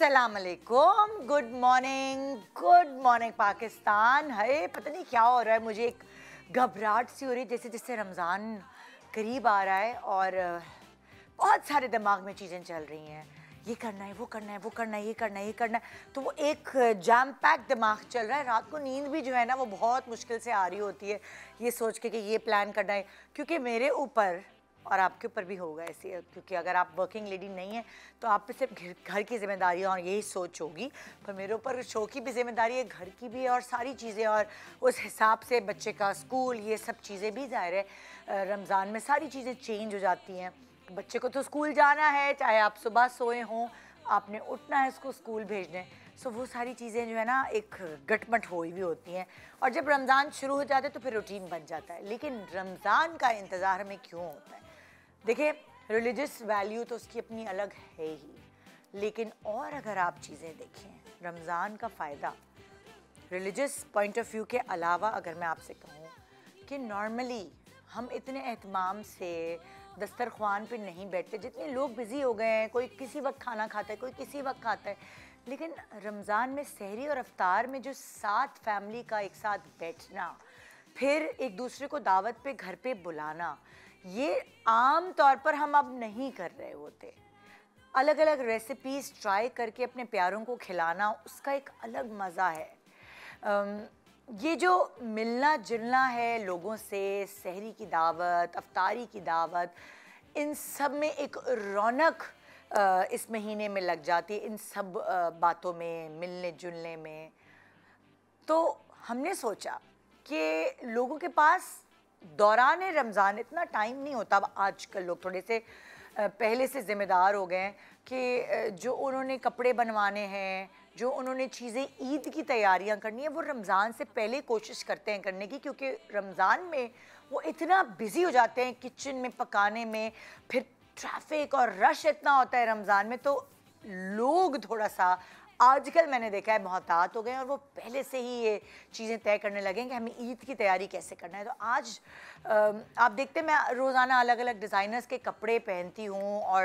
अस्सलाम वालेकुम, good morning Pakistan. है पता नहीं क्या हो रहा है, मुझे एक घबराहट सी हो रही है जैसे जैसे रमज़ान करीब आ रहा है और बहुत सारे दिमाग में चीज़ें चल रही हैं। ये करना है, वो करना है, वो करना है, ये करना है, ये करना है, तो वो एक जैम पैक दिमाग चल रहा है। रात को नींद भी जो है ना वो बहुत मुश्किल से आ रही होती है, ये सोच के कि ये प्लान करना है, क्योंकि मेरे ऊपर और आपके ऊपर भी होगा ऐसे, क्योंकि अगर आप वर्किंग लेडी नहीं है तो आप पे सिर्फ घर की जिम्मेदारी और यही सोच होगी, पर मेरे ऊपर शो की भी जिम्मेदारी है, घर की भी, और सारी चीज़ें, और उस हिसाब से बच्चे का स्कूल, ये सब चीज़ें भी। ज़ाहिर है रमज़ान में सारी चीज़ें चेंज हो जाती हैं। बच्चे को तो स्कूल जाना है, चाहे आप सुबह सोए हों, आपने उठना है उसको स्कूल भेजने। सो वो सारी चीज़ें जो है ना एक गटमट हुई भी होती हैं, और जब रमज़ान शुरू हो जाता है तो फिर रूटीन बन जाता है। लेकिन रमज़ान का इंतज़ार हमें क्यों होता है? देखिए, रिलीजियस वैल्यू तो उसकी अपनी अलग है ही, लेकिन और अगर आप चीज़ें देखें, रमज़ान का फ़ायदा रिलीजियस पॉइंट ऑफ व्यू के अलावा अगर मैं आपसे कहूँ कि नॉर्मली हम इतने एहतमाम से दस्तरख्वान पे नहीं बैठते, जितने लोग बिज़ी हो गए हैं, कोई किसी वक्त खाना खाता है, कोई किसी वक्त खाता है, लेकिन रमज़ान में सहरी और अफ्तार में जो साथ फैमिली का एक साथ बैठना, फिर एक दूसरे को दावत पे घर पे बुलाना, ये आम तौर पर हम अब नहीं कर रहे होते। अलग अलग रेसिपीज़ ट्राई करके अपने प्यारों को खिलाना, उसका एक अलग मज़ा है। ये जो मिलना जुलना है लोगों से, सहरी की दावत, अफ्तारी की दावत, इन सब में एक रौनक इस महीने में लग जाती है, इन सब बातों में, मिलने जुलने में। तो हमने सोचा कि लोगों के पास दौरान रमज़ान इतना टाइम नहीं होता। अब आजकल लोग थोड़े से पहले से ज़िम्मेदार हो गए हैं कि जो उन्होंने कपड़े बनवाने हैं, जो उन्होंने चीज़ें ईद की तैयारियां करनी है, वो रमज़ान से पहले कोशिश करते हैं करने की, क्योंकि रमज़ान में वो इतना बिज़ी हो जाते हैं किचन में पकाने में, फिर ट्रैफिक और रश इतना होता है रमज़ान में, तो लोग थोड़ा सा आजकल मैंने देखा है मोहतात हो गए, और वो पहले से ही ये चीज़ें तय करने लगे कि हमें ईद की तैयारी कैसे करना है। तो आज आप देखते हैं मैं रोज़ाना अलग अलग डिज़ाइनर्स के कपड़े पहनती हूँ, और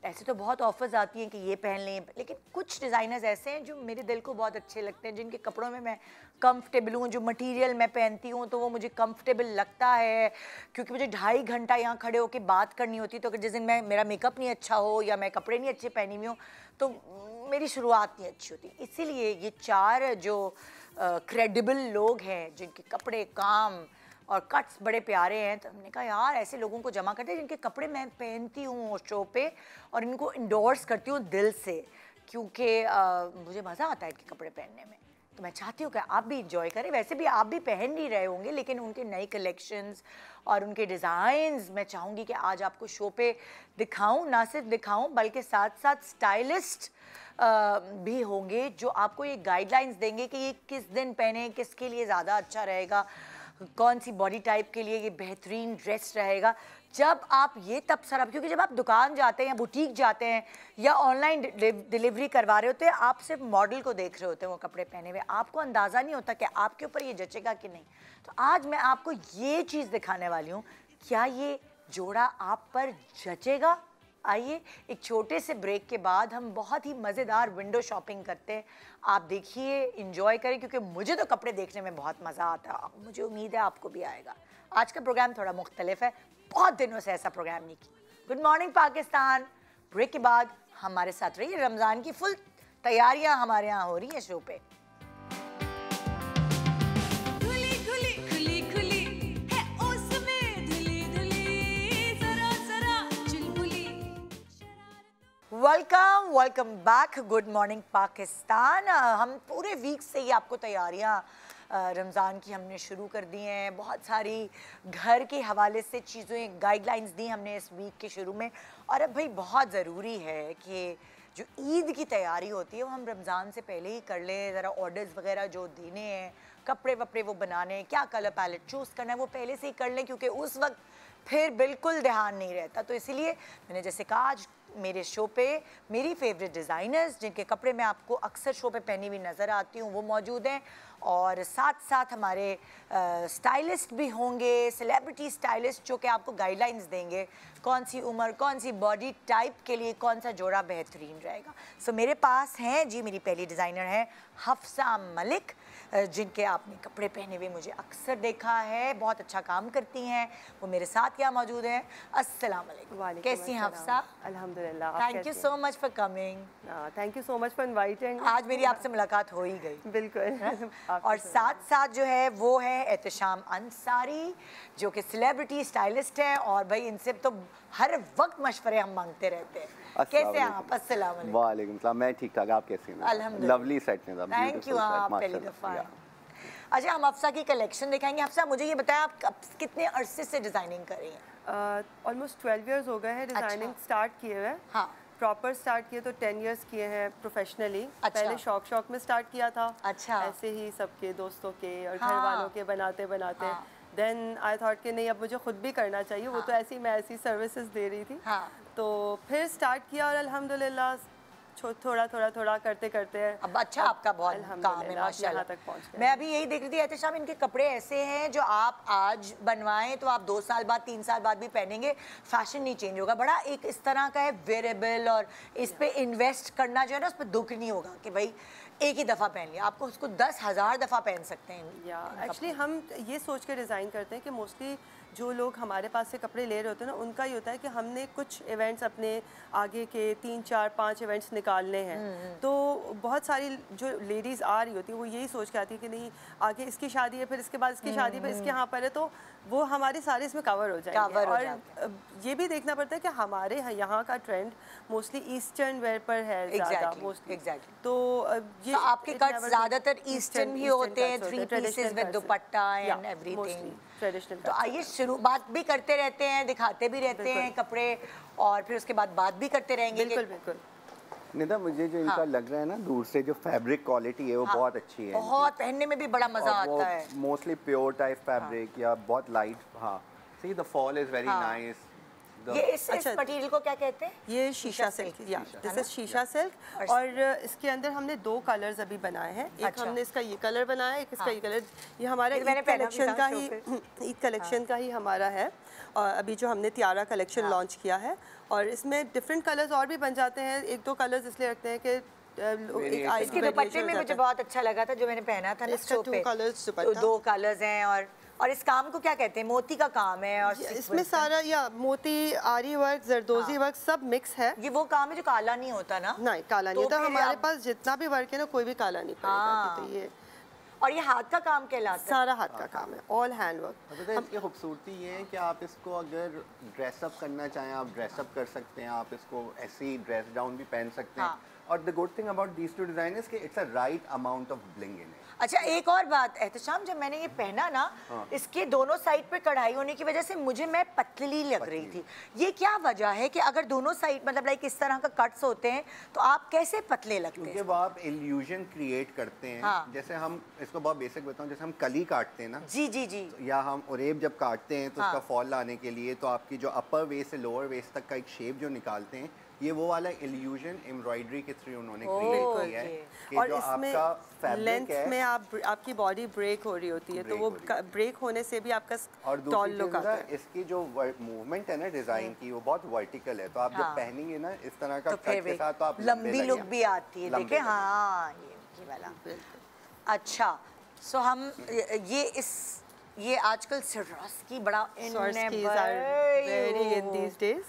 ऐसे तो बहुत ऑफर्स आती हैं कि ये पहन लें, लेकिन कुछ डिज़ाइनर्स ऐसे हैं जो मेरे दिल को बहुत अच्छे लगते हैं, जिनके कपड़ों में मैं कंफर्टेबल हूँ, जो मटेरियल मैं पहनती हूँ तो वो मुझे कंफर्टेबल लगता है, क्योंकि मुझे 2.5 घंटा यहाँ खड़े होकर बात करनी होती है। तो अगर जिस दिन मेरा मेकअप नहीं अच्छा हो या मैं कपड़े नहीं अच्छे पहनी हुई हूँ तो मेरी शुरुआत नहीं अच्छी होती। इसीलिए ये 4 जो क्रेडिबल लोग हैं, जिनके कपड़े, काम और कट्स बड़े प्यारे हैं, तो हमने कहा यार ऐसे लोगों को जमा करते हैं जिनके कपड़े मैं पहनती हूँ शो पे, और इनको इंडोर्स करती हूँ दिल से, क्योंकि मुझे मज़ा आता है इनके कपड़े पहनने में। तो मैं चाहती हूँ कि आप भी इंजॉय करें। वैसे भी आप भी पहन नहीं रहे होंगे, लेकिन उनके नए कलेक्शंस और उनके डिज़ाइंस मैं चाहूँगी कि आज आपको शो पे दिखाऊँ। ना सिर्फ दिखाऊँ बल्कि साथ साथ स्टाइलिस्ट भी होंगे जो आपको ये गाइडलाइंस देंगे कि ये किस दिन पहने, किसके लिए ज़्यादा अच्छा रहेगा, कौन सी बॉडी टाइप के लिए ये बेहतरीन ड्रेस रहेगा। जब आप ये तब सरब, क्योंकि जब आप दुकान जाते हैं या बुटीक जाते हैं या ऑनलाइन डिलीवरी करवा रहे होते हैं, आप सिर्फ मॉडल को देख रहे होते हैं वो कपड़े पहने हुए, आपको अंदाज़ा नहीं होता कि आपके ऊपर ये जचेगा कि नहीं। तो आज मैं आपको ये चीज़ दिखाने वाली हूँ, क्या ये जोड़ा आप पर जचेगा। आइए एक छोटे से ब्रेक के बाद हम बहुत ही मज़ेदार विंडो शॉपिंग करते हैं। आप देखिए, इंजॉय करें, क्योंकि मुझे तो कपड़े देखने में बहुत मज़ा आता है, मुझे उम्मीद है आपको भी आएगा। आज का प्रोग्राम थोड़ा मुख्तलिफ है, बहुत दिनों से ऐसा प्रोग्राम नहीं किया। Good morning Pakistan. ब्रेक के बाद हमारे साथ रहिए, रमज़ान की फुल तैयारियां हमारे यहाँ हो रही हैं शो पे। Welcome back. Good morning Pakistan. हम पूरे वीक से ही आपको तैयारियां रमज़ान की हमने शुरू कर दी हैं। बहुत सारी घर के हवाले से चीज़ें, गाइडलाइंस दी हमने इस वीक के शुरू में। और अब भाई बहुत ज़रूरी है कि जो ईद की तैयारी होती है वो हम रमज़ान से पहले ही कर लें। ज़रा ऑर्डर्स वगैरह जो देने हैं, कपड़े वपड़े वो बनाने, क्या कलर पैलेट चूज़ करना है, वो पहले से ही कर लें, क्योंकि उस वक्त फिर बिल्कुल ध्यान नहीं रहता। तो इसीलिए मैंने जैसे कहा, आज मेरे शो पे मेरी फेवरेट डिज़ाइनर्स, जिनके कपड़े मैं आपको अक्सर शो पे पहनी हुई नज़र आती हूँ, वो मौजूद हैं। और साथ साथ हमारे स्टाइलिस्ट भी होंगे, सेलिब्रिटी स्टाइलिस्ट, जो कि आपको गाइडलाइंस देंगे कौन सी उम्र, कौन सी बॉडी टाइप के लिए कौन सा जोड़ा बेहतरीन रहेगा। सो मेरे पास हैं जी, मेरी पहली डिज़ाइनर है हफ्सा मलिक, जिनके आपने कपड़े पहने हुए मुझे अक्सर देखा है, बहुत अच्छा काम करती हैं। वो मेरे साथ यहाँ मौजूद हैं। अस्सलाम वालेकुम, कैसी हैं हफ्सा? अल्हम्दुलिल्लाह। Thank you so much for coming. Thank you so much for inviting. आज मेरी आपसे मुलाकात हो ही गई। बिल्कुल। और साथ साथ जो है वो है एहतशाम अंसारी, जो कि सेलिब्रिटी स्टाइलिस्ट हैं, और भाई इनसे तो हर वक्त मशवरे हम मांगते रहते हैं। कैसे हैं आप? अस्सलाम वालेकुम। वालेकुम सलाम, मैं ठीक ठाक, आप कैसे हैं? अल्हम्दुलिल्लाह। लवली सेट में, थैंक यू। आप पहली दफ़ा हैं। अच्छा, हम हफ्सा की कलेक्शन दिखाएंगे। हफ्सा, मुझे ये बताएं, आप कितने अरसे से डिज़ाइनिंग कर रही हैं? ऑलमोस्ट 12 इयर्स हो गए हैं डिज़ाइनिंग स्टार्ट किए हुए। हाँ, प्रॉपर स्टार्ट किए तो 10 इयर्स किए हैं प्रोफेशनली। अच्छा। पहले शौक में स्टार्ट किया था। अच्छा। ऐसे ही सबके दोस्तों के और हाँ। घर वालों के बनाते बनाते देन आई थॉट कि नहीं, अब मुझे खुद भी करना चाहिए। वो तो ऐसी मैं ऐसी सर्विसेज दे रही थी। हाँ। तो फिर स्टार्ट किया और अल्हम्दुलिल्लाह थोड़ा करते करते अब अच्छा आपका बहुत काम है माशाल्लाह। तक पहुंच गए। मैं अभी यही देख रही थी एहतशाम, इनके कपड़े ऐसे हैं जो आप आज बनवाएं तो आप 2 साल बाद 3 साल बाद भी पहनेंगे, फैशन नहीं चेंज होगा। बड़ा एक इस तरह का है वेरेबल, और इस पे इन्वेस्ट करना जो है ना, उस पर दुख नहीं होगा कि भाई एक ही दफ़ा पहन लिया, आपको उसको 10,000 दफ़ा पहन सकते हैं। या एक्चुअली हम ये सोच के डिज़ाइन करते हैं कि मोस्टली जो लोग हमारे पास से कपड़े ले रहे होते हैं ना, उनका ये होता है कि हमने कुछ इवेंट्स अपने आगे के 3, 4, 5 इवेंट्स निकालने हैं। तो बहुत सारी जो लेडीज़ आ रही होती है वो यही सोच के आती है कि नहीं, आगे इसकी शादी है, फिर इसके बाद इसकी शादी, फिर इसके यहाँ पर है, तो वो हमारे सारे इसमें कवर हो जाएंगे। और ये भी देखना पड़ता है कि हमारे यहाँ का ट्रेंड मोस्टली ईस्टर्न वेयर पर है ज़्यादा मोस्टली। तो ये आपके कट ज़्यादातर ईस्टर्न ही होते हैं, 3 pieces with dupatta and everything traditional. तो आइए शुरुआत भी करते रहते हैं, दिखाते भी रहते हैं कपड़े, और फिर उसके बाद बात भी करते रहेंगे। बिल्कुल। निदा, मुझे जो इनका लग रहा है ना, दूर से जो फैब्रिक क्वालिटी है वो बहुत अच्छी है, बहुत पहनने में भी बड़ा मजा आता है। मोस्टली प्योर टाइप फैब्रिक या बहुत लाइट। हाँ, see the fall is very nice. ये इस मटेरियल को क्या कहते हैं? ये शीशा सिल्क, या दिस इज शीशा सिल्क। और इसके अंदर हमने 2 कलर्स अभी बनाए हैं। एक हमने इसका ये कलर बनाया है, एक इसका ये कलर। ये हमारे ईद कलेक्शन का ही हमारा है, और अभी जो हमने तियारा कलेक्शन लॉन्च किया है। और इसमें डिफरेंट कलर्स और भी बन जाते हैं। 1-2 कलर्स इसलिए रखते हैं कि इसके दुपट्टे में मुझे बहुत अच्छा लगा था जो मैंने पहना था ना, 2 कलर्स हैं। और इस काम को क्या कहते हैं? मोती का काम है, और इसमें सारा या मोती, आरी वर्क, जरदोजी वर्क सब मिक्स है। ये वो काम है जो काला नहीं होता ना? नहीं, काला नहीं होता। हमारे पास जितना भी वर्क है ना, कोई भी काला नहीं पड़ेगा। तो ये और ये हाथ का काम कहलाता है? सारा हाथ का काम है, ऑल हैंड वर्क। इसकी खूबसूरती ये है कि आप इसको अगर ड्रेसअप करना चाहें, आप ड्रेसअप कर सकते हैं, आप इसको ऐसी ड्रेस डाउन भी पहन सकते हैं। और the good thing about these 2 designers कि it's a right amount of bling in it. अच्छा, एक और बात एहतशाम, जब मैंने ये पहना ना, इसके दोनों साइड पे कढ़ाई होने की वजह से मैं पतली लग रही थी। ये क्या वजह है कि अगर दोनों साइड मतलब लाइक इस तरह का कट्स होते हैं तो आप कैसे पतले लगते हैं? क्योंकि वो आप इल्यूजन क्रिएट करते हैं। जैसे हम इसको बहुत बेसिक बताऊं, जैसे हम कली काटते हैं ना, जी, या हम ओरेब जब काटते हैं तो उसका फॉल लाने के लिए तो आपकी जो अपर वेस्ट से लोअर वेस्ट तक का एक शेप जो निकालते हैं, ये वो वाला इल्यूजन एम्ब्रॉयडरी के थ्रू उन्होंने क्रिएट किया है कि और जो आपका फैब्रिक है, में आपकी बॉडी ब्रेक हो रही होती है, तो वो ब्रेक होने से भी आपका और टॉल लुक आता है। इसकी जो मूवमेंट है ना डिजाइन की, वो बहुत वर्टिकल है, तो आप जब पहनेंगे ना इस तरह का कट के साथ, तो आप लंबी लुक भी आती है। देखें, हाँ, ये वाला। अच्छा, सो हम ये आजकल Swarovski बड़ा in these days।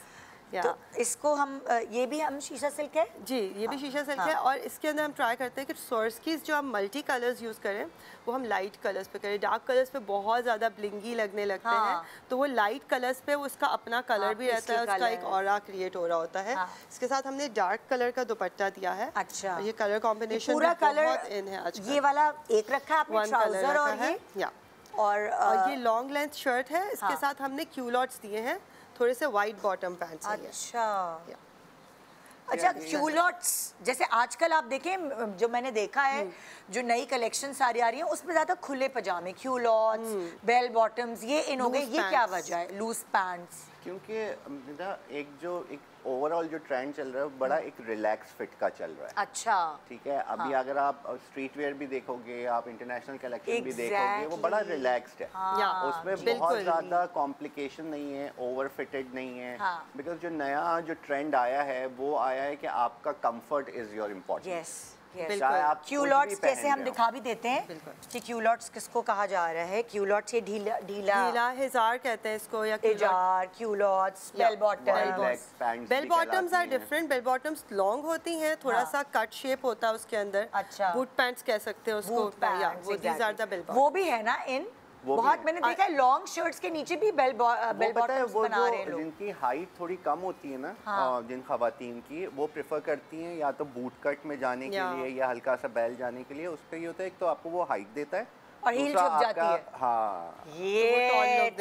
तो इसको हम ये भी हम शीशा सिल्क है जी, ये भी शीशा सिल्क है। और इसके अंदर हम ट्राई करते हैं कि Swarovski जो हम मल्टी कलर्स यूज़ करें वो हम लाइट कलर्स पे करें। डार्क कलर्स पे बहुत ज़्यादा ब्लिंगी लगने लगते हैं, तो वो लाइट कलर्स पे उसका अपना कलर भी रहता है, उसका एक ऑरा क्रिएट हो रहा होता है। इसके साथ हमने डार्क कलर का दुपट्टा दिया है। अच्छा, ये कलर कॉम्बिनेशन पूरा बहुत इन है आजकल। ये वाला एक रखा है आपने, ट्राउजर और ये लॉन्ग लेंथ शर्ट है। इसके साथ हमने क्यूलॉट्स दिए हैं, थोड़े से वाइट बॉटम पैंट्स हैं। अच्छा, क्यूलॉट्स जैसे आजकल आप देखें, जो मैंने देखा है जो नई कलेक्शन सारी आ रही है उसमें ज़्यादा खुले पजामे, क्यूलॉट्स, बेल बॉटम्स, ये इन हो गए। ये क्या वजह है? लूज पैंट्स क्योंकि एक ओवरऑल जो ट्रेंड चल रहा है बड़ा एक रिलैक्स फिट का चल रहा है। अच्छा, ठीक है। अभी अगर आप स्ट्रीट वेयर भी देखोगे, आप इंटरनेशनल कलेक्शन भी देखोगे, वो Exactly. बड़ा रिलैक्स्ड है। उसमें बहुत बिल्कुल। ज़्यादा कॉम्प्लिकेशन नहीं है, ओवर फिटेड नहीं है। बिकॉज जो नया जो ट्रेंड आया है वो आया है कि आपका comfort is your important. Yes चाहे आप क्यूलॉट्स जैसे हम दिखा भी देते हैं कि क्यूलॉट्स किसको कहा जा रहा है। क्यूलॉट्स ये ढीला ढीला हिजार कहते हैं इसको, या हिजार, culottes, bell bottoms. Bell bottoms are different. Bell bottoms long होती हैं, थोड़ा सा कट शेप होता है उसके अंदर। अच्छा, बूट पैंट्स कह सकते हैं उसको। वो these are the bell bottom. वो भी है ना इन बहुत मैंने देखा है लॉन्ग शर्ट्स के नीचे भी बेल बॉटम्स बना रहे हैं लोग। जिनकी हाइट थोड़ी कम होती है ना, जिन खवातीन की, वो प्रेफर करती हैं या तो बूट कट में जाने के लिए या हल्का सा बेल जाने के लिए। उस पे ये होता है, एक तो आपको वो हाइट देता है और हील छुप जाती है। हाँ, ये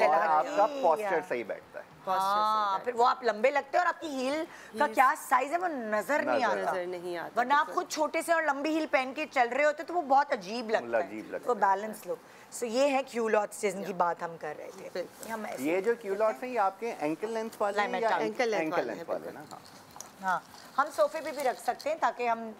और आपका पोस्चर सही बैठता है। हाँ, फिर वो आप लंबे लगते हैं और आपकी हील का क्या साइज है वो नजर नहीं आता। वरना आप खुद छोटे से और लंबी हील पहन के चल रहे होते तो वो बहुत अजीब लगता है। तो बैलेंस लो। सो ये है क्यूलॉट्स जिनकी बात हम कर रहे थे। ये जो क्यूलॉट्स हैं ये आपके एंकल लेंथ वाले हैं या एंकल लेंथ वाले ना? हाँ, हम सोफे पे भी रख सकते हैं ताकि हम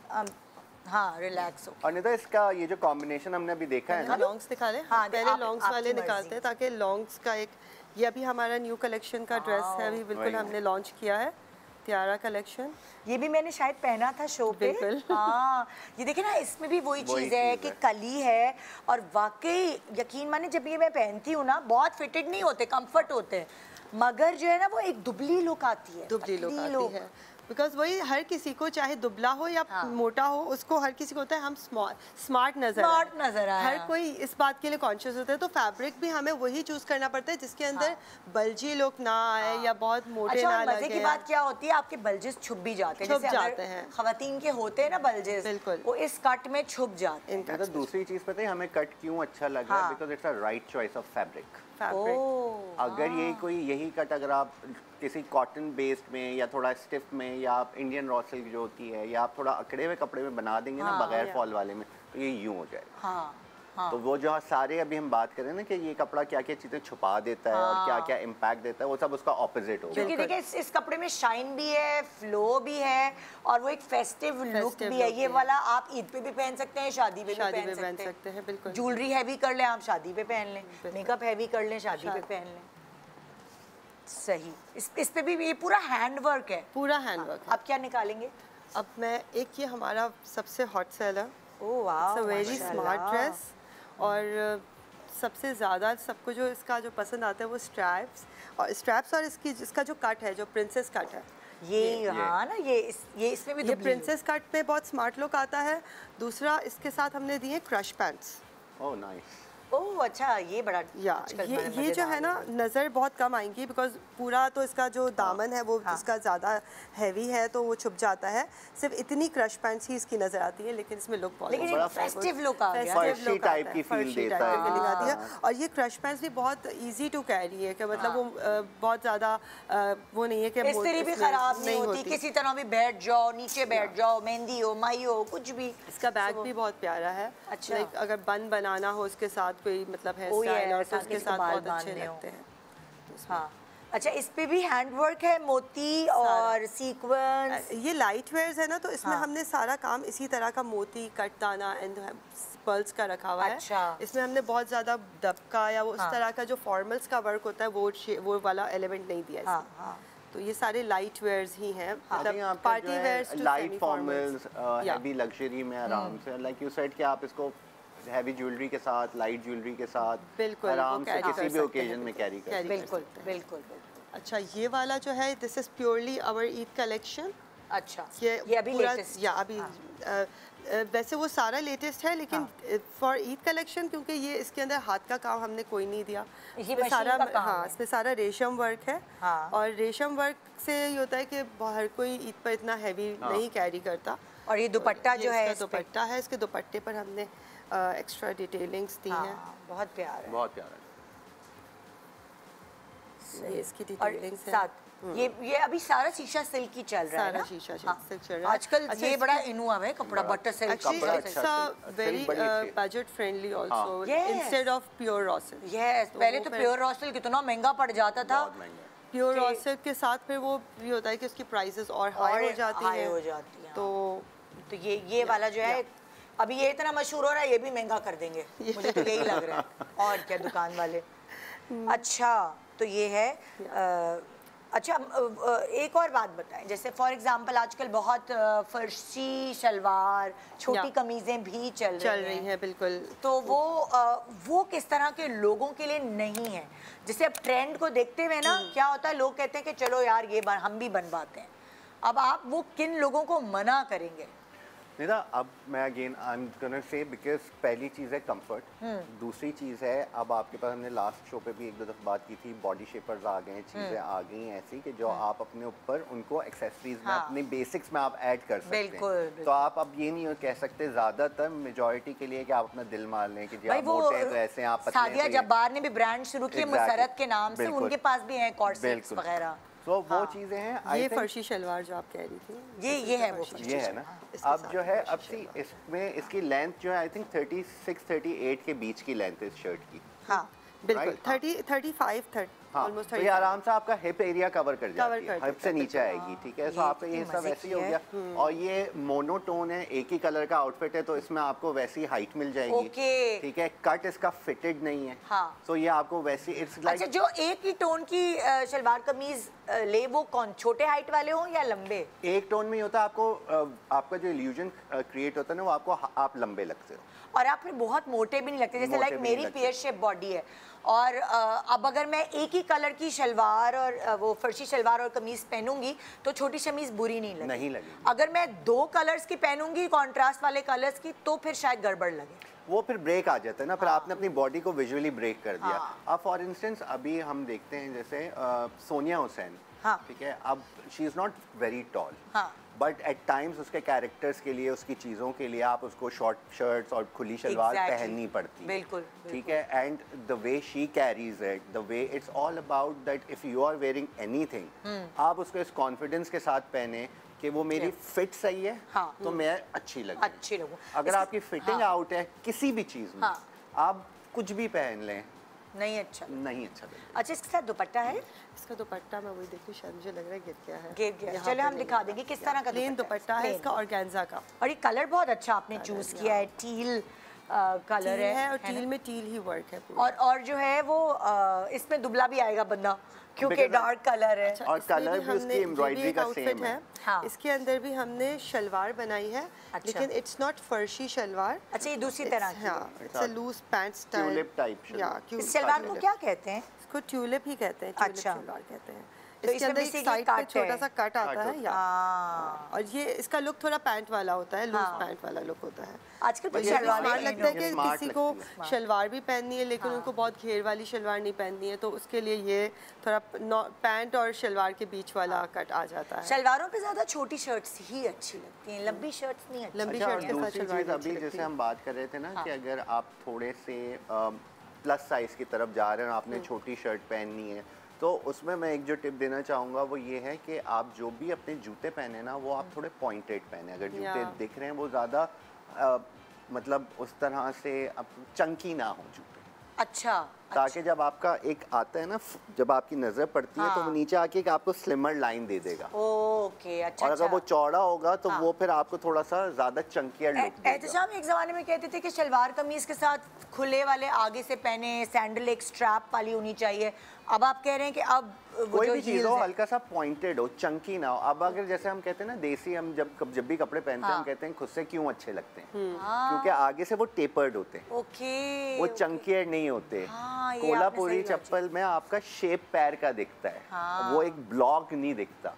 हाँ रिलैक्स हो। और नहीं तो इसका ये जो कॉम्बिनेशन हमने अभी देखा है ना, लॉन्ग्स दिखा ले। हाँ, पहले लॉन्ग्स वाले निकालते हैं ताकि लॉन्ग्स का एक, ये अभी हमारा न्यू कलेक्शन का ड्रेस है, अभी बिल्कुल हमने लॉन्च किया है, तियारा कलेक्शन। ये भी मैंने शायद पहना था शो पे। हाँ, ये देखे ना, इसमें भी वही चीज़ है कि कली है और वाकई यकीन माने जब ये मैं पहनती हूँ ना बहुत फिटेड नहीं होते, कंफर्ट होते हैं, मगर जो है ना वो एक दुबली लुक आती है। दुबली लुक आती है बिकॉज वही हर किसी को, चाहे दुबला हो या मोटा हो, उसको हर किसी को होता है हम स्मार्ट नजर आए। हर कोई इस बात के लिए कॉन्शियस होता है। तो फैब्रिक भी हमें वही चूज करना पड़ता है जिसके अंदर बल्जी लुक ना आए या बहुत मोटे ना लगे। मजे की बात क्या होती है, आपके बल्जेस छुप भी जाते हैं। खवातीन के होते हैं ना बल्जेस, बिल्कुल वो इस कट में छुप जाते हैं। तो दूसरी चीज पता है हमें कट क्यों अच्छा लग रहा है? Because it's a right choice of fabric. अगर यही कट अगर आप किसी कॉटन बेस्ड में या थोड़ा स्टिफ में या आप इंडियन रॉ सिल्क जो होती है या आप थोड़ा अकड़े हुए कपड़े में बना देंगे ना बगैर फॉल वाले में, तो ये यूं हो जाएगा। तो वो जो सारे अभी हम बात करें ना कि ये कपड़ा क्या क्या चीजें छुपा देता है और क्या क्या इम्पैक्ट देता है, वो सब उसका ऑपोजिट होगा। क्योंकि देखिए इस कपड़े में शाइन भी है, फ्लो भी है और वो एक फेस्टिव लुक भी है। ये वाला आप ईद पे भी पहन सकते हैं, शादी पे भी पहन सकते हैं। बिल्कुल, ज्वेलरी हैवी कर लें आप, शादी पे पहन लें, मेकअप हैवी कर लें, शादी पे पहन लें। सही। इस पे भी ये पूरा हैंड वर्क है। पूरा हैंड वर्क। अब क्या निकालेंगे? अब मैं एक, ये हमारा सबसे हॉट सेलर, ओह वाह, वेरी स्मार्ट ड्रेस। और सबसे ज़्यादा सबको जो इसका जो पसंद आता है वो स्ट्रैप्स और इसका जो कट है, जो प्रिंसेस कट है, ये हाँ ना, ये इसमें भी ये प्रिंसेस कट में बहुत स्मार्ट लुक आता है। दूसरा इसके साथ हमने दिए crush pants. Oh nice. Oh अच्छा, ये बड़ा ये जो है ना नज़र बहुत कम आएंगी बिकॉज पूरा तो इसका जो दामन है वो इसका ज़्यादा हैवी है तो वो छुप जाता है। सिर्फ इतनी क्रश पैंट्स ही इसकी नज़र आती है, लेकिन इसमें लुक बहुत फेस्टिव लुक आ गया, फर्शी टाइप की फील देता है। और ये क्रश पैंट्स भी बहुत इजी टू कैरी है कि मतलब वो बहुत ज़्यादा वो नहीं है कि इस्त्री भी खराब नहीं होती, किसी तरह भी बैठ जाओ, नीचे बैठ जाओ, मेहंदी हो, माई हो, कुछ भी। इसका बैग भी बहुत प्यारा है। अच्छा, अगर बन बनाना हो उसके साथ कोई मतलब है स्टाइल और तो उसके साथ बहुत अच्छे लगते हैं। हाँ, अच्छा, इस पे भी हैंड वर्क है, मोती और सीक्वेंस। ये लाइट वेयर्स है ना, तो इसमें हमने सारा काम इसी तरह का मोती, कटदाना एंड पर्ल्स का रखा हुआ है। अच्छा। इसमें हमने बहुत ज्यादा दबका या उस तरह का जो फॉर्मल्स का वर्क होता है वो वाला एलिमेंट नहीं दिया इसमें। तो ये सारे लाइट वेयर्स ही हैं, मतलब party wears to light formals, heavy luxury में आराम से, लाइक यू सेड कि आप इसको हैवी ज्वेलरी के साथ, लाइट ज्वेलरी के साथ बिल्कुल आराम से किसी भी ओकेजन में कैरी कर सकते हैं। बिल्कुल बिल्कुल। अच्छा, ये वाला जो है this is purely our Eid collection. अच्छा, ये अभी लेटेस्ट, या अभी वैसे वो सारा लेटेस्ट है, लेकिन फॉर ईद कलेक्शन क्योंकि ये इसके अंदर हाथ का काम हमने कोई नहीं दिया, इसमें सारा इसमें सारा रेशम वर्क है। और रेशम वर्क से ये होता है कि हर कोई ईद पर इतना हैवी नहीं कैरी करता। और ये दुपट्टा जो है, दुपट्टा है, इसके दुपट्टे पर हमने एक्स्ट्रा डिटेलिंग्स दी हैं। बहुत प्यारा है, बहुत प्यारा है। ये इसकी डिटेलिंग्स है साथ। ये अभी सारा शीशा सिल्क की चल रहा है ना? शीशा सिल्क चल रहा है आजकल। ये बड़ा इन हुआ है कपड़ा, butter silk. It's a very budget friendly also instead of pure raw silk. Yes, पहले तो प्योर रॉ सिल्क कितना महंगा पड़ जाता था, प्योर रॉ सिल्क के साथ फिर वो ये होता है कि उसकी प्राइसेस और हाई हो जाती हैं। तो ये वाला जो है अभी ये इतना मशहूर हो रहा है, ये भी महंगा कर देंगे मुझे तो यही लग रहा है। और क्या दुकान वाले। अच्छा तो ये है अच्छा एक और बात बताएं, जैसे फॉर एग्जांपल आजकल बहुत फर्शी शलवार छोटी कमीजें भी चल रही हैं। बिल्कुल। तो वो किस तरह के लोगों के लिए नहीं है? जैसे अब ट्रेंड को देखते हुए ना क्या होता है, लोग कहते हैं कि चलो यार ये हम भी बनवाते हैं। अब आप वो किन लोगों को मना करेंगे? निदा, अब मैं again I am gonna say because पहली चीज़ है कंफर्ट, दूसरी चीज़ है अब आपके पास हमने लास्ट शो पे भी एक दो दफ़ा बात की थी, बॉडी शेपर्स आ गए हैं, चीज़ें आ गई हैं ऐसी कि जो आप अपने ऊपर उनको एक्सेसरीज में अपने बेसिक्स में आप ऐड कर सकते हैं। तो आप अब ये नहीं कह सकते ज़्यादातर मेजॉरिटी के लिए कि आप अपना दिल मार लें कि जी आप मोटे हैं तो ऐसे हैं, आप पतले हैं। सादिया जब्बार ने भी ब्रांड शुरू किए मुसरत के नाम से, उनके पास भी हैं कॉर्ड सेट्स वगैरह। तो वो चीज़ें हैं। ये फर्शी शलवार जो आप कह रही थी, ये है वो फर्शी, ये है ना। अब जो है अब सी इसमें इसकी लेंथ जो है आई थिंक 36-38 के बीच की लेंथ है इस शर्ट की। हाँ बिल्कुल 35 ऑलमोस्ट। तो ये आराम से आपका हिप एरिया कवर कर जाती है, हिप से नीचे आएगी, ठीक है। तो आपका ये सब वैसे ही हो गया। और ये मोनोटोन है, एक ही कलर का आउटफिट है तो इसमें आपको वैसी हाइट मिल जाएगी, ठीक है। कट इसका फिटेड नहीं है, तो ये आपको वैसी इट्स लाइक। अच्छा, जो एक ही टोन की शलवार कमीज ले वो कौन छोटे हाइट वाले हों या लंबे? एक टोन में ही होता है। आपका जो इल्यूजन क्रिएट होता है ना वो आपको आप लंबे लगते हो और आप फिर बहुत मोटे भी नहीं लगते। जैसे लाइक मेरी पेयर शेप बॉडी है और अब अगर मैं एक ही कलर की शलवार और वो फर्शी शलवार और कमीज पहनूंगी तो छोटी शमीज बुरी नहीं लगेगी। अगर मैं 2 कलर्स की पहनूंगी कॉन्ट्रास्ट वाले कलर्स की तो फिर शायद गड़बड़ लगे, वो फिर ब्रेक आ जाता है ना। फिर आपने अपनी बॉडी को विजुअली ब्रेक कर दिया। अब फॉर इंस्टेंस अभी हम देखते हैं जैसे सोनिया हुसैन, ठीक है। अब she is not very tall, but at times उसके कैरेक्टर्स के लिए, उसकी चीज़ों के लिए आप उसको शॉर्ट शर्ट्स और खुली शलवार पहननी पड़ती है, बिल्कुल, ठीक है। And the way she carries it, the way it's all about that if you are wearing anything, आप उसको इस कॉन्फिडेंस के साथ पहने कि वो मेरी फिट सही है, तो मैं अच्छी लगूं। अगर आपकी फिटिंग आउट है किसी भी चीज़ में, आप कुछ भी पहन लें, नहीं अच्छा लगेगा। अच्छा, इसके साथ दुपट्टा है? इसका दुपट्टा मैं वही देखती हूँ, शायद मुझे लग रहा है गिर गया। चलो हम दिखा देंगे किस तरह का प्लेन दुपट्टा है इसका, ऑर्गेन्जा का। और ये कलर बहुत अच्छा आपने चूज किया है, टील कलर है और टील में टील ही वर्क है और जो है वो इसमें दुबला भी आएगा बंदा क्योंकि डार्क कलर है। और कलर भी उसकी एम्ब्रॉयडरी का सेम है। इसके अंदर भी हमने शलवार बनाई है, लेकिन इट्स नॉट फर्शी शलवार। अच्छा, ये दूसरी तरह की है, it's a loose pant style, tulip type. इस शलवार को क्या कहते हैं? इसको ट्यूलिप ही कहते हैं, ट्यूलिप शलवार कहते हैं। तो इसके अंदर एक साइड पे छोटा सा कट आता है और ये इसका लुक थोड़ा पैंट वाला होता है, लूज पैंट वाला लुक होता है। आजकल तो शलवार लगता है कि किसी को शलवार भी पहननी है लेकिन उनको बहुत घेर वाली शलवार नहीं पहननी है, तो उसके लिए ये थोड़ा पैंट और शलवार के बीच वाला कट आ जाता है। शलवारों पे ज्यादा छोटी शर्ट्स ही अच्छी लगती हैं, लंबी शर्ट्स नहीं अच्छी। लंबी शर्ट के साथ शलवार अभी जैसे हम बात कर रहे थे ना कि अगर आप थोड़े से प्लस साइज की तरफ जा रहे हैं, आपने छोटी शर्ट पहननी है, तो उसमें मैं एक जो टिप देना चाहूँगा वो ये है कि आप जो भी अपने जूते पहने ना वो आप थोड़े पॉइंटेड पहने। अगर जूते दिख रहे हैं वो ज़्यादा मतलब उस तरह से अब चंकी ना हो जूते, अच्छा, ताकि जब आपका एक आता है ना, जब आपकी नजर पड़ती है तो वो नीचे आके एक आपको स्लिमर लाइन दे देगा। ओके, अच्छा। और अगर वो चौड़ा होगा तो वो फिर आपको थोड़ा सा ज्यादा चंकियर लुक देगा। एहतशाम एक जमाने में कहते थे कि शलवार कमीज के साथ खुले वाले आगे से पहने, सैंडल एक स्ट्रैप वाली होनी चाहिए। अब आप कह रहे हैं कि अब कोई भी चीज़ हो हल्का सा पॉइंटेड हो, चंकी ना हो। अब अगर जैसे हम कहते हैं ना देसी, हम जब भी कपड़े पहनते हैं हम कहते हैं खुद से क्यों अच्छे लगते हैं, क्योंकि आगे से वो टेपर्ड होते हैं, वो चंकियर नहीं होते। कोल्हापुरी चप्पल में आपका शेप पैर का दिखता है, वो एक ब्लॉक नहीं दिखता।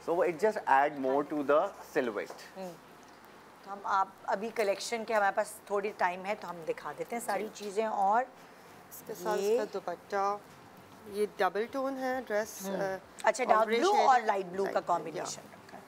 So it just add more to the silhouette. तो हम आप अभी कलेक्शन के हमारे पास थोड़ी टाइम है तो हम दिखा देते हैं सारी चीजें। और इसके साथ इसका दुपट्टा, ये डबल टोन है ड्रेस। अच्छा, डार्क ब्लू और लाइट ब्लू का कॉम्बिनेशन रखा है।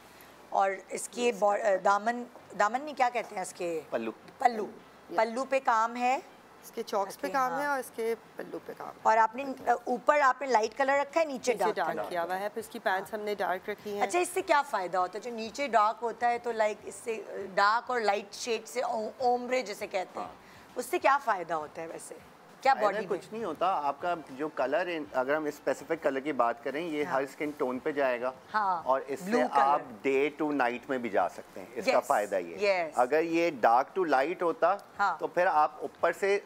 और इसकी दामन नहीं क्या कहते हैं इसके, पल्लू पे काम है, इसके चॉक्स पे काम है और इसके पल्लू पे काम। और आपने ऊपर आपने लाइट कलर रखा है, नीचे डार्क किया हुआ है, फिर इसकी पैंट्स हमने डार्क रखी है। अच्छा, इससे क्या फायदा होता है? जो नीचे डार्क होता है तो लाइक इससे डार्क और लाइट शेड से ओम्ब्रे जिसे कहते हैं, उससे क्या फायदा होता है वैसे? क्या ऐसा बॉडी कुछ नहीं होता आपका जो कलर, अगर हम स्पेसिफिक कलर की बात करें, ये हर स्किन टोन पे जाएगा। हाँ, और इससे blue आप color। डे टू नाइट में भी जा सकते हैं, इसका Yes, फायदा ये। yes। अगर ये डार्क टू लाइट होता हाँ। तो फिर आप ऊपर से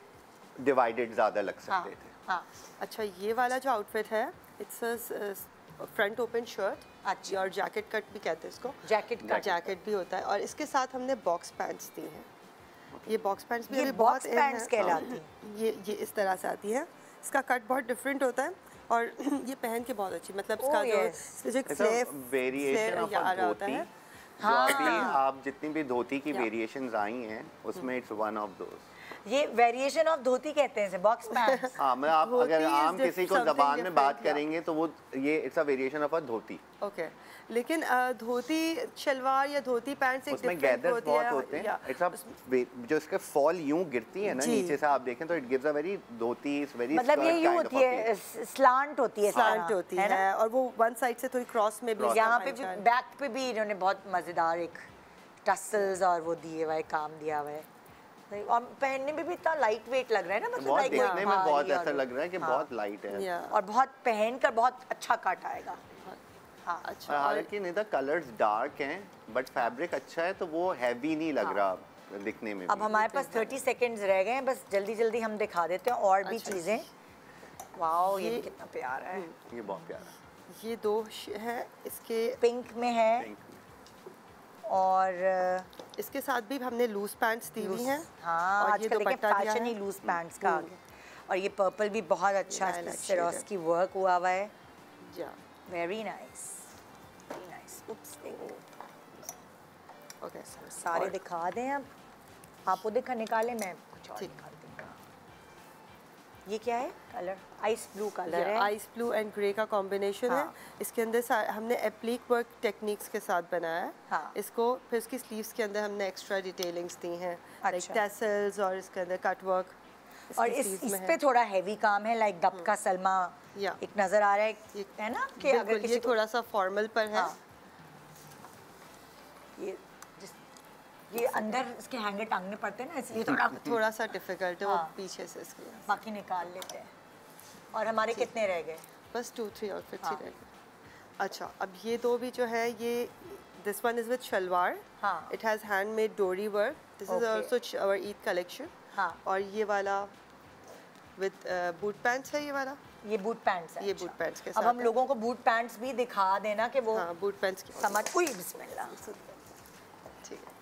डिवाइडेड ज्यादा लग सकते थे। हाँ, अच्छा, ये वाला जो आउटफिट है, इट्स फ्रंट ओपन शर्ट, अच्छा। और जैकेट कट भी कहते हैं इसको। जैकेट का जैकेट भी होता है, और इसके साथ हमने बॉक्स पैंट्स दी हैं। ये बॉक्स पैंट्स भी ये अभी box बहुत in pants है। कहलाती हाँ, ये इस तरह से आती है। इसका कट बहुत डिफरेंट होता है, और ये पहन के बहुत अच्छी, मतलब इसका Oh, जो yes। इसका जो It's a variation of uh a रहा होता धोती। है। जो अभी आप जितनी भी धोती की Yeah। वेरिएशंस आई हैं, उसमें इट्स वन ऑफ दोस। ये वेरिएशन ऑफ धोती कहते हैं इसे, बॉक्स पैंट्स। हाँ, मैं आप धोती अगर is आम किसी को something जबान में बात different, yeah। करेंगे तो वो ये it's a variation of a dhoti. Okay, लेकिन धोती शलवार या धोती पैंट से उसमें डिफरेंट गैदर्स होती बहुत है। होते हैं। या इट्स अ जो इसके फॉल यूं गिरती है ना जी। नीचे से, आप देखें तो it gives a very dhoti is very मतलब ये यूं होती है, स्लांट होती है, इस स्लांट तरह, होती ना? है, और वो वन साइड से थोड़ी क्रॉस में भी यहाँ पे भी पंचायत। बैक पे भी इन्होंने बहुत मजेदार एक टसल्स और वो दिए हुए, काम दिया हुआ है, और पहनने में भी इतना लाइट वेट लग रहा है ना, मतलब बहुत like देखने में भारी बहुत और ऐसा लग रहा है कि हाँ। बहुत लाइट है। या और बहुत पहन कर बहुत अच्छा कट आएगा। हाँ, अच्छा, और और हालांकि नहीं था, कलर्स डार्क हैं बट फैब्रिक अच्छा है तो वो हैवी नहीं लग रहा दिखने में अब भी। हमारे पास 30 सेकंड्स रह गए हैं, बस जल्दी जल्दी हम दिखा देते हैं और भी अच्छा। चीज़ें। वाओ, ये भी ये- कितना प्यारा है। ये बहुत प्यारा है। ये दो हैं इसके। पिंक में है Pink। और इसके साथ भी हमने लूज पैंट्स दी हुई हैं। हाँ, और ये आजकल देखिए दुपट्टा दिया फैशन है। ही लूज पैंट्स का आ गया। और ये पर्पल भी बहुत अच्छा है, Lilac सिरोस shade की वर्क हुआ हुआ है। या वेरी नाइस, वेरी नाइस। उप्स, ओके, सारे दिखा दें अब। आप वो दिखा निकालें, मैं कुछ और ठीक। निकाल दूँगा। ये क्या है कलर? आइस ब्लू कलर है। आइस ब्लू एंड ग्रे का कॉम्बिनेशन है। हाँ। इसके अंदर हमने एप्लिक वर्क टेक्निक्स के साथ बनाया है। हाँ। इसको फिर इसकी स्लीव्स के अंदर हमने एक्स्ट्रा डिटेलिंग्स दी हैं, लाइक अच्छा। टैसल्स, और इसके अंदर कट वर्क। और इस पे थोड़ा हैवी काम है, लाइक दबका सलमा या। एक नजर आ रहा है ना, कि अगर किसी ये को थोड़ा सा फॉर्मल पर है। हाँ। ये अंदर इसके हैंगर टांगने पड़ते हैं ना, इसलिए थोड़ा सा डिफिकल्ट है, हाँ। वो पीछे से इसके। बाकी निकाल लेते हैं। और हमारे कितने रह गए? बस 2-3 आउटफिट्स ही हाँ। रह गए। अच्छा, अब ये दो भी जो है, ये this one is with shalwar. हाँ। It has handmade dori work. This is Okay। Also our Eid collection. हाँ। और ये वाला विद बूट पैंट्स है, ये वाला। ये बूट पैंट्स है। ये अच्छा। बूट पैंट्स के अब साथ हम है। लोगों को बूट पैंट्स भी दिखा देना कि वो हाँ, बूट पैंट्स की समझ। उई बिस्मिल्लाह। ठीक है।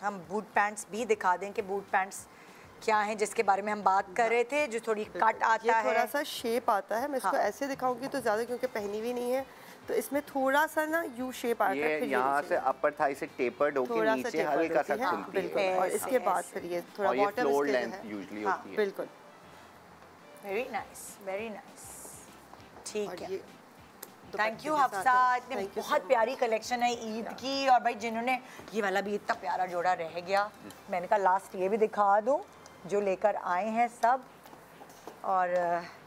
हम बूट पैंट्स भी दिखा दें कि बूट पैंट्स क्या हैं, जिसके बारे में हम बात कर रहे थे, जो थोड़ी कट आता ये है। थोड़ा सा शेप आता है। मैं इसको हाँ। ऐसे दिखाऊंगी तो ज़्यादा, क्योंकि पहनी भी नहीं है, तो इसमें थोड़ा सा ना यू शेप आता है। ये फिर यहाँ नीचे से अपर थाई से टेपर्ड होके थोड़ा सा नीचे tapered हल्का सा होती है। खुलती बिल्कुल। है। और ऐसे, इसके बाद ऐसे। फिर ये थोड़ा और ये बॉटम फ्लोर इसके जो लेंथ है। यूजुअली हाँ, होती है। बिल्कुल। Very nice, very nice. ठीक और है, ये थैंक यू दुपट्टे के साथ हफ्सा। है। इतनी Thank you so बहुत much। प्यारी कलेक्शन है ईद की। और भाई जिन्होंने ये वाला भी इतना प्यारा जोड़ा रह गया, मैंने कहा लास्ट ये भी दिखा दूँ जो लेकर आए हैं सब। और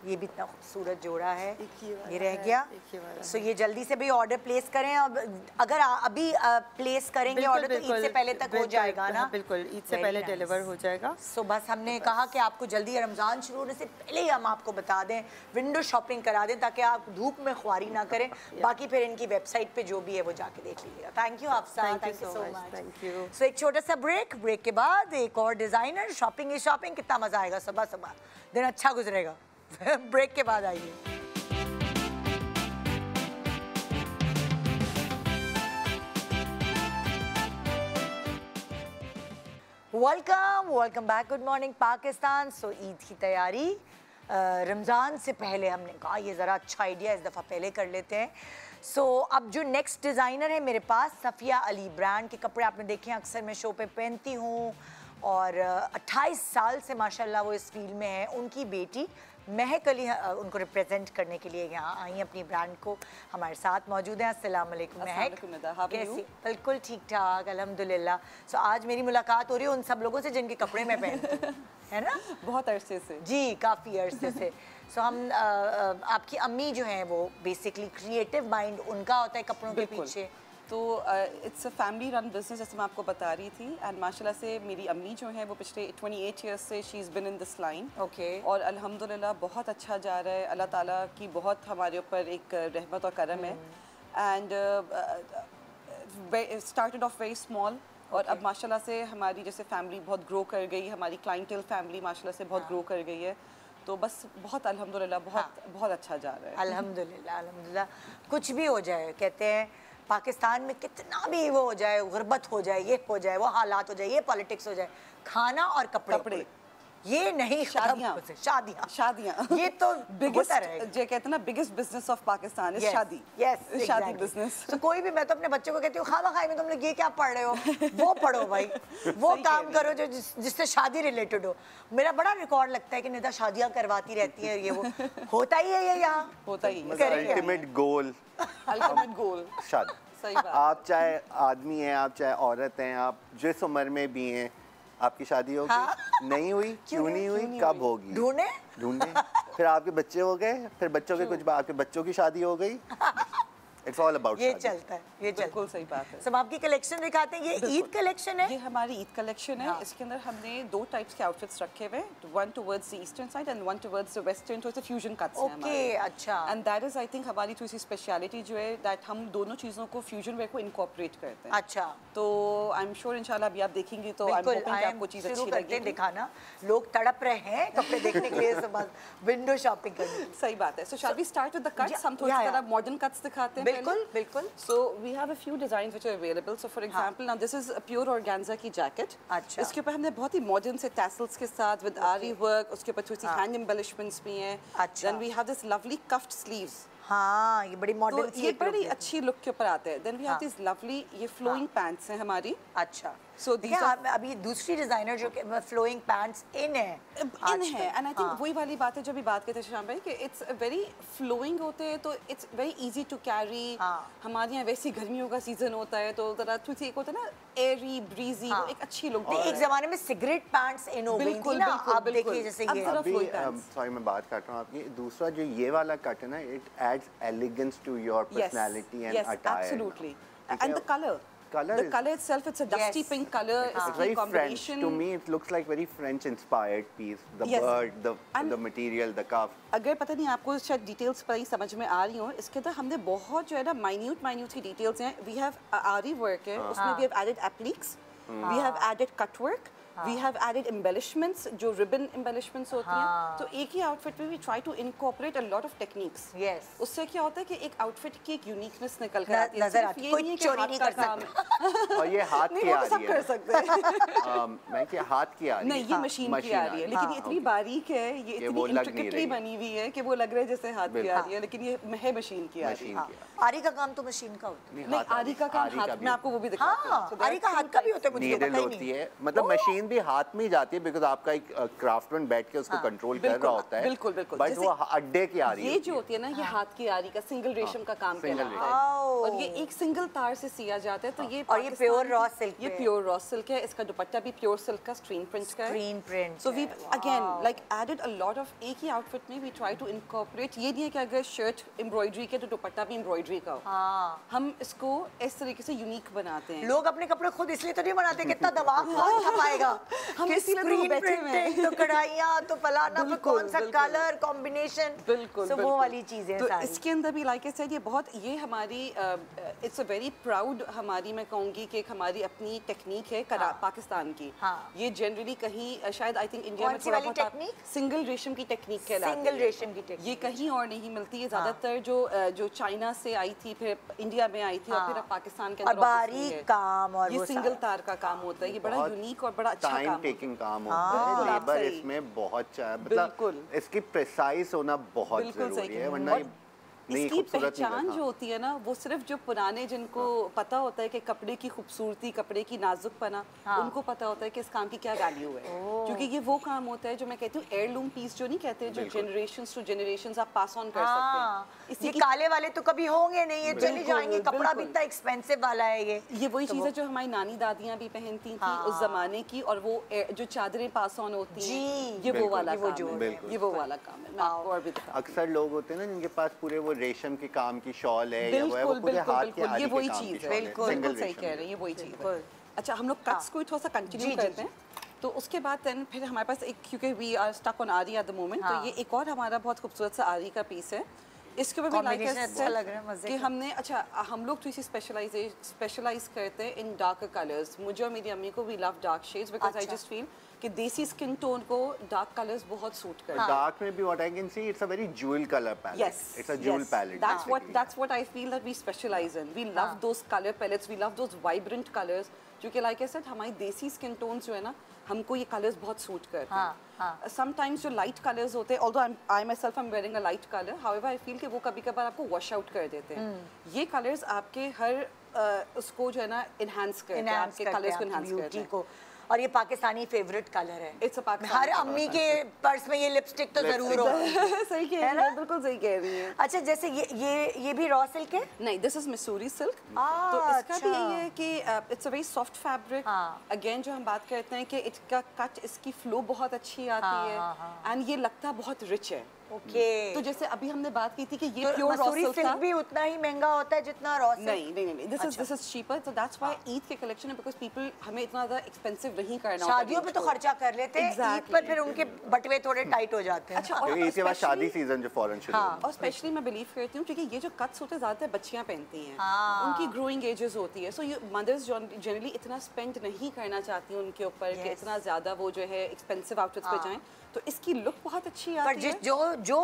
ये भी इतना खूबसूरत जोड़ा है, एक ये वाला ये रह है, गया। एक ये वाला सो ये जल्दी से भी ऑर्डर प्लेस करें। अब अगर अभी प्लेस करेंगे ऑर्डर तो ईद से पहले तक हो जाएगा ना? बिल्कुल, ईद से Very पहले nice। डिलीवर हो जाएगा। सो बस हमने कहा कि आपको जल्दी रमज़ान शुरू होने से पहले ही हम आपको बता दें, विंडो शॉपिंग करा दें, ताकि आप धूप में ख्वारी ना करें। बाकी फिर इनकी वेबसाइट पे जो भी है वो जाके देख लीजिएगा। Thank you Hafsa, Thank you thank you so so much, much. thank you। सो एक छोटा सा ब्रेक के बाद एक और डिज़ाइनर। शॉपिंग ही शॉपिंग, कितना मज़ा आएगा, सुबह सुबह दिन अच्छा गुजरेगा। ब्रेक के बाद आइए। Welcome back. Good morning Pakistan. So Eid की तैयारी रमज़ान से पहले हमने कहा ये ज़रा अच्छा आइडिया इस दफ़ा पहले कर लेते हैं। सो अब जो नेक्स्ट डिज़ाइनर है मेरे पास, सफ़िया अली ब्रांड के कपड़े आपने देखे हैं, अक्सर मैं शो पे पहनती हूँ। और 28 साल से माशाल्लाह वो इस फील्ड में है। उनकी बेटी महक अली उनको रिप्रेजेंट करने के लिए यहाँ आई अपनी ब्रांड को। हमारे साथ मौजूद हैं। अस्सलाम वालेकुम महक, कैसी? बिल्कुल ठीक ठाक, अल्हम्दुलिल्लाह। सो आज मेरी मुलाकात हो रही है उन सब लोगों से जिनके कपड़े मैं पहनती हूँ, है ना? बहुत अरसे से जी, काफ़ी अरसे से। सो हम आपकी अम्मी जो हैं वो बेसिकली क्रिएटिव माइंड उनका होता है कपड़ों के बिल्कुल। पीछे। तो it's a family run business, जैसे मैं आपको बता रही थी, एंड माशाल्लाह से मेरी अम्मी जो है वो पिछले 28 ईयर्स से she is been in this line. Okay. और अल्हम्दुलिल्लाह बहुत अच्छा जा रहा है, अल्लाह ताला की बहुत हमारे ऊपर एक रहमत और करम है। And started off very small और अब माशाल्लाह से हमारी जैसे फैमिली बहुत ग्रो कर गई, हमारी क्लाइंटल फैमिली माशाल्लाह से बहुत ग्रो कर गई है। तो बस बहुत अल्हम्दुलिल्लाह बहुत अच्छा जा रहा है। अल्हम्दुलिल्लाह अल्हम्दुलिल्लाह। कुछ भी हो जाए, कहते हैं पाकिस्तान में कितना भी वो हो जाए, गुर्बत हो जाए, ये हो जाए, वो हालात हो जाए, ये पॉलिटिक्स हो जाए, खाना और कपड़े ये नहीं, शादियाँ ये तो बिगेस्ट, जो कहते हैं ना biggest business of Pakistan is शादी। यस, शादी बिजनेस। तो कोई भी, मैं तो अपने बच्चों को कहती हूँ खामा खाई में तुम लोग ये क्या पढ़ रहे हो, वो पढ़ो भाई, वो काम करो जो जिससे शादी रिलेटेड हो। मेरा बड़ा रिकॉर्ड लगता है कि निदा शादियाँ करवाती रहती हैं, ये वो होता ही है, ये यहाँ होता ही है। अल्टीमेट गोल शादी। सही बात। आप चाहे आदमी हैं, आप चाहे औरत हैं, आप जिस उम्र में भी हैं, आपकी शादी होगी। हाँ? नहीं हुई, क्यों नहीं हुई, कब होगी, ढूंढे फिर आपके बच्चे हो गए, फिर बच्चों के कुछ आपके बच्चों की शादी हो गई। It's all about ये चलता है, ये बिल्कुल सही बात है। सब आपकी कलेक्शन दिखाते हैं। ये ईद कलेक्शन है, ये हमारी ईद कलेक्शन है। हाँ। इसके अंदर हमने 2 टाइप्स के आउटफिट्स रखे हुए, one towards the eastern side and one towards the western, तो इट्स फ्यूजन कट्स हैं हमारे। ओके, अच्छा। And that is I think हमारी थोड़ी सी स्पेशलिटी जो है, दैट हम दोनों चीज़ों को फ्यूजन वेयर को इनकॉर्पोरेट करते हैं। अच्छा। तो आई एम श्योर इंशाल्लाह अभी आप देखेंगी तो आई एम होपिंग कि आपको चीज़ अच्छी लगेगी। दिखाना, लोग तड़प रहे हैं कपड़े देखने के लिए, सब विंडो शॉपिंग करने। सही बात है। So shall we start with the cuts? हम थोड़ी सी मॉडर्न कट्स दिखाते हैं। बिल्कुल बिल्कुल। So we have a few designs which are available. So for example, now this is a pure organza की jacket. अच्छा। इसके ऊपर हमने बहुत ही modern से tassels के साथ with ari work, उसके ऊपर थोड़ी सी hand embellishments भी हैं। अच्छा। Then we have this lovely cuffed sleeves. हाँ, ये बड़ी मॉडर्न तो ये बड़ी अच्छी लुक के ऊपर आते हैं। Then we have these lovely ये flowing pants हैं हमारी। अच्छा। So these are अभी दूसरी डिजाइनर जो फ्लोइंग पैंट्स इन है, एंड आई थिंक वही वाली बात है जो भी बात करते थे शाम भाई कि इट्स वेरी फ्लोइंग होते हैं, तो it's very easy to carry. हमारे यहाँ वैसी गर्मियों का सीजन होता है तो जरा थोड़ी एक होता है ना एयरी ब्रीजी, वो एक अच्छी लुक। एक जमाने में सिगरेट पैंट्स इन हो गई थी ना, आप देखिए जैसे ये अभी सॉरी मैं बात कर रहा हूँ आपकी, दूसरा जो ये वाला कट है ना, it adds elegance to your personality and attire. Absolutely. And the colour the color itself, it's a dusty pink color. It's very French to me. It looks like very French inspired piece. The bird, the material, the cuff. अगर पता नहीं आपको शायद details पर ही समझ में आ रही हो, इसके अंदर हमने बहुत जो है ना माइन्यूट की डिटेल्स हैं। We have आरी वर्क है, उसमें we have added appliques, we have added cut work, we have added embellishments, जो ribbon embellishments होती हैं। तो एक ही आउटफिट में we try to incorporate a lot of techniques. Yes. उससे क्या होता है कि एक आउटफिट की एक यूनिकनेस निकल कर आती है। नजर आती है, कोई चोरी नहीं कर सकता। और ये हाथ की आ रही है। सब कर सकते हैं। मैं क्या हाथ की आ रही है? नहीं, ये मशीन की आ रही है, लेकिन ये इतनी बारीक है, ये इतनी इंट्रिकेटली बनी हुई है कि वो लग रहा है जैसे हाथ की आ रही है, लेकिन ये है मशीन की आ रही है। आरी का काम तो मशीन का होता है। नहीं, आरी का काम हाथ, मैं आपको वो भी दिखाती हूँ। आरी का हाथ का भी होता है, मुझे पता ही नहीं है। मतलब मशीन भी हाथ में जाती है, बिकॉज़ आपका एक क्राफ्टमैन बैठ के उसको कंट्रोल कर रहा होता है। बिल्कुल बिल्कुल। बट वो अड्डे की आ रही है। ये जो होती है ना, ये हाथ की आरी का सिंगल रेशम का काम कहलाता है, और ये एक सिंगल तार से सिया जाता है। तो ये और ये प्योर रॉ सिल्क, ये प्योर रॉ सिल्क है। इसका दुपट्टा भी प्योर सिल्क का स्क्रीन प्रिंट का है। Screen print. So we again like added a lot of, एक ही आउटफिट में वी ट्राई टू इनकॉर्पोरेट। ये नहीं है कि अगर शर्ट एम्ब्रॉयडरी के तो दुपट्टा भी एम्ब्रॉयडरी का हो। हम इसको इस तरीके से यूनिक बनाते हैं। लोग अपने कपड़े खुद इसलिए तो नहीं बनाते, कितना दिमाग कौन खपाएगा, हम इसीलिए बैठे हुए हैं। तो कढ़ाइयाँ, तो फलाना, तो कौन सा कलर कॉम्बिनेशन, बिल्कुल वो वाली चीजें तो सारी। इसके अंदर भी लाइक आई सेड, ये बहुत, ये हमारी इट्स अ वेरी प्राउड, हमारी मैं कहूँगी कि एक हमारी अपनी टेक्निक है पाकिस्तान की। ये जनरली कहीं शायद आई थिंक इंडिया में थोड़ा बहुत सिंगल रेशम की टेक्निक कहलाती है। सिंगल रेशम की टेक्निक ये कहीं और नहीं मिलती है। ज्यादातर जो चाइना से आई थी, फिर इंडिया में आई थी, और फिर पाकिस्तान के अंदर बारीक काम, और ये सिंगल तार का काम होता है। ये बड़ा यूनिक और बड़ा अच्छा काम, टाइम टेकिंग काम होता है। लेबर इसमें बहुत मतलब इसकी प्रिसाइज होना बहुत जरूरी है, वरना इसकी पहचान जो होती है ना, वो सिर्फ जो पुराने जिनको पता होता है कि कपड़े की खूबसूरती, कपड़े की नाजुकपना, उनको पता होता है कि इस काम की क्या वैल्यू है। क्योंकि ये वो काम होता है जो मैं कहती हूँ एयरलूम पीस, जो नहीं कहते, जो जनरेशंस टू जनरेशंस आप पास ऑन कर सकते हैं। इसी काले वाले तो कभी होंगे नहीं, ये चले जाएंगे। कपड़ा भी इतना एक्सपेंसिव वाला है ये वही चीज़ है जो हमारी नानी दादियाँ भी पहनती थी उस जमाने की, और वो जो चादरें पास ऑन होती हैं, ये वो वाला काम है। ये वो वाला काम है। मैं आपको और भी दिखाऊंगी। अक्सर लोग होते हैं ना जिनके पास पूरे वो वो रेशम के काम की शॉल है या वो है वो पूरे हाथ के आरी ये के वही काम की चीज़ शॉल है, है, बिल्कुल single सही रेशम कह की। रहे हैं, ये वही चीज़ है। अच्छा, हम लोग कट्स को थोड़ा सा कंटिन्यू जी, करते हैं। तो उसके बाद देन फिर हमारे पास एक, क्योंकि वी आर स्टक ऑन आरी एट द मोमेंट, तो ये एक और हमारा बहुत खूबसूरत सा आरी का पीस है। इसके ऊपर भी लाइक Combination अच्छा लग रहा है, मजे कि का। हमने, अच्छा हम लोग थोड़ी सी स्पेशलाइज करते हैं इन डार्क कलर्स। मुझे और मेरी अम्मी को we love dark shades because I अच्छा। जस्ट फील कि देसी स्किन टोन को डार्क कलर्स बहुत सूट करते हैं। डार्क में भी what I can see it's a very jewel color palette. Yes, It's a jewel yes. palette. That's what I feel that we specialize in. We love those color palettes. We love those vibrant colors. क्योंकि like I said, हमारी देसी skin tones जो है ना, हमको ये colors बहुत suit करते हैं। Sometimes जो light colors होते हैं, although I myself am wearing a light color, however I feel कि वो कभी-कभार आपको wash out कर देते हैं। ये colors आपके हर उसको जो है ना enhance करते हैं, आपके colors को enhance करते हैं। और ये पाकिस्तानी फेवरेट कलर है। It's a Pakistani हर अम्मी के पर्स में ये लिपस्टिक तो जरूर हो। सही कह रही है, बिल्कुल सही कह रही है। अच्छा, जैसे ये भी रॉ सिल्क है? नहीं, दिस इज मिसूरी सिल्क। तो इसका भी यही है कि it's a very soft fabric. Again जो हम बात करते हैं कि इसका कट, इसकी फ्लो बहुत अच्छी आती है एंड ये लगता बहुत रिच है। ओके। तो जैसे अभी हमने बात की थी कि ये तो pure raw Mussoorie silk silk था। भी उतना ही महंगा होता है जितना रॉ सिल्क? नहीं, this is cheaper. So that's why Eid के कलेक्शन है, बिकॉज़ पीपल हमें इतना ज्यादा एक्सपेंसिव नहीं करना होता। शादियों पे तो खर्चा कर लेते हैं, ईद पर फिर उनके बटवे थोड़े टाइट हो जाते हैं। अच्छा, और इसके बाद शादी सीजन जो फौरन शुरू हाँ, होगा। और स्पेशली मैं बिलीव करती हूँ क्योंकि ये जो कट्स होते हैं ज़्यादातर बच्चियाँ पहनती हैं, उनकी ग्रोइंग एजेस होती है, सो ये मदर्स जनरली इतना स्पेंड नहीं करना चाहती हैं उनके ऊपर कि इतना ज़्यादा वो जो है एक्सपेंसिव आउटफिट्स पे जाएं, तो इसकी लुक बहुत अच्छी पर आती है। जो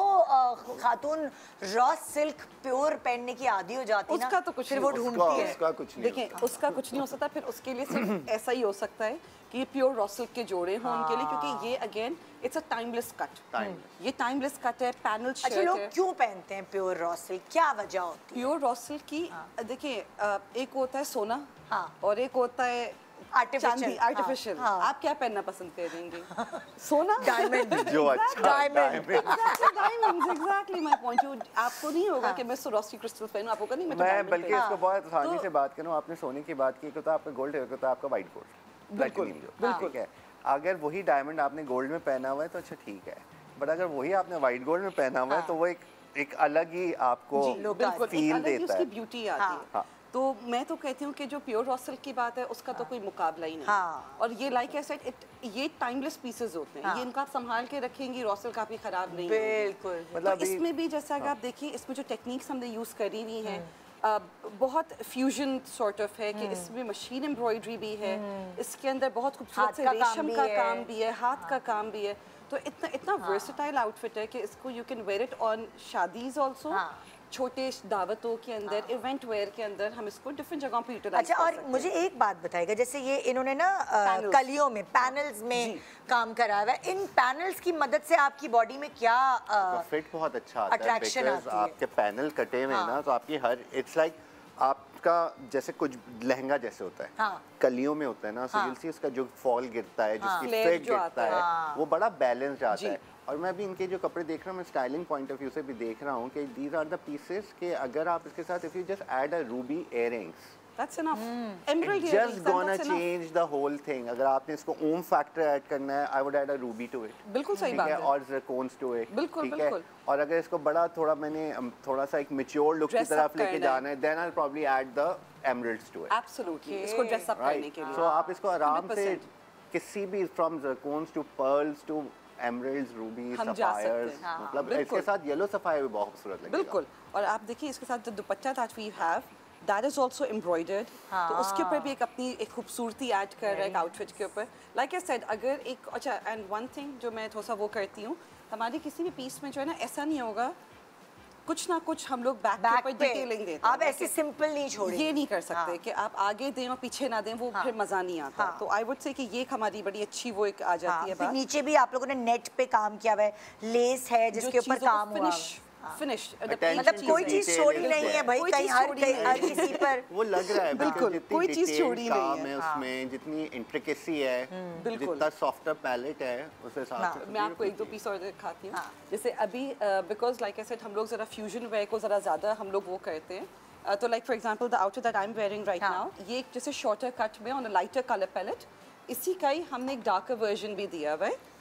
खातून रॉ सिल्क प्योर पहनने की आदी हो जाती है ना, उसका तो कुछ फिर नहीं वो होता। ढूंढती है। उसका कुछ नहीं देखिए, उसका कुछ नहीं हो सकता, फिर उसके लिए सिर्फ ऐसा ही हो सकता है कि ये प्योर रॉ सिल्क के जोड़े हों उनके लिए, क्योंकि ये again it's a timeless cut. ये टाइमलेस कट है, पैनल अच्छा, शर्ट लोग है। क्यों पहनते हैं प्योर रॉ सिल्क, क्या वजह होती है? प्योर रॉ सिल्क की देखिए, एक होता है सोना और एक होता है आर्टिफिशियल। आर्टिफिशियल। आप क्या पहनना पसंद करेंगे? सोना, डायमंड। जो अच्छा diamond. Diamonds, exactly my point. आपको नहीं होगा कि मैं स्वरास्टी क्रिस्टल पहनूं, आपको नहीं, मैं तो मैं diamond बल्कि पहनूं। इसको बहुत आसानी से बात करूं, आपने सोने की बात की तो आपका गोल्ड है तो आपका वाइट गोल्ड, बिल्कुल, बिल्कुल है। अगर वही डायमंड आपने गोल्ड में पहना हुआ है तो अच्छा ठीक है, बट अगर वही आपने वाइट गोल्ड में पहना हुआ है तो वो एक अलग ही आपको बिल्कुल फील एक अलग ही देता उसकी है। ब्यूटी आती है। तो मैं तो कहती हूँ कि जो प्योर रॉ सिल्क की बात है उसका तो कोई मुकाबला ही नहीं। और ये लाइक आई सेड, ये टाइमलेस पीसेस होते हैं, ये इनका आप संभाल के रखेंगी, रॉ सिल्क आपकी खराब नहीं होगी। बिल्कुल। मतलब तो इसमें भी जैसा अगर आप देखिए, इसमें जो टेक्निक्स हमने यूज़ करी हुई हैं, बहुत फ्यूजन सॉर्ट ऑफ है कि इसमें मशीन एम्ब्रॉयडरी भी है, इसके अंदर बहुत खूबसूरत से रेशम का काम भी है, हाथ का काम भी है। तो इतना वर्सेटाइल आउटफिट है कि इसको you can wear it on शादीज ऑल्सो, छोटे दावतों के अंदर, इवेंट वेयर के अंदर हम इसको डिफरेंट जगहों पे यूटिलाइज अच्छा, और मुझे एक बात बताइएगा, जैसे ये इन्होंने ना कलियों में पैनल्स में काम करा हुआ है, इन पैनल्स की मदद से आपकी बॉडी में क्या फिट बहुत अच्छा आता है, attraction because आती है। आपके पैनल कटे हुए हैं ना, तो आपकी हर इट्स लाइक आपका जैसे कुछ लहंगा जैसे होता है, कलियों में होता है ना, सो you'll see उसका जो फॉल गिरता है, जिसकी Flare फिट जो गिरता आता है, वो बड़ा बैलेंस्ड आता है। और मैं भी इनके जो कपड़े देख रहा हूँ, मैं स्टाइलिंग पॉइंट ऑफ व्यू से भी देख रहा हूँ कि दीज आर द पीसेस कि अगर आप इसके साथ if you just add a Ruby earrings, That's enough. Emerald It's earrings, just gonna that's enough. change the whole thing. अगर आपने इसको ओम फैक्टर ऐड करना है, I would add a ruby to it. बिल्कुल सही ठीक बात है, है। और zircons to it. बिल्कुल, ठीक है? बिल्कुल। और अगर इसको बड़ा थोड़ा मैंने थोड़ा सा एक mature look की Dress up तरफ लेके करना है। जाना है, then I'll probably add the emeralds to it. Absolutely. इसको ड्रेस अप करने Right? के लिए। So आप इसको आराम से 100%। किसी भी from zircons to pearls to emeralds, rubies, हम जा सकते sapphires, हैं। मतलब बिल्कुल। इसके साथ येलो सफायर भी बहुत खूबसूरत लगेगा। बिल्कुल। और आप देखिए इसके साथ जो dupatta that we have, that is also embroidered, तो उसके ऊपर भी एक अपनी एक खूबसूरती ऐड कर रहा है एक आउटफिट के ऊपर। लाइक आई सेड, अगर एक अच्छा, एंड वन थिंग जो मैं थोड़ा सा वो करती हूँ, हमारी किसी भी पीस में जो है ना, ऐसा नहीं होगा कुछ ना कुछ हम लोग बैक के ऊपर डिटेलिंग देते हैं। आप ऐसे सिंपल नहीं छोड़ेंगे, ये नहीं कर सकते कि आप आगे दें और पीछे ना दें, वो फिर मजा नहीं आता। तो आई वुड से कि ये एक हमारी बड़ी अच्छी वो एक आ जाती है फिर बात। नीचे भी आप लोगों ने नेट पे काम किया हुआ है, लेस है जिसके ऊपर काम हुआ फिनिश, Attention मतलब to कोई चीज detail छोड़ी is नहीं है there. भाई, कोई कहीं चीज़ हर छोड़ी कहीं नहीं हर है। किसी पर वो लग रहा है बिल्कुल, जितनी कोई चीज़ detailed छोड़ी नहीं काम है। है उसमें, जितनी इंट्रिकेसी है, बिल्कुल। जितना सॉफ्टर पैलेट है, उस हिसाब से मैं आपको एक दो पीस और दिखाती हूँ। जैसे अभी बिकॉज लाइक आई सेड, हम लोग ज़रा फ्यूजन वेयर को ज़रा ज़्यादा हम लोग वो करते हैं। तो like for example the outfit that I am wearing right now, ये एक जैसे शॉर्टर कट में on a lighter colour palette, इसी का ही हमने एक डार्कर वर्जन भी दिया हुआ है।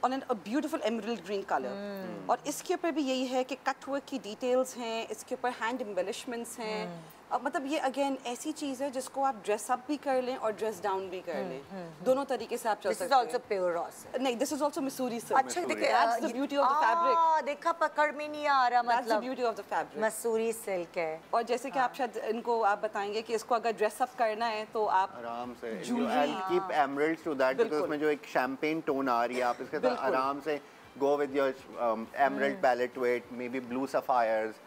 On an a beautiful emerald green colour. और इसके ऊपर भी यही है कि कट वर्क की डिटेल्स हैं, इसके ऊपर हैंड एम्बेलिशमेंट्स हैं। अब मतलब ये अगेन ऐसी चीज़ है जिसको आप ड्रेस अप भी कर लें और ड्रेस डाउन भी कर लें, दोनों तरीके से आप चल सकते हैं। This is also pure raw silk. नहीं, this is also Masoori silk. अच्छा देखिए, that's the beauty of the fabric. देखा पकड़ में नहीं आ रहा, दैट्स द मतलब beauty of the fabric. Masoori silk है। और जैसे कि आप शायद इनको आप बताएंगे कि इसको अगर ड्रेस अप करना है तो आप आराम से jewelry, keep emeralds to that, because उसमें जो एक शैंपेन टोन आ रही है आप इसके साथ आराम से go with your emerald palette to it, maybe blue sapphires,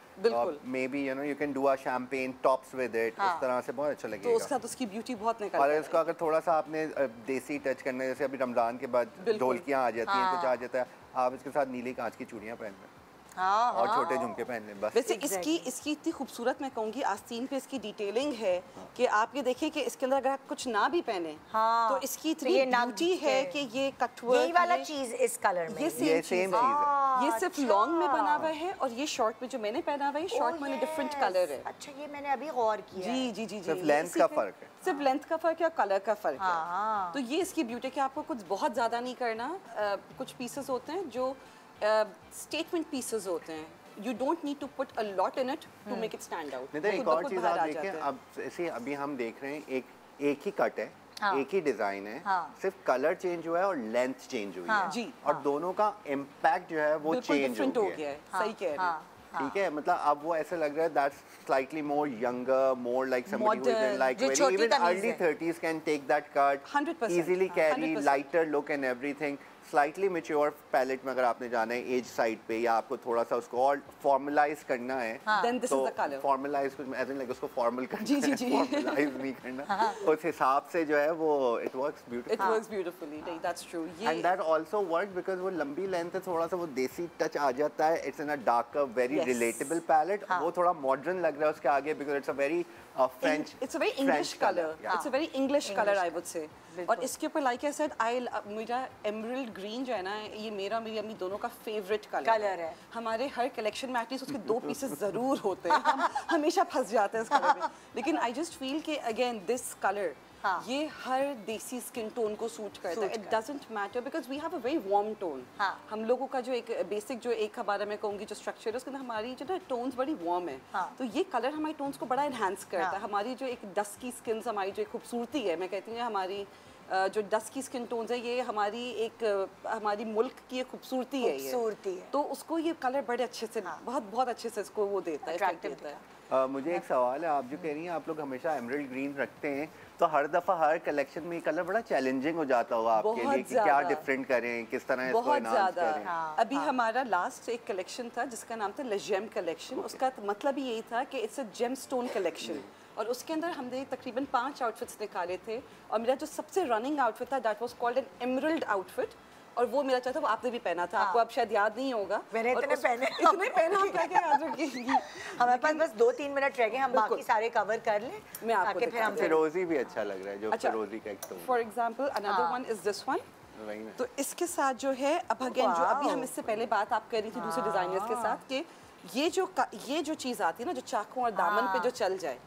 maybe you know you can do a champagne tops with it, इस तरह से बहुत अच्छा लगेगा। तो उसके साथ उसकी ब्यूटी बहुत निकलती है। और इसका अगर थोड़ा सा आपने देसी टच करना है, जैसे अभी रमजान के बाद ढोलकियाँ आ जाती हैं, कुछ आ जाता है, आप इसके साथ नीली कांच की चूड़ियाँ पहन लें और छोटे झुमके पहन लें बस। वैसे इसकी इतनी खूबसूरत मैं कहूँगी आस्तीन पे इसकी डिटेलिंग है कि आप ये देखिए कि इसके अंदर अगर आप कुछ ना भी पहने तो इसकी इतनी ब्यूटी है कि ये कटवर्क, यही वाला चीज इस कलर में, ये सेम चीज है। ये सिर्फ लॉन्ग में बना हुआ है और ये शॉर्ट में जो मैंने पहना हुआ है, शॉर्ट में डिफरेंट कलर है। अच्छा, ये मैंने अभी गौर किया। जी जी जी, सिर्फ लेंथ का फर्क है, सिर्फ लेंथ का फर्क है और कलर का फर्क है। तो ये इसकी ब्यूटी कि आपको कुछ बहुत ज्यादा नहीं करना। कुछ पीसेस होते हैं जो स्टेटमेंट पीसेस होते हैं, you don't need to put a lot in it to make it stand out। नहीं तो एक और चीज़ आप देखें, अब ऐसे अभी हम देख रहे हैं एक ही कट है, एक ही डिजाइन है, सिर्फ कलर चेंज हुआ है और लेंथ चेंज हुई है जी, और दोनों का इम्पैक्ट जो है वो चेंज हो गया है। सही कह रहे हैं। ठीक है, मतलब अब वो ऐसे लग रहा है that's slightly more younger, more like somebody who is in like very even early 30s can take that cut 100%, easily carry lighter look and everything. Slightly mature palette में अगर आपने जाना है एज साइड पे या आपको थोड़ा सा उसको और फॉर्मलाइज करना है, then this is the color। Formalise कुछ एज इन लाइक उसको फॉर्मल करना जी जी है, जी, फॉर्मलाइज नहीं करना, उस हिसाब से जो है वो it works beautifully. It works beautifully, नहीं that's true। And that also work because वो लंबी लेंथ है, थोड़ा सा वो देसी टच आ जाता है, it's in a darker very relatable palette. वो थोड़ा मॉडर्न लग रहा है उसके आगे because it's a very French, it's a very English color, it's a very English color I would say। और इसके ऊपर like I said, मेरा emerald green जो है ना, ये मेरा मेरी अम्मी दोनों का फेवरेट कलर है। हमारे हर कलेक्शन में एटलीस्ट उसके 2 पीसेस जरूर होते हैं, हम हमेशा फंस जाते हैं इस कलर में। लेकिन आई जस्ट फील कि अगेन दिस कलर ये हर देसी स्किन टोन को सूट करता है। It doesn't matter because we have a very warm tone. हम लोगों का जो एक बेसिक जो एक हमारा मैं कहूँगी जो स्ट्रक्चर है उसके अंदर हमारी जो ना टोन्स बड़ी वार्म है, तो ये कलर हमारी टोन्स को बड़ा इन्हांस करता है। हमारी जो एक डस्की स्किन, हमारी जो एक खूबसूरती है, मैं कहती हूँ हमारी जो डस्की स्किन टोन्स है, ये हमारी एक हमारी मुल्क की एक खूबसूरती है, तो उसको ये कलर बड़े अच्छे से बहुत अच्छे से इसको वो देता है। मुझे एक सवाल है, आप जो कह रही हैं आप लोग हमेशा एमरल्ड ग्रीन रखते हैं, तो हर दफा हर कलेक्शन में ये कलर बड़ा चैलेंजिंग हो जाता होगा आपके लिए कि क्या डिफरेंट करें, किस तरह इसको एनहांस करें। अभी हमारा लास्ट एक कलेक्शन था जिसका नाम था लेजेम कलेक्शन। उसका मतलब यही था कि इट्स अ जेमस्टोन कलेक्शन और उसके अंदर हमने तकरीबन 5 आउटफिट्स निकाले थे और मेरा जो सबसे रनिंग आउटफिट था that was called an emerald outfit और वो मेरा चाहता वो आपने भी पहना था। आपको अब शायद याद नहीं होगा, मैंने इतने पहना हम क्या याद रखेंगी। हमारे पास बस 2-3 मिनट रह गए, हम बाकी सारे कवर कर लें। मैं आपको फिर हम फिरोजी भी अच्छा लग रहा है, जो फिरोजी का एक tone. For example another one is this one. तो इसके साथ जो है अब अगेन जो अभी हम इससे पहले बात आप कर रही थी दूसरे डिजाइनर्स के साथ कि ये जो चीज़ आती है ना, जो चाकू और दामन पे जो चल जाए,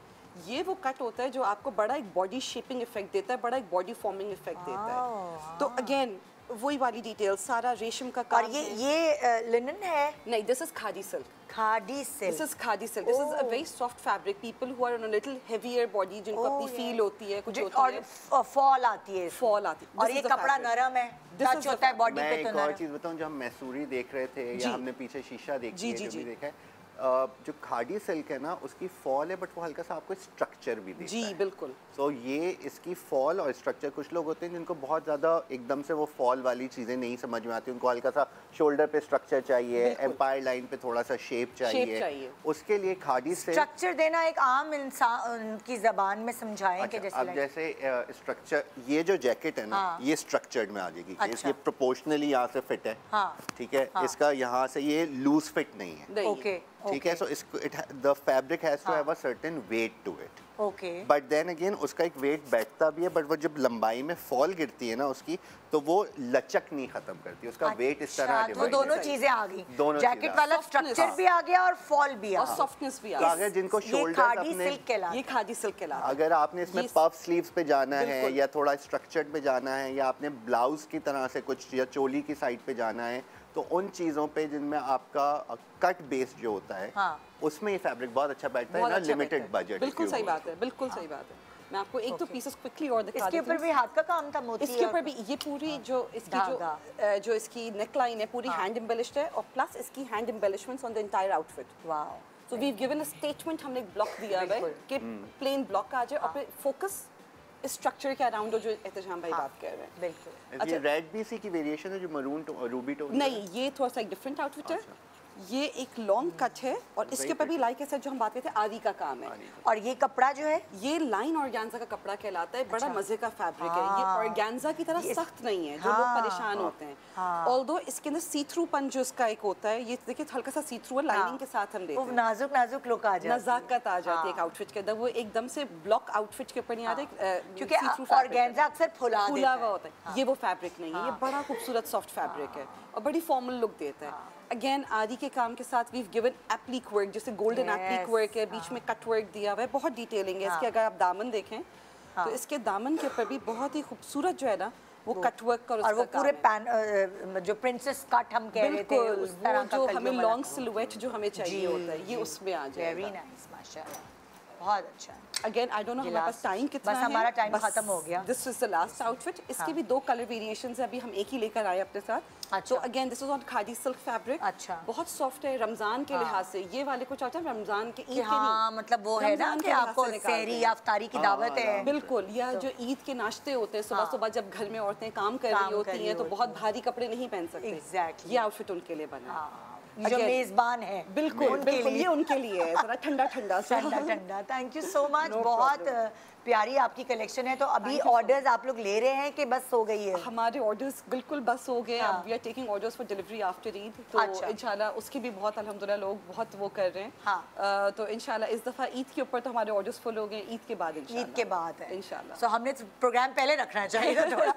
ये वो कट होता है जो आपको बड़ा एक बॉडी शेपिंग इफेक्ट देता है, बड़ा एक बॉडी फॉर्मिंग इफेक्ट देता है। तो अगेन वही वाली डिटेल, सारा रेशम का काम। और ये लिनन है? नहीं, this is khadi silk. Khadi silk, this is khadi silk. This is a very soft fabric. People who are on a little heavier body, जिनको अपनी फील होती है, कुछ होता है, और फॉल आती है, फॉल आती है। और ये कपड़ा नरम है, टच होता है बॉडी पे। तो एक और चीज बताऊं, जो हम मैसूरी देख रहे थे या हमने पीछे शीशा देखी है, जो भी देखा है, जो खादी सिल्क है ना उसकी फॉल है बट वो हल्का सा आपको स्ट्रक्चर भी देता है। जी बिल्कुल। सो ये इसकी फॉल और स्ट्रक्चर, कुछ लोग होते हैं जिनको बहुत ज़्यादा एकदम से वो फॉल वाली चीज़ें नहीं समझ में आती, उनको हल्का सा शोल्डर पे स्ट्रक्चर चाहिए, एम्पायर लाइन पे थोड़ा सा शेप चाहिए। उसके लिए खादी सिल्क स्ट्रक्चर देना एक आम इंसान की जबान में समझाएं कि जैसे अब जैसे स्ट्रक्चर, ये जो जैकेट है ना ये स्ट्रक्चर्ड में आ जाएगी। ये प्रोपोर्शनली यहाँ से फिट है, ठीक है, इसका यहाँ से ये लूज फिट नहीं है। ओके, ठीक है, सो इसको the fabric has to have a certain weight to it, okay, but then again उसका एक वेट बैठता भी है, बट वो जब लंबाई में फॉल गिरती है ना उसकी, तो वो लचक नहीं खत्म करती, उसका वेट इस तरह तो दोनों चीजें आ गई, दोनों जैकेट वाला स्ट्रक्चर भी आ गया और फॉल भी आ और गया, सॉफ्टनेस भी आ तो गया। अगर जिनको ये शोल्डर्स खादी अपने, सिल्क कहलाता ये खादी सिल्क कहलाता है। अगर आपने इसमें पफ स्लीव्स पे जाना है या थोड़ा स्ट्रक्चर्ड पे जाना है या आपने ब्लाउज की तरह से कुछ या चोली की साइड पे जाना है, तो उन चीज़ों पे जिनमें आपका कट बेस जो होता है, उसमें ये फैब्रिक बहुत अच्छा बैठता है ना, लिमिटेड बजट। बिल्कुल सही बात है, बिल्कुल सही बात है। मैं आपको एक तो पीसेस क्विकली और दिखा इसके ऊपर भी हाथ का काम था, मोती इसके ऊपर भी ये पूरी जो इसकी जो इसकी नेक लाइन है पूरी हैंड एम्बेलिश्ड है, और प्लस इसकी hand embellishments on the entire outfit. Wow, so we have given a statement, हमने एक ब्लॉक दिया है कि प्लेन ब्लॉक आ जाए और फिर फोकस इस स्ट्रक्चर के अराउंड जो एहतशाम भाई बात कर रहे हैं। बिल्कुल। ये रेड भी सी की वेरिएशन है जो मरून रूबी टोन, नहीं, ये थोड़ा सा एक डिफरेंट आउटफिट है, ये एक लॉन्ग कट है और इसके ऊपर भी लाइक ऐसा जो हम बात करते हैं आरी का काम है। और ये कपड़ा जो है ये लाइन ऑर्गेन्जा का कपड़ा कहलाता है, बड़ा मजे का फैब्रिक है। ये ऑर्गेन्जा की तरह सख्त नहीं है जो लोग परेशान होते हैं। ऑल्दो इसके अंदर सी थ्रू पन जो इसका एक होता है, ये देखिए हल्का सा सी थ्रू है, लाइनिंग के साथ हम देते हैं, नाजुक नाजुक लुक आ जाती है, नजाकत आ जाती है एक आउटफिट के अंदर। वो एकदम से ब्लॉक आउटफिट के ऊपर नहीं आते, क्योंकि ऑर्गेन्जा अक्सर फुला हुआ होता है। ये वो फैब्रिक नहीं है, ये बड़ा खूबसूरत सॉफ्ट फैब्रिक है और बड़ी फॉर्मल लुक देता है। अगेन आदि के काम के साथ वी गिवन एप्लिक वर्क, जैसे गोल्डन एप्लिक वर्क है, बीच में कट वर्क दिया हुआ है, बहुत डिटेलिंग है इसकी। अगर आप दामन देखें तो इसके दामन के ऊपर भी बहुत ही खूबसूरत जो है ना वो कट वर्क और वो पूरे पैन जो प्रिंसेस कट हम कह रहे थे उस तरह का जो हमें लॉन्ग सिलुएट जो हमें चाहिए होता है, ये उसमें आ जाएगा। वेरी नाइस, माशाल्लाह, बहुत अच्छा। अगेन आई डोंट नो हमारे पास टाइम कितना है, बस हमारा टाइम खत्म हो गया। This is the last outfit. इसके भी 2 कलर वेरिएशंस है, अभी हम एक ही लेकर आए अपने साथ। तो again this is on khadi silk fabric. अच्छा, बहुत सॉफ्ट है रमजान के लिहाज से। ये वाले कुछ आता है रमजान के, ईद के नहीं, मतलब वो है ना कि आपको सहरी या इफ्तारी की दावत है, बिल्कुल, या जो ईद के नाश्ते होते हैं सुबह सुबह जब घर में औरतें काम कर रही होती हैं तो बहुत भारी कपड़े नहीं पहन सकते, ये आउटफिट उनके लिए बना है। जो मेजबान है, बिल्कुल बिल्कुल ये उनके लिए है, थोड़ा ठंडा ठंडा ठंडा। थैंक यू सो मच, बहुत प्यारी आपकी कलेक्शन है। तो अभी ऑर्डर्स आप लोग ले रहे हैं कि बस हो गई है? हमारे ऑर्डर्स बिल्कुल बस हो गए। अब we are taking orders for delivery after Eid, तो इंशाल्लाह उसकी भी बहुत अल्हम्दुलिल्लाह लोग बहुत वो कर रहे हैं। तो इंशाल्लाह इस दफ़ा ईद के ऊपर तो हमारे ऑर्डर्स फुल हो गए, ईद के बाद है इंशाल्लाह। सो हमने प्रोग्राम पहले रखना चाहिए थोड़ा।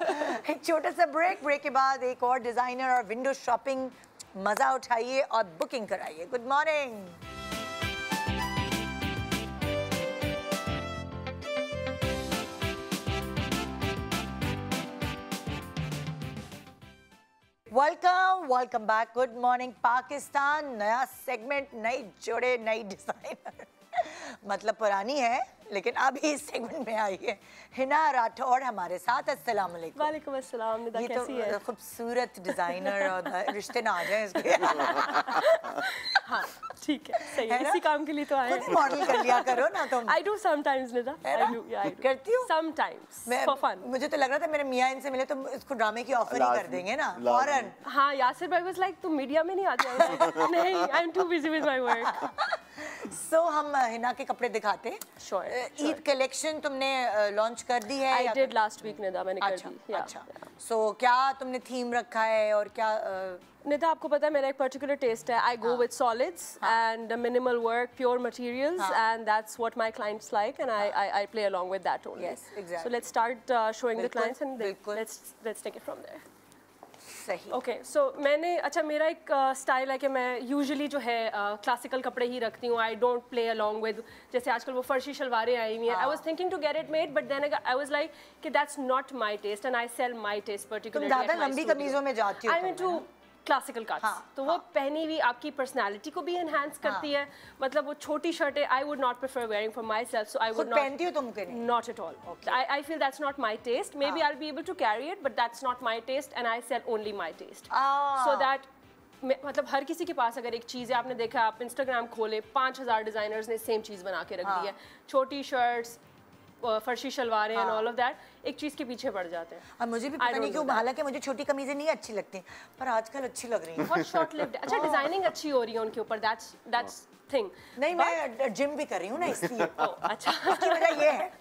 एक छोटा सा ब्रेक के बाद एक और डिज़ाइनर और विंडो शॉपिंग मज़ा उठाइए और बुकिंग कराइए। Good morning. Welcome back. Good morning Pakistan. नया सेगमेंट, नई जोड़े, नई डिजाइनर मतलब पुरानी है लेकिन अभी इस सेगमेंट में आई है हिना राठौड़ हमारे साथ। अस्सलाम वालेकुम। वालेकुम अस्सलाम। निदा कैसी है? खूबसूरत डिजाइनर और रिश्ते ना आ जाए इसके। हाँ ठीक है, सही है, इसी काम के लिए तो आए। मॉडल कर लिया करो ना तुम। I do sometimes Nida, I do करती हूँ sometimes for fun। मुझे तो लग रहा था मेरे मियाँ इनसे मिले तो इसको ड्रामे की ऑफर ही कर देंगे ना फौरन। हाँ, यासिर भाई was like तुम मीडिया में नहीं आते? नहीं, I'm too busy with my work। So हम हिना के कपड़े दिखाते हैं। Sure। ईद कलेक्शन तुमने लॉन्च कर दी है? I did last week Nida, मैंने कर दी। अच्छा। So क्या तुमने थीम रखा है और क्या? निदा आपको पता है मेरा एक पर्टिकुलर टेस्ट है। I go with solids and minimal work, pure materials, and that's what my clients like, and I play along with that only. Yes, exactly. So let's start showing the clients and let's take it from there. सही। Okay, सो मैंने अच्छा मेरा एक style है कि मैं usually जो है क्लासिकल कपड़े ही रखती हूँ। I don't play along with, जैसे आजकल वो फर्शी शलवारें आई हुई हैं। I was thinking to get it made but then I was like कि that's not my taste and I sell my taste particularly. तुम ज़्यादा लंबी कमीज़ों में जाती हो? I mean to classical cuts, तो वो पहनी हुई आपकी पर्सनालिटी को भी एनहांस करती है। मतलब वो छोटी शर्टें I would not prefer wearing for myself, so I would not. पहनती हो तुम के नहीं? Not at all. I feel that's not my taste. Maybe I will be able to carry it but that's not my taste and I sell only my taste, so that मतलब हर किसी के पास अगर एक चीज़ है, आपने देखा आप इंस्टाग्राम खोले 5000 डिज़ाइनर्स ने सेम चीज़ बना के रख दी है। छोटी शर्ट्स, फर्शी शलवारें एंड ऑल ऑफ दैट, एक चीज के पीछे पड़ जाते हैं। और मुझे भी पता नहीं क्यों, हालांकि मुझे छोटी कमीजें नहीं अच्छी लगती पर आजकल अच्छी लग रही हैं। बहुत शॉर्ट लिव्ड। अच्छा डिजाइनिंग अच्छी हो रही है उनके ऊपर, दैट्स थिंग। नहीं मैं जिम भी कर रही हूँ ना इसलिए। अच्छा इसकी वजह ये है।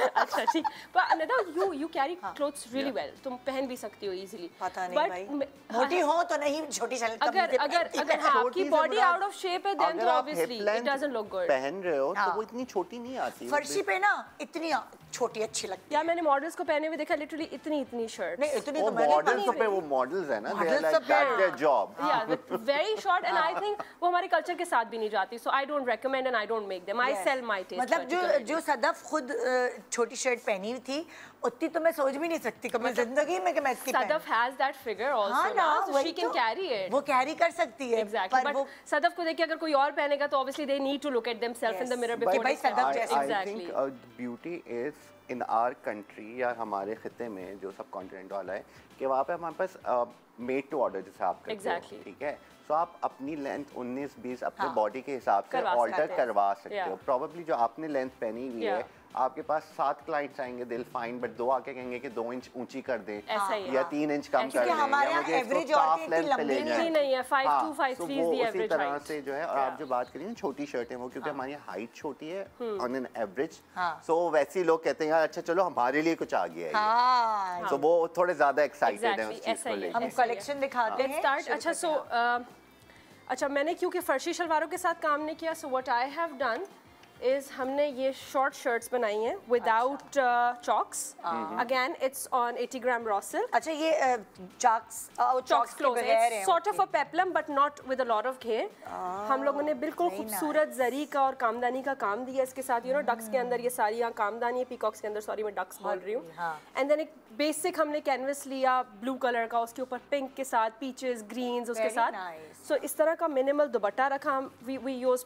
अच्छा ठीक। पर अनदा you carry clothes really well, तुम पहन भी सकती हो इजीली। पता नहीं भाई, मोटी हो तो नहीं छोटी अगर हाँ आपकी बॉडी आउट ऑफ शेप है देन तो obviously it doesn't look good. पहन रहे हो तो वो इतनी छोटी नहीं आती। फर्शी पे ना इतनी छोटी अच्छी लगती है। या मैंने मॉडल्स को पहने हुए देखा, लिटरली इतनी शर्ट। नहीं इतनी वो तो मैंने मॉडल्स पे, वो मॉडल्स है ना, they are like that's their job. या very short and I think वो हमारे कल्चर के साथ भी नहीं जाती, so I don't recommend and I don't make them, I sell my taste. मतलब जो सदफ खुद छोटी शर्ट पहनी हुई थी उतनी तो मैं सोच भी नहीं सकती कभी जिंदगी में कि मैं इतनी Sadaf has that figure also ना, so she can carry it. वो कैरी कर सकती है एग्जैक्टली, बट सदफ को देख के अगर कोई और पहनेगा तो obviously they need to look at themselves in the mirror before भाई सदफ जैसे। I think beauty is in our country या हमारे खिते में जो सब कॉन्टिनेंट वाला है कि वहाँ पे हमारे पास मेड टू ऑर्डर जैसे आप करते हो, ठीक है। सो आप अपनी लेंथ 19-20 अपने बॉडी के हिसाब से ऑल्टर करवा सकते हो। प्रोबेबली जो आपने लेंथ पहनी हुई है, आपके पास 7 क्लाइंट्स आएंगे, दिल फाइन, बट 2 आके कहेंगे कि 2 इंच ऊंची कर दे या 3 इंच कम कर दे, या मुझे इसको स्कार्फ लेंथ पे ले जाए। नहीं है 5'2", 5'3" वो दी उसी एवरेज तरह हाइट से जो है। और आप जो बात करिए ना छोटी शर्टें, वो क्योंकि हमारी हाइट छोटी है ऑन एन एवरेज, सो वैसे ही लोग कहते हैं यार अच्छा चलो हमारे लिए कुछ आ गया है, सो वो थोड़े ज्यादा एक्साइटेड हैं उस चीज को लेकर। हम कलेक्शन दिखाते हैं। स्टार्ट। अच्छा सो अच्छा मैंने क्योंकि फर्शी शलवारों के साथ काम नहीं किया, so what I have done is हमने ये शॉर्ट शर्ट्स बनाई हैं without chalks. Again it's on 80 gram raw silk. अच्छा ये चॉक्स क्लोथ है, sort of a peplum but not with a lot of घेर। हम लोगों ने बिल्कुल खूबसूरत जरी का और कामदानी का काम दिया इसके साथ। यू नो डक्स के अंदर ये सारी यहाँ कामदानी है, पीकॉक्स के अंदर, सॉरी मैं डक्स बोल रही हूँ। एंड देन एक बेसिक हमने कैनवस लिया ब्लू कलर का, उसके ऊपर पिंक के साथ पीचेस ग्रीन्स उसके साथ। सो इस तरह का मिनिमल दुपट्टा रखा। We use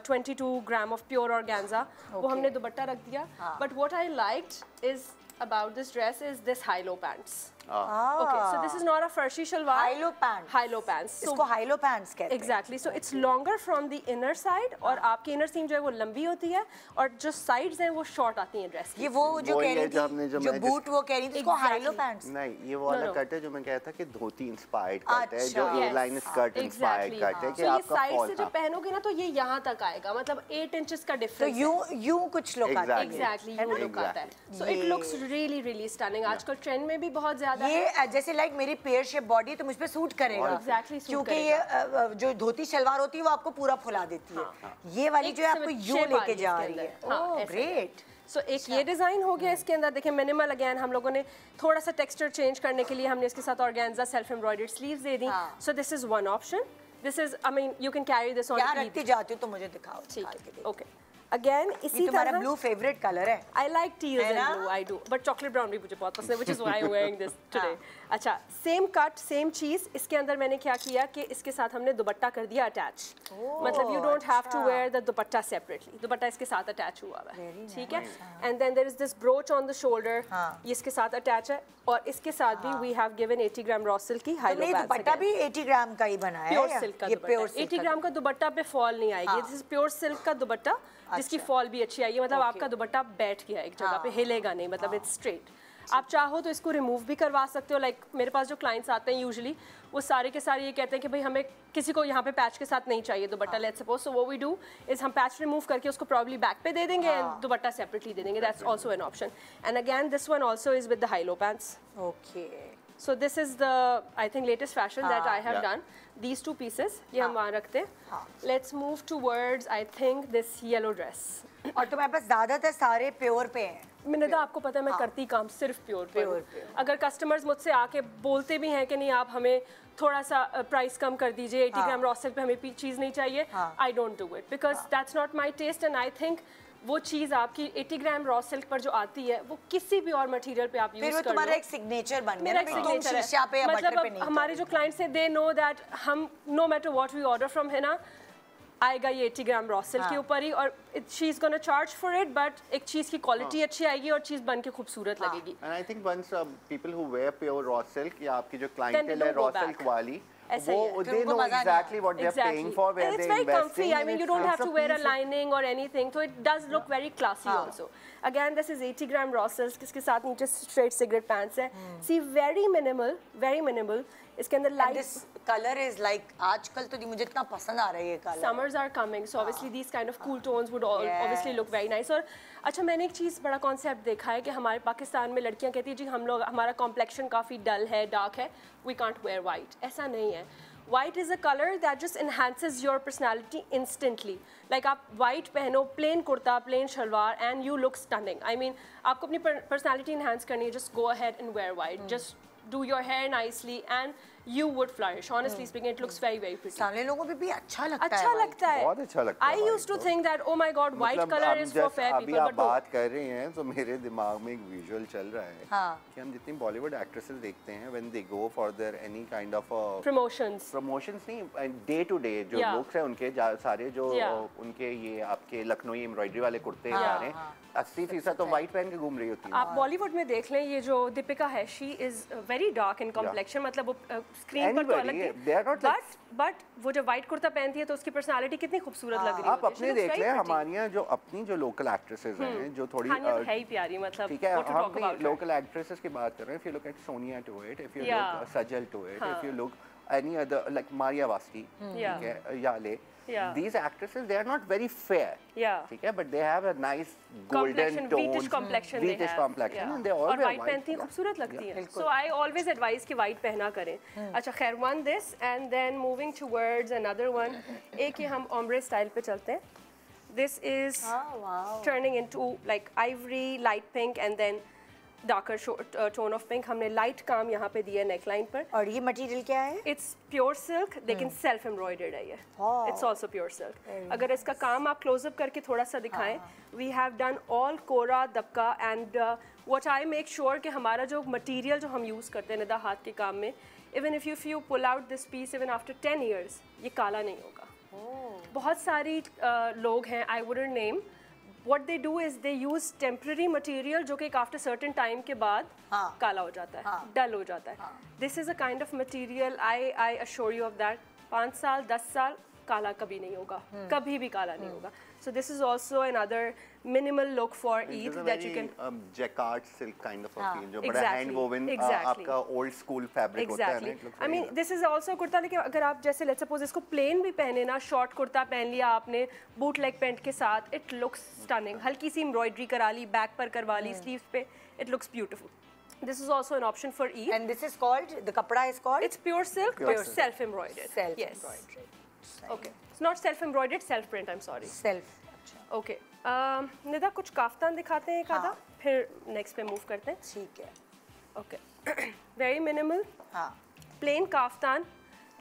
22 gram of pure organza, वो हमने दुपट्टा रख दिया। But what I liked is about this dress is this high-low pants. Okay, so this is not a farshi shalwar. High-low pants. High-low pants. So, इसको high-low pants कहते हैं. Exactly. So it's longer from the inner side और आपकी inner seam जो है वो लंबी होती है और जो sides हैं वो short आती हैं dress की. ये वो जो कह रही थी, जो boot वो कह रही थी, इसको high-low pants. नहीं, ये वो वाला कट है जो मैं कहता था कि धोती inspired कट है, जो A-line skirt inspired कट है कि आपका साइड से जब पहनोगे ना तो ये यहाँ तक आएगा, मतलब 8 इंचेस का डिफरेंस। तो यूं कुछ लोग आते हैं। Exactly, यूं लोग आता है. So it looks really really stunning. आजकल ट्रेंड में भी बहुत ज्यादा ये जैसे लाइक मेरी पेयर शेप बॉडी तो मुझ पे सूट करेगा। Exactly, क्योंकि ये जो धोती शलवार होती है वो आपको पूरा फुला देती है। ये वाली जो है आपको यूं लेके जा रही है। Oh great. सो एक ये डिजाइन हो गया इसके अंदर। देखिए मिनिमल अगेन हम लोगों ने थोड़ा सा टेक्सचर चेंज करने के लिए हमने इसके साथ organza self embroidered sleeves they the. So this is one option. This is I mean you can carry this on. यहाँ रखती जाती हो तो मुझे दिखाओ। ठीक है, ओके। अगेन इसी तुम्हारा ब्लू फेवरेट कलर है। I like till and blue, I do, but chocolate brown भी मुझे बहुत पसंद है, which is why I am wearing this today. अच्छा सेम कट सेम चीज, इसके अंदर मैंने क्या किया कि इसके साथ हमने दुपट्टा कर दिया अटैच। मतलब you don't have to wear the dupatta separately, dupatta इसके साथ अटैच हुआ हुआ है, ठीक है। And then there is this brooch on the shoulder, ये इसके साथ अटैच है। और इसके साथ भी we have given 80 gram raw silk की हाई लो पैंट्स। दुपट्टा भी 80 ग्राम का ही बना है, प्योर सिल्क का दुपट्टा। 80 ग्राम का दुपट्टा पे फॉल नहीं आएगी। दिस इज प्योर सिल्क का दुपट्टा जिसकी फॉल भी अच्छी आई है, मतलब आपका दुपट्टा बैठ गया एक जगह पे, हिलेगा नहीं, मतलब इट्स स्ट्रेट। आप चाहो तो इसको रिमूव भी करवा सकते हो। लाइक मेरे पास जो क्लाइंट्स आते हैं यूजुअली वो सारे के सारे ये कहते हैं कि भाई हमें किसी को यहाँ पे पैच के साथ नहीं चाहिए dupatta, let's suppose. So what we do is हम पैच रिमूव करके उसको प्रॉब्ली बैक पे दे देंगे एंड दुपट्टा सेपरेटली दे देंगे। That's also an option. And again this one also is with the high low pants. Okay, so this is the I think latest fashion that I have done. These two pieces ये हम वहाँ रखते हैं। Let's move towards I think this yellow dress. और तुम्हारे पास ज्यादातर सारे pure पे हैं। मैंने तो आपको पता है मैं करती काम सिर्फ प्योर पे हूँ। अगर कस्टमर्स मुझसे आके बोलते भी हैं कि नहीं आप हमें थोड़ा सा प्राइस कम कर दीजिए, 80 ग्राम रॉ सिल्क पे हमें चीज़ नहीं चाहिए, I don't do it because that's not my taste. And I think वो चीज आपकी 80 ग्राम रॉ सिल्क पर जो आती है वो किसी भी और मटेरियल पे आप यूज कर लो, तुम्हारा एक सिग्नेचर बन गया। मेरा एक सिग्नेचर है। मतलब हमारे जो क्लाइंट्स हैं दे नो दैट हम no matter what we order from Hina आएगा ये 80 ग्राम रॉ सिल्क के ऊपर ही, और she is gonna charge for it, but एक चीज की क्वालिटी अच्छी आएगी और चीज बन के खूबसूरत लगेगी। And I think once people who wear pure raw silk या आपकी जो क्लाइंटेल है रॉ सिल्क वाली, ऐसा ही है. they know exactly what they're paying for, where And it's they're very comfy. investing. I mean, you don't have to wear a lining or anything, so it does look very classy also. Again, this is 80 gram raw silk. इसके साथ नीचे straight cigarette pants है. See, very minimal, very minimal. इसके अंदर light. This color is like आजकल तो मुझे इतना पसंद आ रहा है ये color. Summers are coming, so obviously these kind of cool tones would all obviously look very nice. और अच्छा मैंने एक चीज़ बड़ा कॉन्सेप्ट देखा है कि हमारे पाकिस्तान में लड़कियां कहती हैं जी हम लोग हमारा कॉम्प्लेक्शन काफ़ी डल है, डार्क है, we can't wear white. ऐसा नहीं है. White is a color that just enhances your personality instantly. Like आप white पहनो, plain kurta, plain salwar, and you look stunning. I mean, आपको अपनी personality enhance करनी है, just go ahead and wear white. Just do your hair nicely and you would flourish. Honestly speaking, it looks very, very pretty. सामने लोगों पे भी अच्छा लगता है. अच्छा लगता है. बहुत अच्छा लगता है. I used to think that oh my god, white color is for fair people. अभी आप बात कर रहे हैं तो मेरे दिमाग में एक विजुअल चल रहा है कि हम जितनी बॉलीवुड एक्ट्रेसेस देखते हैं when they go for their any kind of promotions नहीं, डे टू डे जो लुक्स हैं उनके सारे जो उनके ये आपके लखनऊ एम्ब्रॉयडरी वाले कुर्ते आ रहे हैं 80% तो व्हाइट पहन के घूम रही होती है. आप बॉलीवुड में देख लें ये जो दीपिका है, she is very dark in complexion, मतलब वो स्क्रीन पर तो अलग है, बट वो जब व्हाइट कुर्ता पहनती है तो उसकी पर्सनालिटी कितनी खूबसूरत लग रही है. आप अपने देख लें, हमारी जो अपनी जो लोकल एक्ट्रेसेस हैं जो थोड़ी है ही प्यारी, मतलब ठीक है, हम लोकल एक्ट्रेसेस की बात कर रहे हैं. If you look at Sonia टोएट, इफ यू लुक सजल टोएट, if you look any other like Maria Vasti, ठीक है, Yale, these actresses they are not very fair, ठीक है, but they have a nice golden tone, British complexion, and they all wear white. पहनती हैं, खूबसूरत लगती हैं. So I always advise कि white पहना करें. अच्छा खैर, one this and then moving towards another one. एक ये हम ombre style पे चलते हैं. This is turning into like ivory, light pink and then darker tone of pink. हमने लाइट काम यहाँ पे दिया नेक लाइन पर. और ये मटेरियल क्या है? इट्स प्योर सिल्क, लेकिन सेल्फ एम्ब्रॉयडर्ड है ये. It's also pure silk. अगर इसका काम आप क्लोजअप करके थोड़ा सा दिखाएं, वी हैव डन ऑल कोरा दबका and what I make sure कि हमारा जो मटेरियल जो हम यूज़ करते हैं निदा हाथ के काम में, even if you pull out this piece even after 10 years ये काला नहीं होगा. बहुत सारी लोग हैं, I wouldn't name, what they do is they use temporary material जो कि after certain time के बाद काला हो जाता है, डल हो जाता है. This is a kind of material, I assure you of that. 5 साल 10 साल काला कभी नहीं होगा, कभी भी काला नहीं होगा. So this is also another minimal look for Eid that you can jacquard silk kind of a feel जो बड़ा hand woven आपका old school fabric होता है ना. I mean this is also kurta, लेकिन अगर आप जैसे let's suppose इसको plain भी पहने ना, short कुर्ता पहन लिया आपने boot leg pant के साथ, it looks stunning. हल्की सी embroidery करा ली, back पर करवा ली, sleeves पे, it looks beautiful. This is also an option for Eid. And this is called, the kapda is called? It's pure silk, but self embroidered. Self embroidered. Okay. It's not self embroidered, self print, I'm sorry. Self. Okay. Nida कुछ kaftan दिखाते हैं एक आधा, फिर next पे move करते हैं. ठीक है. Okay. Very minimal. हाँ. Plain काफ्तान,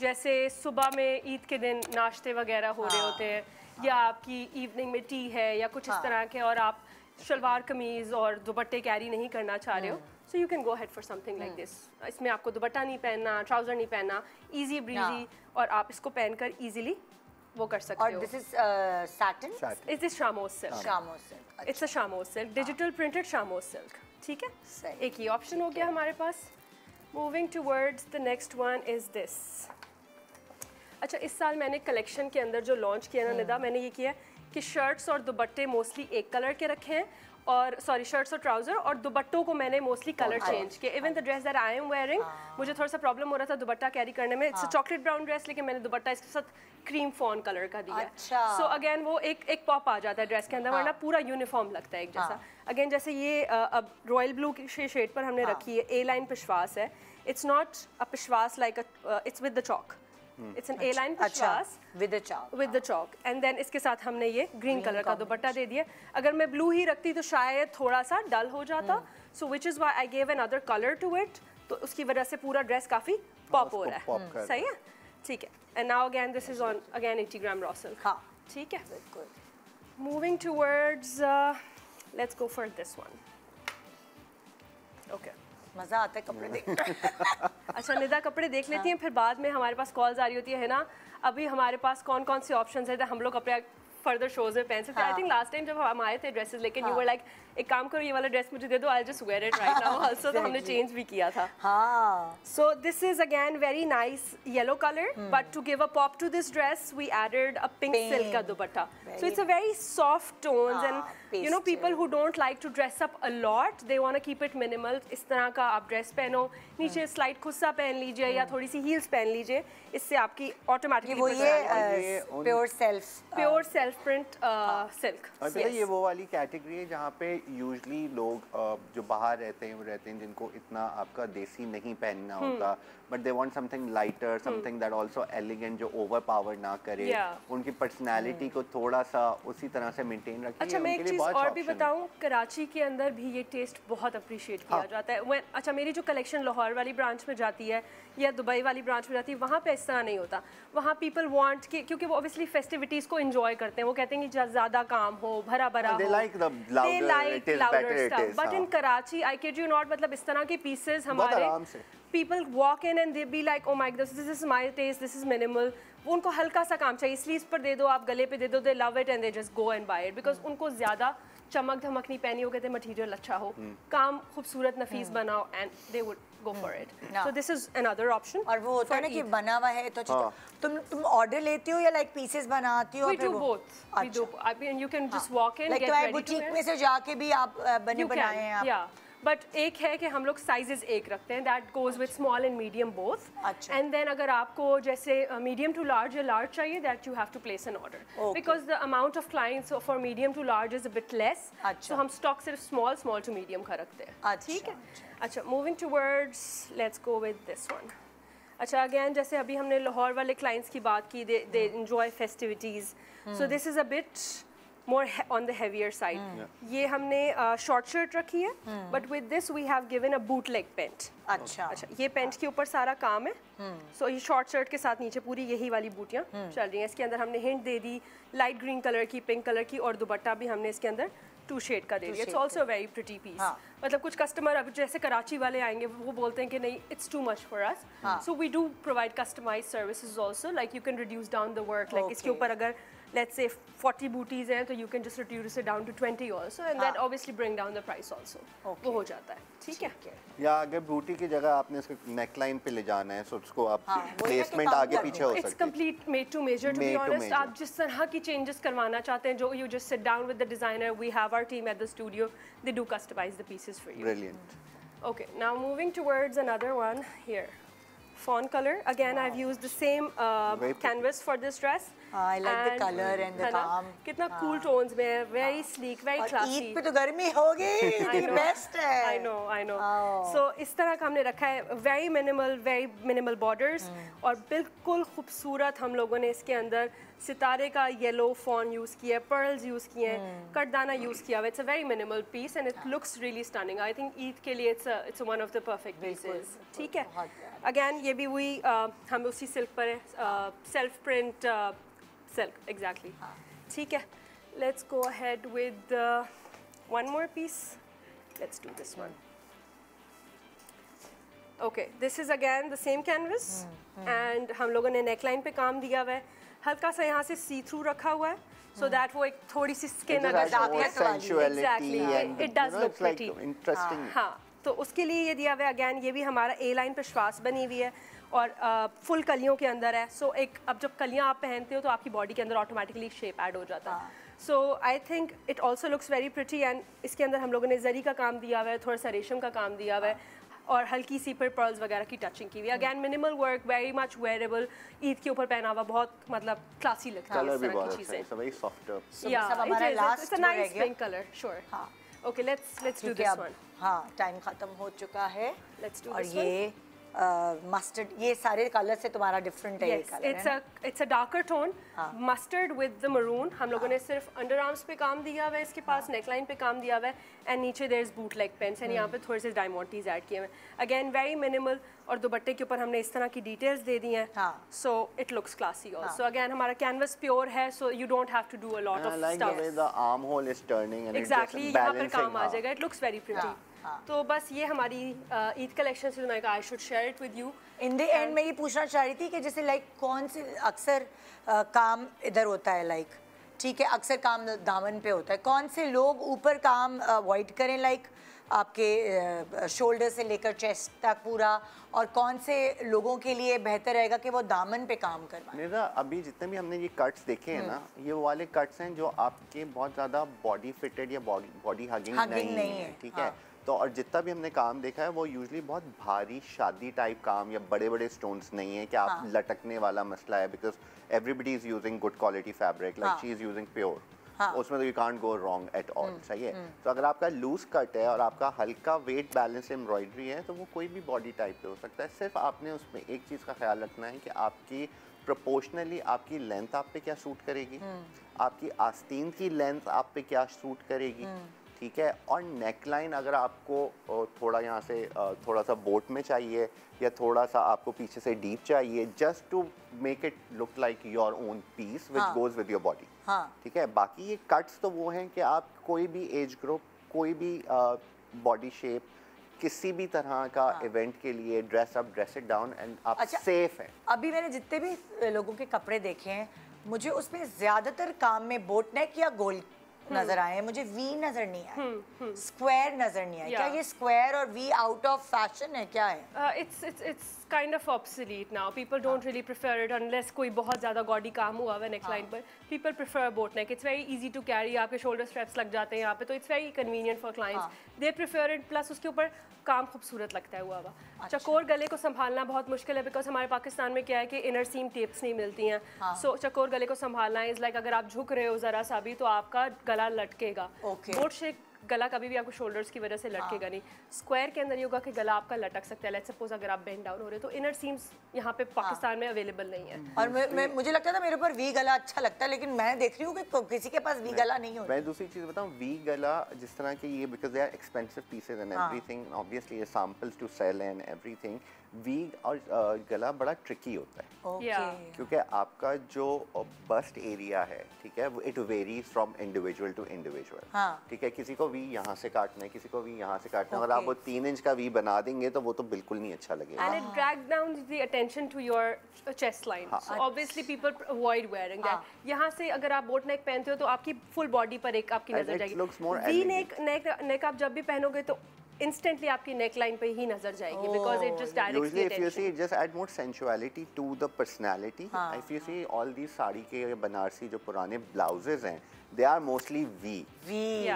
जैसे सुबह में ईद के दिन नाश्ते वगैरह हो रहे होते हैं, या आपकी इवनिंग में टी है या कुछ इस तरह के, और आप शलवार कमीज और दुपट्टे कैरी नहीं करना चाह रहे हो, so you can go ahead for something like this. इसमें आपको दुपट्टा नहीं पहनना, ट्राउजर नहीं पहनना, easy breezy, और आप इसको पहनकर easily वो कर सकते हो. और this is satin? Is this Shamos silk? Shamos silk. It's a Shamos silk, digital printed Shamos silk. ठीक है? सही. एक ये ऑप्शन हो गया हमारे पास. Moving towards the next one is this. अच्छा, इस साल मैंने कलेक्शन के अंदर जो लॉन्च किया ना निदा, मैंने ये किया कि शर्ट्स और दुपट्टे मोस्टली एक कलर के रखे हैं, और सॉरी शर्ट्स और ट्राउजर, और दुपट्टों को मैंने मोस्टली कलर चेंज किया. Even the dress that I am wearing, मुझे थोड़ा सा प्रॉब्लम हो रहा था दुपट्टा कैरी करने में. इट्स चॉकलेट ब्राउन ड्रेस, लेकिन मैंने दुपट्टा इसके साथ क्रीम फॉन कलर का दिया. सो अगेन वो एक पॉप आ जाता है ड्रेस के अंदर, वरना पूरा यूनिफॉर्म लगता है एक जैसा. अगेन जैसे ये अब रॉयल ब्लू की शेड पर हमने रखी है, ए लाइन पिशवास है. It's not a peshwas like it's with the चॉक. It's an A-line pishwas with the chalk. With the chalk, and then इसके साथ हमने ये green color का दुपट्टा दे दिया. अगर मैं blue ही रखती तो शायद थोड़ा सा dull हो जाता. So which is why I gave another color to it. तो उसकी वजह से पूरा dress काफी pop हो रहा है. सही है? ठीक है. And now again this is on again 80 gram raw silk. हाँ. ठीक है. बिल्कुल. Moving towards let's go for this one. Okay. मजा आता है कपड़े देख. अच्छा निदा, कपड़े देख लेती हैं, फिर बाद में हमारे पास कॉल्स आ रही होती है ना. अभी हमारे पास कौन कौन से ऑप्शंस हैं, हम लोग अपने फर्दर शोज में पहन सकते हैं। आई थिंक लास्ट टाइम जब हम आए थे ड्रेसेस लेकिन यू वर लाइक एक काम करो ये वाला ड्रेस मुझे दे दो, I just wear it right now also, तो हमने चेंज भी किया था। हाँ, So this is again very nice yellow color, but to give a pop to this dress, we added a pink silk ka dupatta. So it's a very soft tones, and you know people who don't like to dress up a lot, they want to keep it minimal. इस तरह का आप dress पहनो, नीचे slide khussa पहन लीजिए या थोड़ी सी हील्स पहन लीजिए, इससे आपकी ऑटोमेटिकली वो ये प्योर सेल्फ प्रिंट सिल्क। और पता है ये वो वाली कैटेगरी है जहाँ पे यूजली लोग जो बाहर रहते हैं वो रहते हैं जिनको इतना आपका देसी नहीं पहनना होता, but they want something lighter, something that also elegant, जो ओवरपावर ना करे, उनकी पर्सनालिटी को थोड़ा सा उसी तरह से मेंटेन रखे। अच्छा मैं एक चीज़ और भी बताऊं, कराची के अंदर भी ये टेस्ट बहुत अप्रिशिएट किया जाता है। अच्छा मेरी जो कलेक्शन लाहौर वाली ब्रांच में जाती है या दुबई वाली ब्रांच में जाती है, वहाँ पे इस तरह नहीं होता। वहाँ पीपल वांट कि क्योंकि वो ऑब्वियसली फेस्टिविटीज़ को एंजॉय करते हैं, वो कहते हैं कि ज़्यादा काम हो, भरा भरा हो, they like louder stuff, but in Karachi I kid you not, मतलब इस तरह के पीसेस हमारे people walk in and they be like oh my god this is my taste, this is minimal, वो उनको हल्का सा काम चाहिए, स्लीव्स पर दे दो, आप गले पे दे दो, they love it and they just go and buy it because उनको ज़्यादा चमक धमक नहीं पहनी हो, कहते मटेरियल अच्छा हो, काम खूबसूरत नफीस बनाओ and they would go for it. So this is another option. और वो होता है ना कि बना हुआ है तो तुम ऑर्डर लेती हो या लाइक पीसेस बनाती हो? We do both. We do. I mean you can just walk in, get ready to wear. Boutique में से जाके भी आप बने बनाए हैं आप? Yeah. बट एक है कि हम लोग साइजेस एक रखते हैं, that goes with small and medium both, and then अगर आपको जैसे मीडियम टू लार्ज या लार्ज चाहिए that you have to place an order because the amount of clients for medium to large is a bit less, so हम stock सिर्फ small to medium का रखते हैं। ठीक है, अच्छा moving towards let's go with this one. अच्छा again जैसे अभी हमने लाहौर वाले क्लाइंट्स की बात की, they enjoy festivities, so this is a bit more on the heavier side. ये हमने short shirt रखी है, but with this we have given a bootleg pant. अच्छा ये पेंट के ऊपर सारा काम है, so ये शॉर्ट शर्ट के साथ नीचे पूरी यही वाली बूटियाँ चल रही हैं। इसके अंदर हमने हिंट दे दी लाइट ग्रीन कलर की, पिंक कलर की, और दुपट्टा भी हमने इसके अंदर 2 शेड का दे दिया। It's also very pretty piece. मतलब कुछ कस्टमर अब जैसे कराची वाले आएंगे वो बोलते हैं कि नहीं it's too much for us, so we do provide customised services also, like you can reduce down the work, like इसके ऊपर अगर let's say 40 booties हैं तो you can just reduce it down to 20 also, and that obviously bring down the price also. वो हो जाता है, ठीक है। या अगर बूटी की जगह आपने इसको नेकलाइन पे ले जाना है, सो उसको आप प्लेसमेंट आगे पीछे हो सकती है। It's complete made to measure, to be honest. आप जिस तरह की changes करवाना चाहते हैं, जो you just sit down with the designer, we have our team at the studio, they do customize the pieces for you. Brilliant. Okay, now moving towards another one here. Fawn color. Again, I've used the same canvas for this dress. I like the color and the calm. कितना cool tones में है, very sleek, very classy. Eid पे तो गर्मी होगी, ये best है. I know. So इस तरह का हमने रखा है, very minimal borders, और बिल्कुल खूबसूरत हम लोगों ने इसके अंदर सितारे का येलो फॉन यूज़ किया है, पर्ल्स यूज़ किए हैं, कटदाना यूज़ किया हुआ है। It's a very minimal piece and it looks really stunning. I think Eid के लिए it's one of the perfect pieces. ठीक है, अगेन ये भी वही हम उसी सिल्क पर है, सेल्फ प्रिंट सिल्क एग्जैक्टली। ठीक है, let's go ahead with one more piece, let's do this one. Okay, this is again the same canvas and हम लोगों ने नेकलाइन पे काम दिया हुआ है, हल्का सा यहाँ से सी थ्रू रखा हुआ है, so that वो एक थोड़ी सी स्किन अगर exactly it does look pretty interesting। हाँ, तो उसके लिए ये दिया हुआ है। अगेन ये भी हमारा ए लाइन पे श्वास बनी हुई है और फुल कलियों के अंदर है, सो एक अब जब कलियाँ आप पहनते हो तो आपकी बॉडी के अंदर ऑटोमेटिकली शेप ऐड हो जाता है। So I think it also looks very pretty, and इसके अंदर हम लोगों ने जरी का काम दिया हुआ है, थोड़ा सा रेशम का काम दिया हुआ है, और हल्की सी पर पर्ल्स वगैरह की टचिंग की हुई है। Again minimal work, very much wearable, Eid के ऊपर पहना हुआ बहुत मतलब क्लासी लगता है इस तरह की चीजें। It's a nice pink colour, sure. Okay, let's do this one. हाँ, टाइम खत्म हो चुका है, लेट्स डू और ये मस्टर्ड, ये सारे कलर से तुम्हारा डिफरेंट है। It's a darker tone, mustard with the maroon. हम लोगों ने सिर्फ अंडर आर्म्स पे काम दिया हुआ है, इसके पास नेकलाइन पे काम दिया हुआ है, एंड नीचे there is bootleg pants, and यहाँ पे थोड़े से डायमंडीज ऐड किए हुए हैं। अगेन वेरी मिनिमल, और दुपट्टे के ऊपर हमने इस तरह की डिटेल्स दे दी हैं, so it looks classy also. Again हमारा कैनवस प्योर है, so you don't have to do a lot of stuff. Exactly, यहाँ पर काम आ जाएगा, इट लुक्स वेरी प्रिटी। तो बस ये हमारी ईद कलेक्शन से मैं I should share it with you. In the end मैं ये पूछना चाह रही थी कि जैसे लाइक कौन से अक्सर काम इधर होता है, लाइक ठीक है, अक्सर काम दामन पे होता है। कौन से लोग ऊपर काम अवॉइड करें, लाइक आपके शोल्डर से लेकर चेस्ट तक पूरा, और कौन से लोगों के लिए बेहतर रहेगा कि वो दामन पे काम करवाएं? मेरा अभी जितने भी हमने ये कट्स देखे हैं ना, ये वो वाले कट्स हैं जो आपके बहुत ज़्यादा बॉडी फिटेड या बॉडी हगिंग नहीं है, ठीक है। तो और जितना भी हमने काम देखा है वो यूजुअली बहुत भारी शादी टाइप काम या बड़े बड़े स्टोन्स नहीं है कि आप लटकने वाला मसला है, because everybody is using good quality fabric, like she is using pure, उसमें तो you can't go wrong at all, सही है। तो अगर आपका लूज कट है और आपका हल्का वेट बैलेंस एम्ब्रॉयडरी है तो वो कोई भी बॉडी टाइप पे हो सकता है। सिर्फ आपने उसमें एक चीज़ का ख्याल रखना है कि आपकी प्रोपोर्शनली आपकी लेंथ आप पे क्या सूट करेगी, आपकी आस्तीन की लेंथ आप पे क्या सूट करेगी, ठीक है। और नेकलाइन अगर आपको थोड़ा यहाँ से थोड़ा सा बोट में चाहिए या थोड़ा सा आपको पीछे से डीप चाहिए, just to make it look like your own piece which goes with your body, ठीक है। बाकी ये कट्स तो वो हैं कि आप कोई भी एज ग्रुप, कोई भी बॉडी शेप, किसी भी तरह का इवेंट के लिए dress up, dress it down and आप सेफ है। अभी मैंने जितने भी लोगों के कपड़े देखे हैं, मुझे उसमें ज्यादातर काम में बोट नेक या गोल नजर आए हैं, मुझे वी नजर नहीं आया, स्क्वायर नजर नहीं आया। क्या ये स्क्वायर और वी आउट ऑफ फैशन है, क्या है? It's kind of obsolete now. People don't really prefer it unless कोई बहुत ज़्यादा गॉडी काम हुआ है नेकलाइन पर. People prefer boat neck. It's very easy to carry. आपके shoulder straps लग जाते हैं यहाँ पे, तो it's very convenient for clients. They prefer it. Plus उसके ऊपर काम खूबसूरत लगता है हुआ हुआ। चकोर गले को संभालना बहुत मुश्किल है, बिकॉज हमारे पाकिस्तान में क्या है कि इनर सीम टेप्स नहीं मिलती हैं। सो चकोर गले को संभालना इज लाइक अगर आप झुक रहे हो जरा सा भी तो आपका गला लटकेगा। बोट शेप गला कभी भी आपको शोल्डर्स की वजह से लटकेगा नहीं। स्क्वायर के अंदर ये होगा कि गला आपका लटक सकता है। लेट्स सपोज अगर आप बेंड डाउन हो रहे हो तो इनर सीम्स यहाँ पे पाकिस्तान में अवेलेबल नहीं है। और मुझे लगता था मेरे ऊपर वी गला अच्छा लगता है, लेकिन मैं देख रही हूँ कि किसी के पास वी गला नहीं होता। मैं दूसरी चीज़ बताऊँ, वी गला जिस तरह के ये because they are expensive pieces and everything, obviously ये samples to sell and everything, we और गला बड़ा ट्रिकी होता है क्योंकि आपका जो बस्ट एरिया है, ठीक है, वो it varies from individual to individual, ठीक है। किसी को वी यहाँ से काटना है, किसी को वी यहाँ से काटना है, अगर आप वो 3 इंच का वी बना देंगे तो वो तो बिल्कुल नहीं अच्छा लगेगा। And it drags down the attention to your chest line. So obviously people avoid wearing that. यहाँ से अगर आप बोट नेक पहनते हो तो आपकी फुल बॉडी पर एक आपकी नजर जाएगी। वी नेक आप जब भी पहनोगे तो instantly आपकी neckline पे ही नजर जाएगी because it just directs the attention. Usually if you see it just add more sensuality to the personality. If you see all these sari के बनारसी जो पुराने blouses हैं, they are mostly V.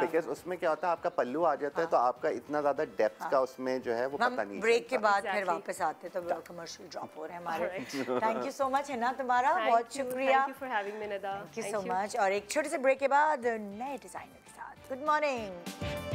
Because उसमें क्या होता है, आपका पल्लू आ जाता है तो आपका इतना ज़्यादा डेप्थ का उसमें जो है वो पता नहीं। ब्रेक के बाद फिर वापस आते तो कमर्शियल ड्रॉप हो रहे हैं हमारे। Thank you so much Hina, तुम्हारा बहुत शुक्रिया। Thank you for having me, Nida. Thank you so much। और एक छोटे से ब्रेक के बाद नए डिजाइनर के साथ। Good morning.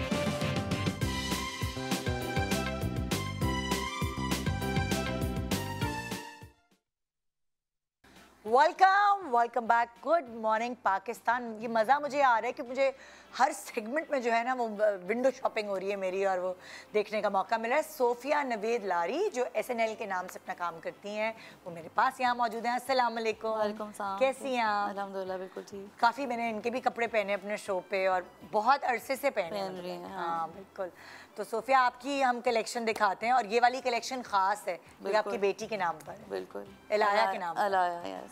Welcome back. Good morning Pakistan. ये मज़ा मुझे आ रहा है कि मुझे हर सेगमेंट में जो है ना वो विंडो शॉपिंग हो रही है मेरी, और वो देखने का मौका मिल रहा है। सोफिया नवेद लारी जो SNL के नाम से अपना काम करती हैं, वो मेरे पास यहाँ मौजूद हैं। अस्सलाम वालेकुम। वालेकुम सलाम। कैसी हैं आप? अल्हम्दुलिल्लाह बिल्कुल ठीक। काफ़ी मैंने इनके भी कपड़े पहने अपने शो पे और बहुत अरसे से पहन रही हैं। हाँ बिल्कुल। तो सोफिया आपकी हम कलेक्शन दिखाते हैं, और ये वाली कलेक्शन खास है ये आपकी बेटी के नाम पर। बिल्कुल, इलाया के नाम पर। इलाया, यस।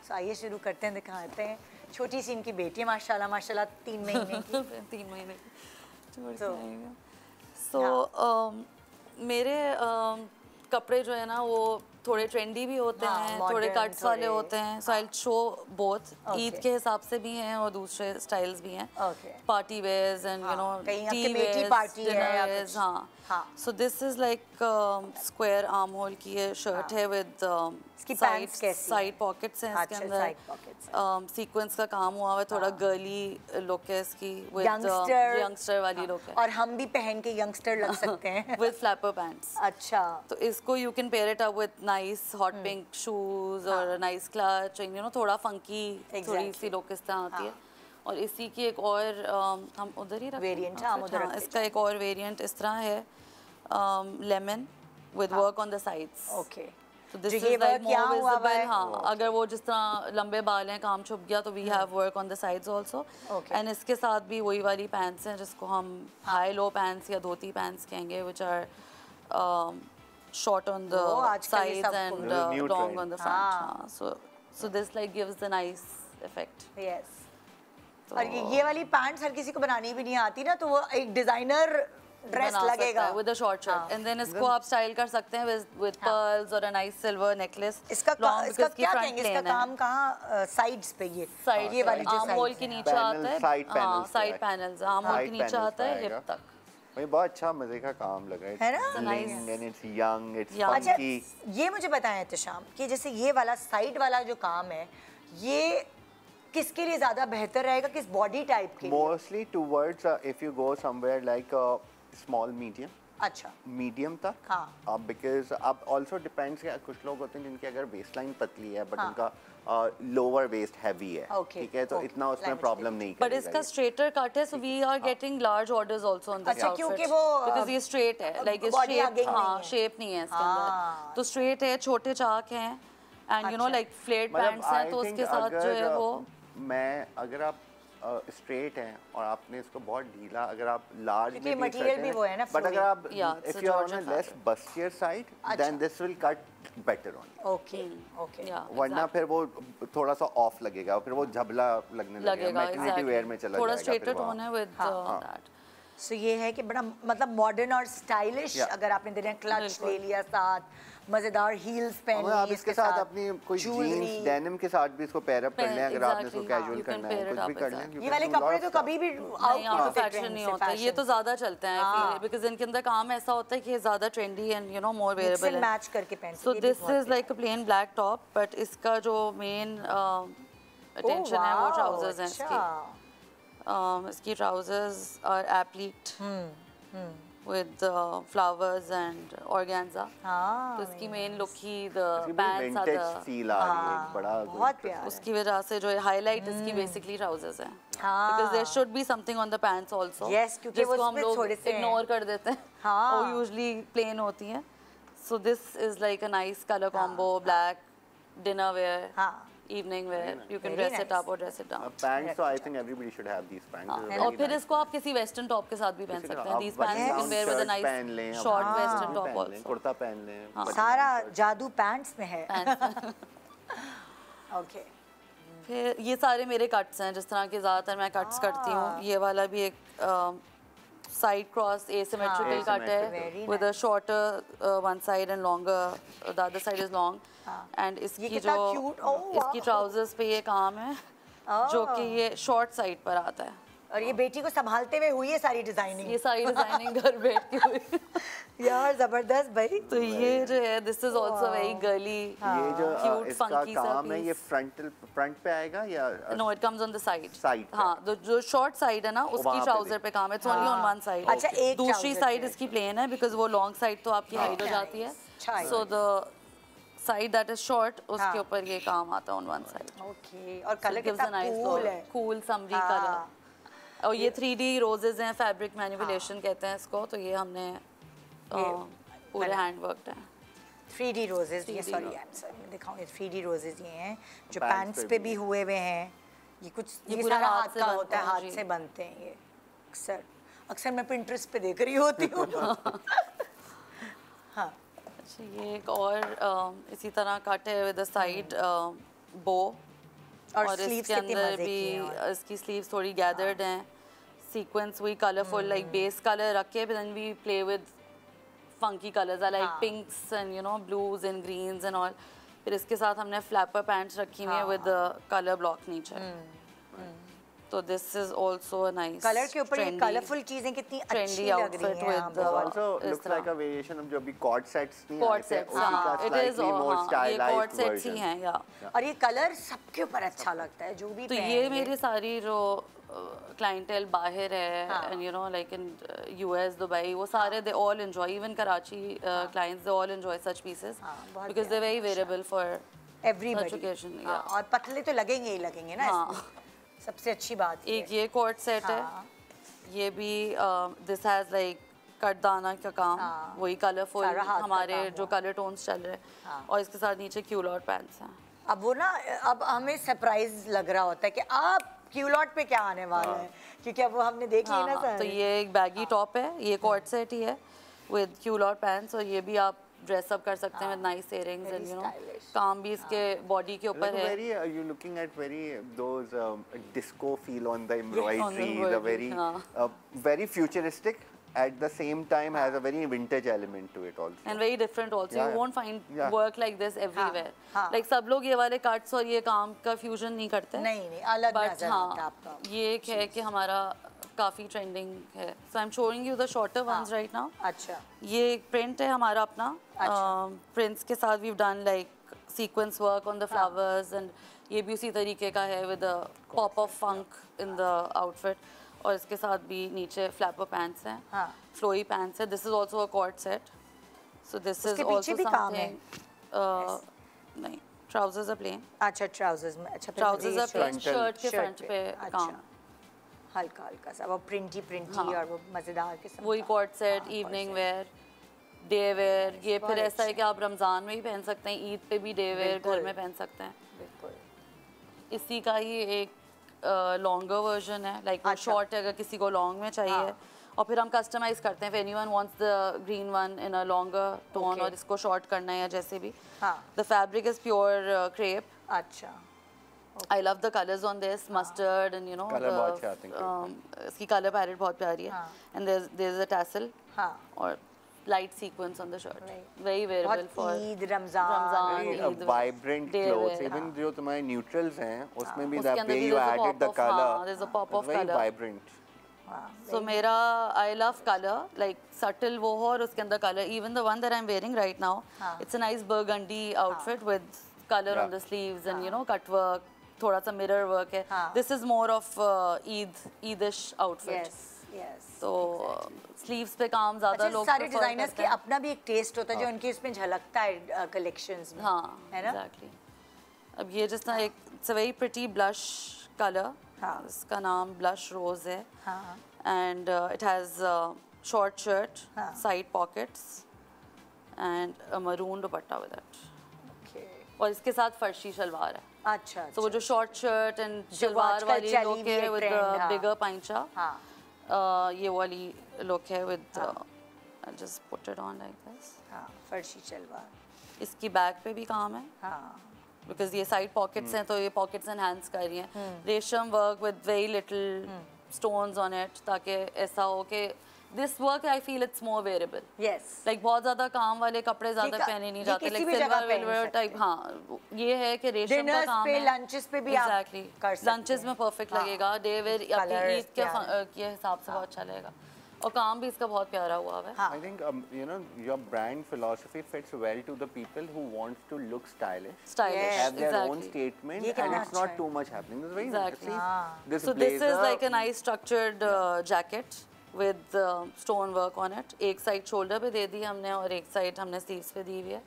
तो आइए शुरू करते हैं, दिखाते हैं। छोटी सी इनकी बेटी है माशाल्लाह माशाल्लाह, 3 महीने की। 3 महीने की। सो मेरे कपड़े जो है ना वो थोड़े ट्रेंडी भी होते हैं, थोड़े कट्स वाले होते हैं। So I will show both. Eid के हिसाब से भी हैं और दूसरे स्टाइल्स भी हैं, party wears and you know tea wears. हाँ, so this is like square arm hole की ये शर्ट है विद साइड पॉकेट्स हैं इसके अंदर। सीक्वेंस का काम हुआ है, थोड़ा गर्ली लुक है इसकी, विद यंगस्टर वाली लुक है। और हम भी पहन के यंगस्टर लग सकते हैं विद फ्लैपर पैंट्स। अच्छा, तो इसको you can pair it up with nice hot pink shoes और नाइस क्लच, यू नो थोड़ा फंकी थोड़ी सी लुक इस तरह आती है। और इसी की एक और हम उधर ही वेरिएंट इसका एक और वेरिएंट इस तरह है, lemon with work on the sides. Okay, तो this is like more visible. हाँ, अगर वो जिस तरह लंबे बाल हैं, काम छुप गया तो we have work on the sides also. And इसके साथ भी वही वाली पैंट्स हैं जिसको हम हाई लो पैंट्स या धोती पैंट्स कहेंगे, which are short on the sides and long on the front. So this like gives the nice effect. Yes. और ये वाली पैंट्स हर किसी को बनानी भी नहीं आती ना, तो वो एक डिजाइनर ड्रेस लगेगा with a short shirt and then इसको आप स्टाइल कर सकते हैं विद पर्ल्स और अ नाइस सिल्वर नेकलेस। इसका क्या कहेंगे, इसका काम कहाँ साइड्स पे ये वाली जो आर्म होल के नीचे आता है, साइड पैनल्स आर्म होल के नीचे आता है हिप तक। भाई बहुत अच्छा मजे का काम लगा है ना, एंड इट्स यंग, इट्स अच्छा फंकी। ये मुझे बताएं एहतशाम कि जैसे ये वाला साइड वाला जो काम है, ये किसके लिए ज्यादा बेहतर रहेगा, किस बॉडी टाइप के लिए? Mostly towards if you go somewhere like small medium, अच्छा मीडियम तक। हाँ। बिकॉज अब ऑल्सो डिपेंड्स, कुछ लोग होते हैं जिनकी अगर वेस्ट लाइन पतली है बट उनका लोअर वेस्ट हैवी है, ठीक है, तो इतना उसमें प्रॉब्लम नहीं बट इसका स्ट्रेटर कट है, so we are getting large orders also on this outfit क्योंकि वो बिकॉज़ ये स्ट्रेट है, लाइक इस शेप, हां शेप नहीं है इसके अंदर, तो स्ट्रेट है, छोटे चाक हैं and you know like flat pants हैं, तो उसके साथ जो है वो मैं अगर आप स्ट्रेट हैं और आपने इसको बहुत ढीला, अगर आप लार्ज क्योंकि मटेरियल भी वो है ना, बट अगर आप if you are on a less bustier side then this will cut better on you. Okay okay, वरना फिर वो थोड़ा सा ऑफ लगेगा, फिर वो झबला लगने लगेगा, मैटरनिटी वेयर में चला जाएगा, थोड़ा स्ट्रेटर टोन है विद दैट। सो ये है कि बड़ा मतलब मॉडर्न और स्टाइलिश, अगर आपने दिन क्लच ले लिया साथ, मजेदार हील्स पहन ली, आप इसके साथ अपनी कोई जीन्स डेनिम के साथ भी इसको पेयर अप कर लें, अगर आपने इसको कैजुअल करना है कुछ भी कर लें। ये वाले कपड़े तो कभी भी आउट ऑफ फैशन नहीं होते, ये तो ज्यादा चलते हैं आई फील, बिकॉज़ इनके अंदर काम ऐसा होता है कि ये ज्यादा trendy and you know more wearable है, मैच करके पहन। So this is like a plain black top, but इसका जो मेन अटेंशन है वो ट्राउजर्स हैं इसकी trousers are appliqued with flowers and organza. तो इसकी मेन लुक ही the pants are the feel आ रही है, बड़ा बहुत प्यारा, उसकी वजह से जो हाईलाइट इसकी बेसिकली ट्राउजर्स हैं, because there should be something on the pants also. Yes, क्योंकि वो हम लोग इग्नोर कर देते हैं, वो यूजुअली प्लेन होती हैं, so this is like a nice color combo, black dinner wear, evening wear, you can dress it up or dress it down. Pants, so I think everybody should have these pants. और फिर इसको आप किसी western top के साथ भी पहन सकते हैं, these pants you can wear with a nice short western top also. Kurta पहन लें, सारा जादू पैंट्स में है। ओके, फिर ये सारे मेरे कट्स हैं, जिस तरह के ज़्यादातर मैं कट्स करती हूँ। ये वाला भी एक साइड क्रॉस asymmetrical कट है with a shorter one side and longer the other side is long, and इसकी जो इसकी ट्राउजर्स पे ये काम है जो कि ये शॉर्ट साइड पर आता है, और ये बेटी को संभालते हुए हुई है सारी डिजाइनिंग, ये सारी डिजाइनिंग घर बैठ के हुई यार जबरदस्त भाई। तो ये जो है this is also very girly, ये जो इसका काम है ये फ्रंट पे आएगा या no it comes on the side, हाँ, तो जो शॉर्ट साइड है ना उसकी ट्राउजर पे काम है, it's only on one side. अच्छा, एक दूसरी साइड इसकी प्लेन है बिकॉज वो लॉन्ग साइड तो आपकी हाइड हो जाती है, so the side that is short उसके ऊपर ये काम आता है ऑन वन साइड। ओके, और कलर कितना कूल है, कूल समरी कलर, और ये 3D रोजेस हैं, फैब्रिक मैनिपुलेशन कहते हैं इसको, तो ये हमने पूरे हैंड वर्क्ड हैं 3D रोजेस, ये सॉरी मैं दिखाऊंगी 3D रोजेस ये हैं जो पैंट्स पे भी हुए हुए हैं, ये कुछ ये सारा हाथ का होता है, हाथ से बनते हैं ये, अक्सर मैं पिंटरेस्ट पे देख रही होती हूँ। हाँ, अच्छा, ये एक और इसी तरह कट है विद द साइड बो, और इसके अंदर भी इसकी स्लीव्स थोड़ी गैदर्ड हैं, सीक्वेंस वही कलरफुल लाइक बेस कलर रख के, then we play with funky colours like pinks and you know blues and greens and all. फिर इसके साथ हमने फ्लैपर पैंट्स रखी हुई है विद कलर ब्लॉक नीचे, तो this is also a nice colour के ऊपर ये कलरफुल चीजें कितनी अच्छी लग रही हैं, also looks like a variation of जो भी कॉर्ड सेट्स नहीं कॉर्ड सेट्स, इट इज ये कॉर्ड सेट्स ही हैं या, और ये कलर सबके ऊपर अच्छा लगता है जो भी। तो ये मेरी सारी जो क्लाइंटेल बाहर है and you know like in US Dubai, वो सारे they all enjoy, even Karachi clients they all enjoy such pieces because they very variable for everybody, और पतले तो लगेंगे ही लगेंगे ना, सबसे अच्छी बात। एक ये कोट सेट है, ये भी दिस हैज लाइक कटदाना का काम, वही कलरफुल हमारे जो कलर टोन्स चल रहे हैं, और इसके साथ नीचे क्यूलॉट पैंट्स हैं। अब वो ना, अब हमें सरप्राइज लग रहा होता है कि आप क्यूलॉट पे क्या आने वाला है, क्योंकि अब वो हमने देख लिया ना सर। तो ये एक बैगी टॉप है, ये कोट सेट ही है विद क्यूलॉट पैंट्स, और ये भी आप ड्रेसअप कर सकते हैं with nice earrings and you no काम भी इसके बॉडी के ऊपर है. Very, you looking at very those disco feel on the embroidery, the very futuristic. At the same time has a very vintage element to it also. And very different also. Yeah, you won't find work like this everywhere. हाँ. Like सब लोग ये वाले cuts और ये काम का fusion नहीं करते. नहीं अलग But नजर आता है आपका. ये एक है कि हमारा काफी trending है. So I'm showing you the shorter ones right now. अच्छा. ये एक print है हमारा अपना. Prints के साथ we've done like sequence work on the flowers and ये भी उसी तरीके का है with a pop of funk in the outfit. और इसके साथ भी नीचे फ्लैपर पैंट्स हैं, फ्लोई पैंट्स है. This is also a cord set. So this is also something. नहीं, ट्राउजर्स आर प्लेन. अच्छा ट्राउजर्स में. अच्छा ट्राउजर्स आर प्लेन. शर्ट के फ्रंट पे काम हल्का हल्का सा वो प्रिंटी और वो मजेदार किस्म. वही co-ord set, evening wear, day wear. ये फिर ऐसा है कि आप रमजान में भी पहन सकते हैं, ईद पे भी डे वेयर घर में पहन सकते हैं. बिल्कुल. इसी का ही एक लॉन्गर वर्जन है. लाइक वो शॉर्ट है अगर किसी को लॉन्ग में चाहिए. और फिर हम कस्टमाइज करते हैं. Anyone wants the green one in a longer tone और इसको शॉर्ट करना है या जैसे भी. The fabric is pure crepe. अच्छा. I love the colours on this mustard and you know इसकी कलर पैलेट बहुत प्यारी है. And there is a tassel और light sequence on the shirt. Very wearable for Eid, Ramzan, vibrant clothes. Even जो तुम्हारे neutrals हैं, उसमें भी the way you added the color. There's a pop of very color. vibrant. So मेरा I love color, like subtle वो हो और उसके अंदर color. Even the one that I'm wearing right now, it's a nice burgundy outfit with color on the sleeves and you know cut work, थोड़ा सा mirror work है. This is more of Eidish outfit. Yes. तो sleeves पे काम ज्यादा लोग सारे designers के अपना भी एक टेस्ट होता है जो उनके इसमें झलकता है कलेक्शंस में. है ना. एग्जैक्टली. अब ये जिस तरह एक it's a very pretty blush colour. इसका नाम ब्लश रोज है. And it has short shirt, side pockets and a maroon dupatta with it. और इसके साथ फर्शी शलवार है. अच्छा. तो वो जो शॉर्ट शर्ट एंड शलवार वाली लुक है विद बिगर पैंचा. ये वाली लुक है with I just put it on like this. फर्शी शलवार. इसकी बैक पे भी काम है. बिकॉज ये साइड पॉकेट्स हैं तो ये पॉकेट्स एनहांस कर रही हैं. रेशम work with very little stones on it ताकि ऐसा हो कि this work I feel it's more wearable. Yes. Like बहुत ज्यादा काम वाले कपड़े ज्यादा पहने नहीं जाते. Like silver velvet type. हाँ ये है कि रेशम का काम है. लंचेस पे भी एग्जैक्टली लंचेस में परफेक्ट लगेगा. डे वेयर अपनी ईद के हिसाब से बहुत अच्छा लगेगा. और काम भी इसका बहुत प्यारा हुआ है. I think you know your brand philosophy fits well to the people who want to look stylish. Have their own statement and it's not too much happening. This is very exactly. So this is like a nice structured jacket with stone work on it. एक side shoulder पे दे दी हमने और एक side हमने sleeves पे दी हुई है.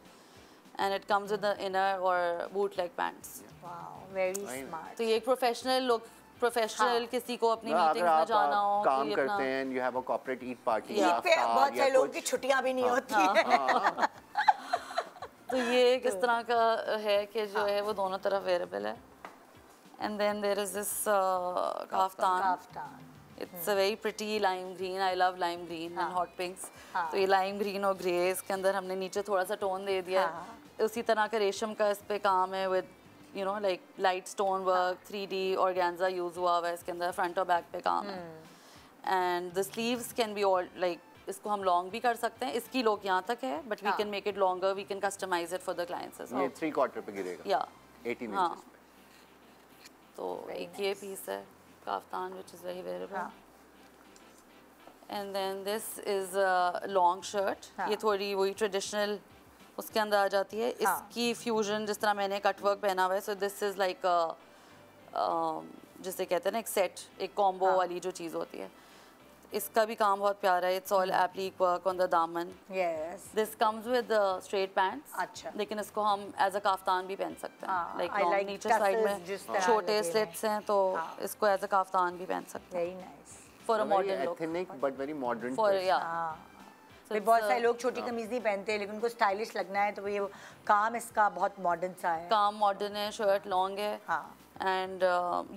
And it comes with the inner or boot leg pants. Wow, very smart. तो ये एक प्रोफेशनल लुक. प्रोफेशनल किसी को अपनी मीटिंग्स में जाना हो काम करते हैं you have a corporate eat party Eid पे बहुत से लोगों की छुट्टियां भी नहीं होती हैं. तो ये किस तरह का है कि जो है वो दोनों तरफ वेयरेबल है. And then there is this kaftan. It's a very pretty lime green. I love lime green and hot pinks. तो ये lime green और grey इसके अंदर हमने नीचे थोड़ा सा टोन दे दिया है. उसी तरह का रेशम का इस पे काम है with you know like light stone work, 3D organza use हुआ है इसके अंदर. फ्रंट और बैक पे काम है. And the sleeves can be all like इसको हम लॉन्ग भी कर सकते हैं. इसकी लोग यहाँ तक है but we can make it longer. We can customize it for the clients as well. ये 3/4 पे गिरेगा. Yeah. 18 inches पे. तो एक ये पीस है kaftan which is very wearable. And then this is a long shirt. ये थोड़ी वही ट्रेडिशनल उसके अंदर आ जाती है. इसकी फ्यूजन जिस तरह मैंने कट वर्क पहना हुआ है. सो दिस इज लाइक जिसे कहते हैं ना एक सेट, एक कॉम्बो वाली जो चीज़ होती है. इसका भी काम बहुत प्यारा है. It's all applique work on the दामन. Yes. This comes with straight pants. अच्छा. लेकिन इसको हम एज अ काफ्तान भी पहन सकते हैं. लाइक नीचे साइड में छोटे स्लिट्स हैं तो इसको एज अ काफ्तान भी पहन सकते हैं. Very nice. For a modern look. ethnic but very modern. For या बहुत सारे लोग छोटी कमीज नहीं पहनते लेकिन उनको स्टाइलिश लगना है तो ये काम इसका बहुत मॉडर्न सा है. काम मॉडर्न है. शर्ट लॉन्ग है. एंड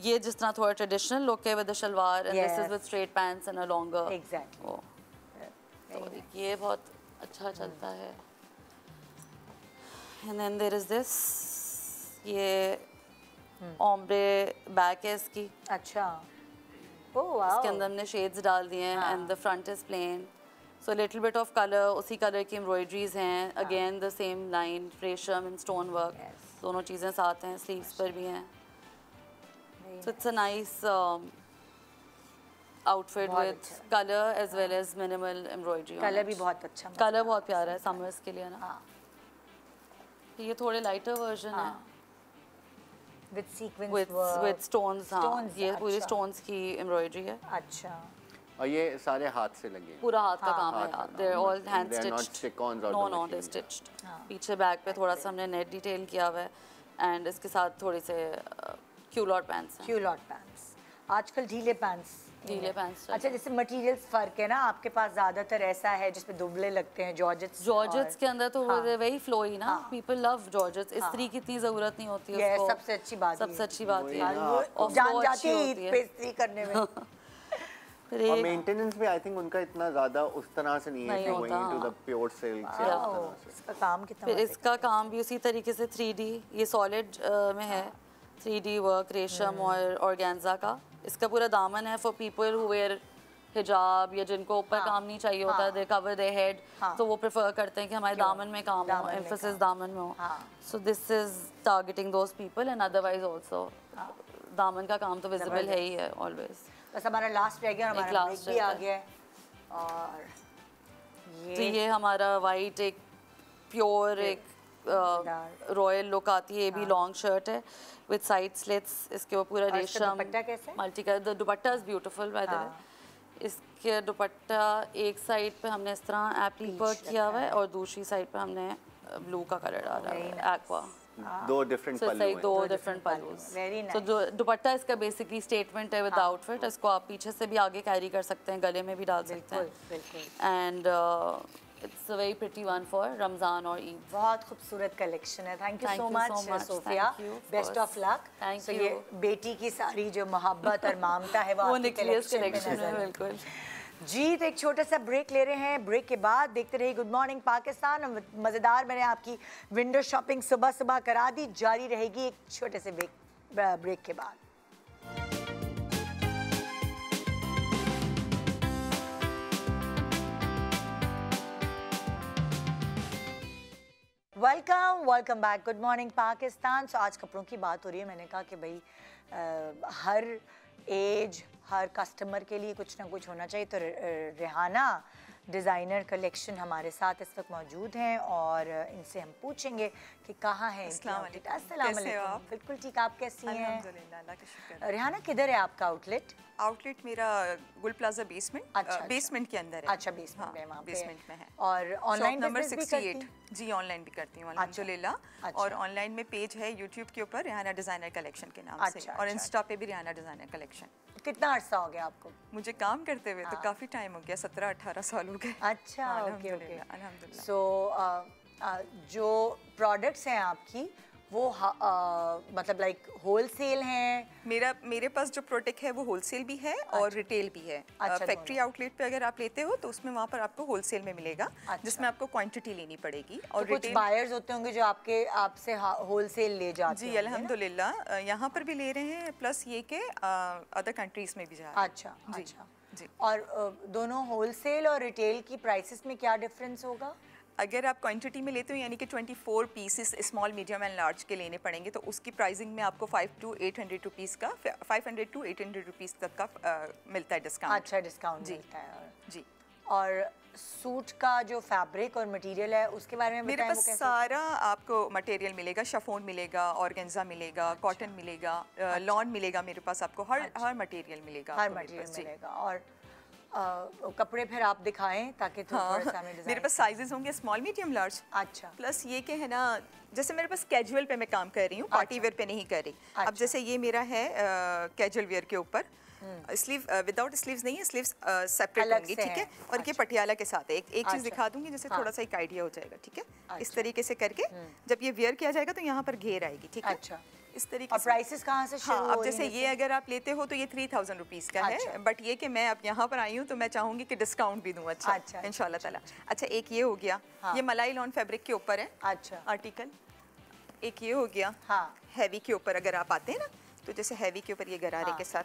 ये जिस तरह थोड़ा ट्रेडिशनल लुक है with the shalwar and this is with straight pants and a longer. Exactly. तो ये बहुत अच्छा चलता है. And then there is this, ये ओम्ब्रे बैक है इसकी। अच्छा, ओह वाओ। इसके अंदर हमने शेड्स डाल दिए हैं and the front is plain, so little bit of colour, उसी कलर की एम्ब्रॉयडरीज हैं, again the same line, resham and stone work, दोनों चीज़ें साथ हैं, स्लीव्स पर भी हैं। So it's a nice outfit with colour as well as minimal embroidery. Colour भी बहुत अच्छा, कलर बहुत प्यारा है समर्स के लिए ना। ये थोड़े लाइटर वर्जन है विद सीक्वेंस विद स्टोन्स। हाँ, ये पूरी अच्छा। स्टोन्स की एम्ब्रॉयडरी है। अच्छा, और ये सारे हाथ से लगे हैं। पूरा हाथ का काम है यार, they are all hand They are not stitched. stick-ons or no the no, they machine, yeah. Stitched. पीछे बैक पे थोड़ा सा हमने नेट डिटेल किया हुआ है एंड इसके साथ थोड़े से क्यूलॉट पैंट्स हैं। क्यूलॉट पैंट्स, आजकल ढीले पैंट्स। ढीले पैंट्स। अच्छा, जैसे मटेरियल्स फर्क है ना, आपके पास ज्यादातर ऐसा है जिसमें दुबले लगते हैं, जॉर्जेट्स। जॉर्जेट्स के अंदर तो वही फ्लोई ना, पीपल लव जॉर्जेट्स। इस्त्री की इतनी जरूरत नहीं होती है उसको। सबसे अच्छी बात, सबसे अच्छी बात है वो जान जाती है ईद पे इस्त्री करने में। और मेंटेनेंस भी आई थिंक उनका इतना ज्यादा उस तरह से नहीं है कि going into the pure silk या उस तरह से। इसका काम कितना फिर इसका काम भी उसी तरीके से 3D, ये सॉलिड में है, 3D वर्क, रेशम और ऑर्गेन्जा का। इसका पूरा दामन है फॉर पीपल हु वेयर हिजाब या जिनको ऊपर काम नहीं चाहिए होता, दे कवर देयर हेड, तो वो प्रेफर करते हैं कि हमारे दामन में काम हो, एम्फेसिस दामन में हो। सो this is targeting those people and otherwise also दामन का काम तो विजिबल है ही है ऑलवेज। बस हमारा लास्ट रह गया, हमारा ब्रेक भी आ गया है। और तो ये हमारा वाइट एक प्योर एक रॉयल लुक आती है, ये भी लॉन्ग शर्ट है विद साइड स्लिट्स। इसके ऊपर पूरा रेशम दुपट्टा कैसे? Multi colour, the dupatta is beautiful by the way. इसके दुपट्टा एक साइड पे हमने इस तरह एप्ली वर्क किया हुआ है और दूसरी साइड पे हमने ब्लू का कलर डाला है, एक्वा। दो डिफरेंट पल्लू हैं। दो डिफरेंट पल्लूज। Very nice. तो जो दुपट्टा इसका बेसिकली स्टेटमेंट है विद द आउटफिट, इसको आप पीछे से भी आगे कैरी कर सकते हैं, गले में भी डाल सकते हैं। बिल्कुल। And it's a very pretty one for Ramzan और ईद। बहुत खूबसूरत कलेक्शन है। Thank you Thank so you so much much. Sophia, Thank you, best first. Of luck. Thank ये you. बेटी की सारी जो मोहब्बत और ममता है वो आपकी निकली इस कलेक्शन में कलेक्शन नजर में, है। बिल्कुल। जी, तो एक छोटा सा ब्रेक ले रहे हैं। ब्रेक के बाद देखते रहिए गुड मॉर्निंग पाकिस्तान। मज़ेदार मैंने आपकी विंडो शॉपिंग सुबह सुबह करा दी, जारी रहेगी एक छोटे से ब्रेक के बाद। Welcome back, good morning Pakistan. So आज कपड़ों की बात हो रही है। मैंने कहा कि भाई हर एज, हर कस्टमर के लिए कुछ ना कुछ होना चाहिए। तो रेहाना डिज़ाइनर कलेक्शन हमारे साथ इस वक्त मौजूद हैं और इनसे हम पूछेंगे कि कहाँ है। अस्सलाम वालेकुम। बिल्कुल ठीक, आप कैसी हैं? अल्हम्दुलिल्लाह, अल्लाह का शुक्र है। रेहाना, किधर है आपका आउटलेट? आउटलेट मेरा गुल प्लाजा बेसमेंट। अच्छा, बेसमेंट के अंदर है। अच्छा, बेसमेंट में, वहाँ पे बेसमेंट में है। और ऑनलाइन नंबर बिजनेस भी 68। करती? जी, ऑनलाइन भी करती हूँ अल्हम्दुलिल्लाह। अच्छा। और ऑनलाइन में पेज है यूट्यूब के ऊपर रेहाना डिज़ाइनर कलेक्शन के नाम से, अच्छा, और अच्छा। इंस्टा पे भी रेहाना डिज़ाइनर कलेक्शन। कितना अर्सा हो गया आपको? मुझे काम करते हुए तो काफ़ी टाइम हो गया, 17-18 साल हो गए। अच्छा, ओके ओके। अल्हम्दुलिल्लाह। सो जो प्रोडक्ट्स हैं आपकी वो मतलब लाइक होलसेल हैं? मेरे पास जो प्रोडक्ट है वो होलसेल भी है और रिटेल भी है। अच्छा, फैक्ट्री आउटलेट पे अगर आप लेते हो तो उसमें वहाँ पर आपको होलसेल में मिलेगा, जिसमें आपको क्वांटिटी लेनी पड़ेगी। और तो कुछ बायर्स होते होंगे जो आपसे होलसेल ले जाते हैं? जी अल्हम्दुलिल्लाह, यहाँ पर भी ले रहे हैं, प्लस ये कि अदर कंट्रीज में भी जा रहे हैं। अच्छा जी, अच्छा जी। और दोनों होलसेल और रिटेल की प्राइसेस में क्या डिफरेंस होगा? अगर आप क्वांटिटी में लेते हो यानी कि 24 pieces small medium and large के लेने पड़ेंगे तो उसकी प्राइसिंग में आपको 500 to 800 रुपीज़ का 500 to 800 रुपीज़ तक का मिलता है डिस्काउंट। अच्छा, डिस्काउंट मिलता है। जी। और सूट का जो फैब्रिक और मटेरियल है उसके बारे में मेरे बताएं, पास सारा आपको मटेरियल मिलेगा, शिफॉन मिलेगा, ऑर्गेन्जा मिलेगा, कॉटन मिलेगा, लॉन मिलेगा। मेरे पास आपको हर मटेरियल मिलेगा। हर मटेरियल मिलेगा। और कपड़े फिर आप दिखाएं ताकि थोड़ा सा हमें डिजाइन। मेरे पास साइजेस होंगे स्मॉल मीडियम लार्ज। अच्छा। प्लस ये कि है ना, जैसे मेरे पास कैजुअल पे मैं काम कर रही हूँ, पार्टी वेयर पे नहीं कर रही। अब जैसे ये मेरा है कैजुअल वेयर के ऊपर, स्लीव विदाउट स्लीव्स नहीं है, स्लीव्स सेपरेट होंगी, ठीक है। और ये पटियाला के साथ है। एक चीज़ दिखा दूंगी जैसे थोड़ा सा एक आइडिया हो जाएगा, ठीक है। इस तरीके से करके जब ये वेयर किया जाएगा तो यहाँ पर घेर आएगी, ठीक है। अच्छा, इस तरीके और से। प्राइसेस कहाँ से शुरू हो रही हैं? अब जैसे ये अगर आप लेते हो तो ये 3000 रुपीज़ का है, बट ये कि मैं अब यहाँ पर आई हूँ तो मैं चाहूँगी कि डिस्काउंट भी दूँ। अच्छा, इंशाल्लाह ताला। अच्छा, एक ये हो गया, ये मलाई लॉन फैब्रिक के ऊपर है। अच्छा, आर्टिकल एक ये हो गया। हाँ। हैवी के ऊपर अगर आप आते हैं ना, तो जैसे हैवी के ऊपर ये गरारे के साथ,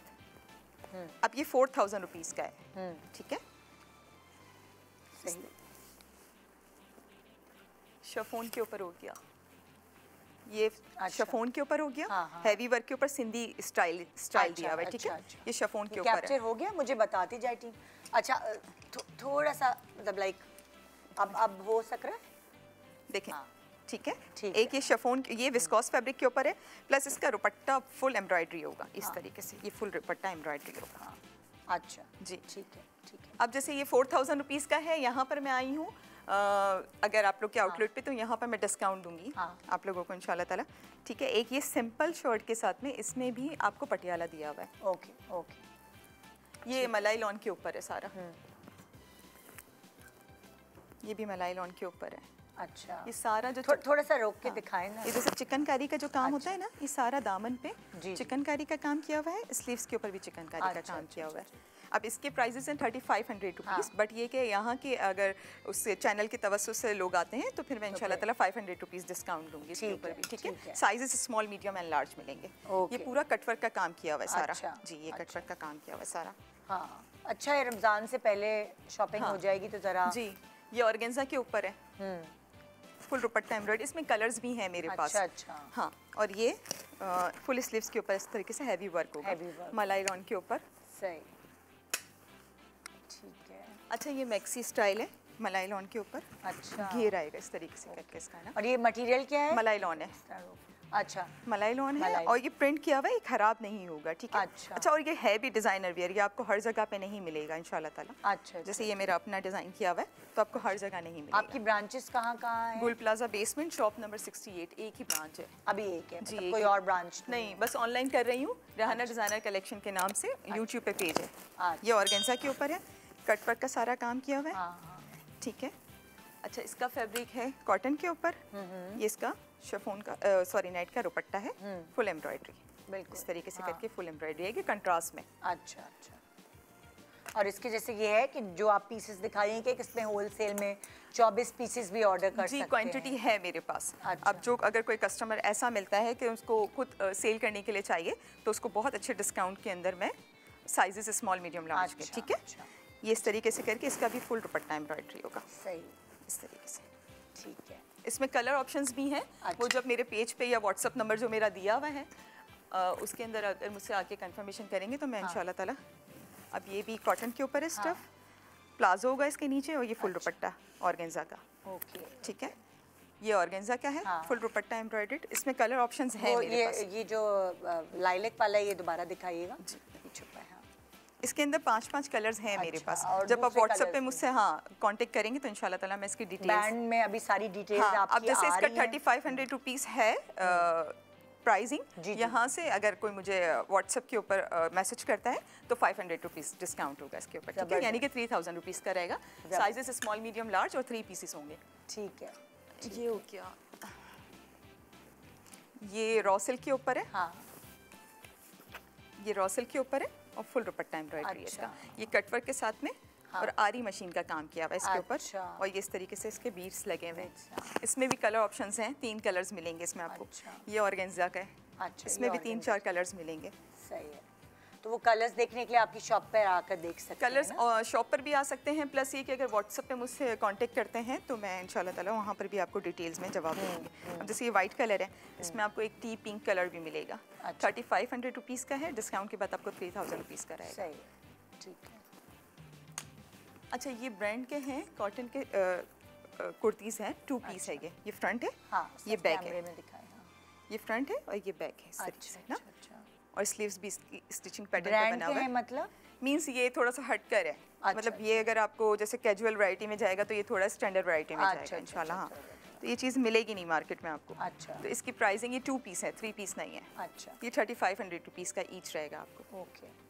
अब ये 4000 रुपीज़ का है, ठीक है। सही। शिफॉन के ऊपर हो गया, ये अच्छा। शिफॉन के ऊपर हो गया। हाँ। हैवी वर्क के ऊपर सिंधी स्टाइल दिया हुआ है, ठीक है। ये शिफॉन के ऊपर है। कैप्चर हो गया, मुझे बताती जाए टीम। अच्छा, थोड़ा सा मतलब लाइक अब हो सक रहा है, देखें। हाँ। ठीक है। ठीक एक ये शिफॉन, ये विस्कोस फैब्रिक के ऊपर है, प्लस इसका दुपट्टा फुल एम्ब्रॉयडरी होगा इस तरीके से, ये फुल दुपट्टा एम्ब्रॉयडरी होगा। अच्छा जी, ठीक है, ठीक है। अब जैसे ये 4000 रुपीज़ का है, यहाँ पर मैं आई हूँ, अगर आप लोग के आउटलेट पे, तो यहाँ पर मैं डिस्काउंट दूंगी आप लोगों को इंशाल्लाह ताला, ठीक है। एक ये सिंपल शर्ट के साथ में इसमें भी आपको पटियाला दिया हुआ है। Okay okay. ये मलाई लॉन के ऊपर है सारा, ये भी मलाई लॉन के ऊपर है। अच्छा, ये सारा जो थोड़ा सा रोक के दिखाएं ना। ये जैसे चिकनकारी का जो काम होता है ना, ये सारा दामन पे जी। चिकनकारी का काम किया हुआ है, स्लीव्स के ऊपर भी चिकनकारी का काम किया हुआ है। अब इसके प्राइजेस हैं 3500 रुपीज़, बट ये कि यहाँ के अगर उस चैनल के तवस्सुस से लोग आते हैं तो फिर मैं इंशाल्लाह ताला 500 रुपीज़ डिस्काउंट दूंगी इसके ऊपर भी, ठीक है। Sizes small, medium and large मिलेंगे। ये पूरा कटवर्क का काम किया हुआ है सारा। जी, ये कटवर्क का काम किया हुआ है सारा। हाँ, अच्छा है, रमज़ान से पहले शॉपिंग हो जाएगी तो ज़रा। जी, ये ऑर्गेन्जा के ऊपर है, फुल दुपट्टा एम्ब्रॉयडरी, इसमें कलर्स भी हैं मेरे पास। अच्छा। हाँ, और ये फुल स्लीव्स के ऊपर इस तरीके से हैवी वर्क होगा, मलाई लॉन के ऊपर। सही, ठीक है। अच्छा, ये मैक्सी स्टाइल है, मलाई लॉन के ऊपर। अच्छा, घेर आएगा इस तरीके से करके इसका ना। और ये मटेरियल क्या है? मलाई लॉन है। अच्छा, मलाई लॉन है, और ये प्रिंट किया हुआ है, ये खराब नहीं होगा, ठीक है। अच्छा, और ये है भी डिजाइनर वियर, ये आपको हर जगह पे नहीं मिलेगा इंशाल्लाह ताला। अच्छा, जैसे ये मेरा अपना डिजाइन किया हुआ है, तो आपको हर जगह नहीं मिलेगा। आपकी ब्रांचेस कहाँ हैं? गुल प्लाजा बेसमेंट, शॉप नंबर 68, एक ही ब्रांच है। अभी एक है? जी, मतलब कोई और ब्रांच नहीं, बस ऑनलाइन कर रही हूँ, रहाना डिजाइनर कलेक्शन के नाम से यूट्यूब पे पेज है। ये ऑर्गेन्जा के ऊपर है, कटवर्क का सारा काम किया हुआ है, ठीक है। अच्छा, इसका फैब्रिक है कॉटन के ऊपर, ये इसका शिफॉन का सॉरी नेट का दुपट्टा है, फुल एम्ब्रॉयडरी, बिल्कुल इस तरीके से करके फुल एम्ब्रॉयडरी है कि कंट्रास्ट में। अच्छा अच्छा। और इसके जैसे ये है कि जो आप पीसेस दिखा रही हैं कि इसमें होलसेल में 24 पीसेस भी ऑर्डर कर सकते हैं। जी, क्वांटिटी है मेरे पास। अच्छा। अब जो अगर कोई कस्टमर ऐसा मिलता है कि उसको खुद सेल करने के लिए चाहिए, तो उसको बहुत अच्छे डिस्काउंट के अंदर मैं साइजेस स्मॉल, मीडियम, लार्ज के, ठीक है। ये इस तरीके से करके इसका भी फुल दुपट्टा एम्ब्रॉयडरी होगा। सही, इस तरीके से, ठीक है। इसमें कलर ऑप्शंस भी हैं। वो जब मेरे पेज पे या व्हाट्सअप नंबर जो मेरा दिया हुआ है उसके अंदर अगर मुझसे आके कंफर्मेशन करेंगे तो मैं इंशाल्लाह ताला। अब ये भी कॉटन के ऊपर है स्टफ, प्लाजो होगा इसके नीचे, और ये फुल दुपट्टा ऑर्गेन्जा का। ओके, ठीक है। ये ऑर्गेन्जा का है, फुल दुपट्टा एम्ब्रॉयडर्ड, इसमें कलर ऑप्शंस हैं मेरे पास। ये जो लाइलेक वाला, ये दोबारा दिखाइएगा। जी, छुपा है। इसके अंदर 5 कलर्स हैं मेरे पास। जब आप व्हाट्सएप पे मुझसे कांटेक्ट करेंगे तो इंशाल्लाह ताला मैं इसकी डिटेल्स, बैंड में अभी सारी डिटेल्स आपकी अब जैसे इसका 3500 रुपीज़ है प्राइसिंग। यहाँ से अगर कोई मुझे व्हाट्सएप के ऊपर मैसेज करता है तो 500 रुपीज़ डिस्काउंट होगा इसके ऊपर, ठीक है। यानी कि 3000 रुपीज़ का रहेगा। साइजेस स्मॉल, मीडियम, लार्ज और 3 पीसेस होंगे, ठीक है। ये हो गया। ये रॉसिल के ऊपर है, ये रॉसिल के ऊपर है और फुल दुपट्टा एम्ब्रॉयडरी है इसका। ये कटवर्क के साथ में और आरी मशीन का काम किया हुआ है इसके ऊपर, और ये इस तरीके से इसके बीड्स लगे हुए हैं। इसमें भी कलर ऑप्शंस हैं, 3 कलर्स मिलेंगे इसमें आपको। ये ऑर्गेन्जा का है, इसमें भी 3-4 कलर्स मिलेंगे। सही है। तो वो कलर्स देखने के लिए आपकी शॉप पर आकर देख सकते हैं। कलर्स शॉप पर भी आ सकते हैं, प्लस ये कि अगर व्हाट्सएप पे मुझसे कांटेक्ट करते हैं तो मैं इंशाल्लाह ताला वहाँ पर भी आपको डिटेल्स में जवाब दूँगी। अब जैसे ये वाइट कलर है, इसमें आपको एक टी पिंक कलर भी मिलेगा। 3500 रुपीज़ का है, डिस्काउंट के बाद आपको 3000 रुपीज़ का रहेगा। सही, ठीक है। अच्छा, ये ब्रांड के हैं, कॉटन के कुर्तीज़ हैं, 2 पीस है ये फ्रंट है, ये बैक है। ये फ्रंट है और ये बैक है इस तरीके से ना, और स्लीव्स भी स्टिचिंग पैटर्न पे बना हुआ है। मतलब मींस ये थोड़ा सा हटकर है। मतलब ये अगर आपको जैसे कैजुअल वैरायटी में जाएगा तो ये थोड़ा स्टैंडर्ड वैरायटी में जाएगा इंशाल्लाह। हाँ, तो ये चीज़ मिलेगी नहीं मार्केट में आपको। अच्छा। तो इसकी प्राइसिंग ये 2 पीस है, 3 पीस नहीं है। अच्छा। ये 3500 रुपीज़ का ईच रहेगा आपको। ओके।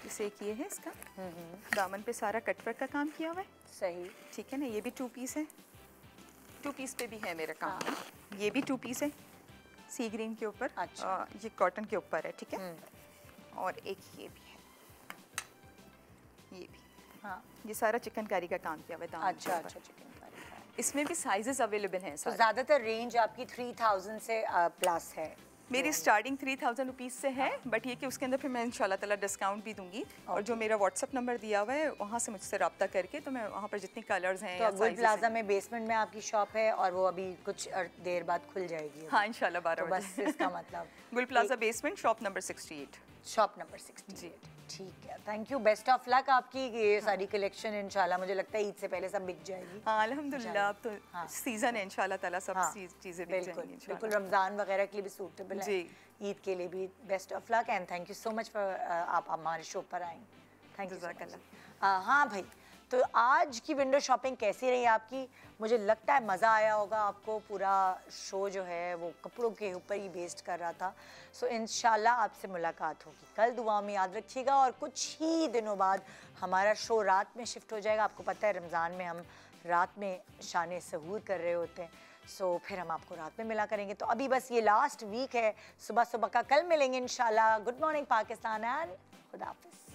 जैसे एक ये है इसका, दामन पे सारा कटवर्क का काम किया हुआ है। सही, ठीक है ना। ये भी 2 पीस है, 2 पीस पे भी है मेरा काम। ये भी 2 पीस है, सी ग्रीन के ऊपर। अच्छा। ये कॉटन के ऊपर है, ठीक है। और एक ये भी है, ये भी, हाँ, ये सारा चिकनकारी का काम किया हुआ है दामन के अच्छा ऊपर। अच्छा, चिकन। इसमें भी साइजेस अवेलेबल हैं तो सारे। ज़्यादातर रेंज आपकी 3000 से प्लस है। मेरी स्टार्टिंग 3000 रुपीज़ से है, बट ये कि उसके अंदर फिर मैं इंशाल्लाह ताला डिस्काउंट भी दूंगी। और जो मेरा व्हाट्सअप नंबर दिया हुआ है वहाँ से मुझसे रब्ता करके, तो मैं वहाँ पर जितनी कलर्स हैं या तो गुल sizes प्लाजा हैं। में बेसमेंट में आपकी शॉप है और वो अभी कुछ देर बाद खुल जाएगी। हाँ इंशाल्लाह 12 तो बस बजे। इसका मतलब गुल plaza basement shop number 68। Shop number 68। ठीक है, thank you, best of luck. आपकी ये सारी कलेक्शन इंशाल्लाह मुझे लगता है ईद से पहले सब बिक जाएगी। हाँ अल्हम्दुलिल्लाह, अब तो हाँ। सीज़न है इंशाल्लाह ताला, सब हाँ, चीज़ें बिक बिल्कुल जाएंगी इंशाल्लाह। बिल्कुल, रमज़ान वगैरह के लिए भी सूटेबल है, जी। ईद के लिए भी। Best of luck and thank you so much for आप हमारे शो पर आए। Thank you. जज़ाकल्लाह। हाँ भाई, तो आज की विंडो शॉपिंग कैसी रही आपकी? मुझे लगता है मज़ा आया होगा आपको। पूरा शो जो है वो कपड़ों के ऊपर ही बेस्ड कर रहा था। सो इंशाल्लाह आपसे मुलाकात होगी कल। दुआ में याद रखिएगा। और कुछ ही दिनों बाद हमारा शो रात में शिफ्ट हो जाएगा। आपको पता है रमज़ान में हम रात में शान सहूर कर रहे होते हैं, सो फिर हम आपको रात में मिला करेंगे। तो अभी बस ये लास्ट वीक है, सुबह सुबह का। कल मिलेंगे इंशाल्लाह। गुड मॉर्निंग पाकिस्तान एंड खुदा हाफिज़।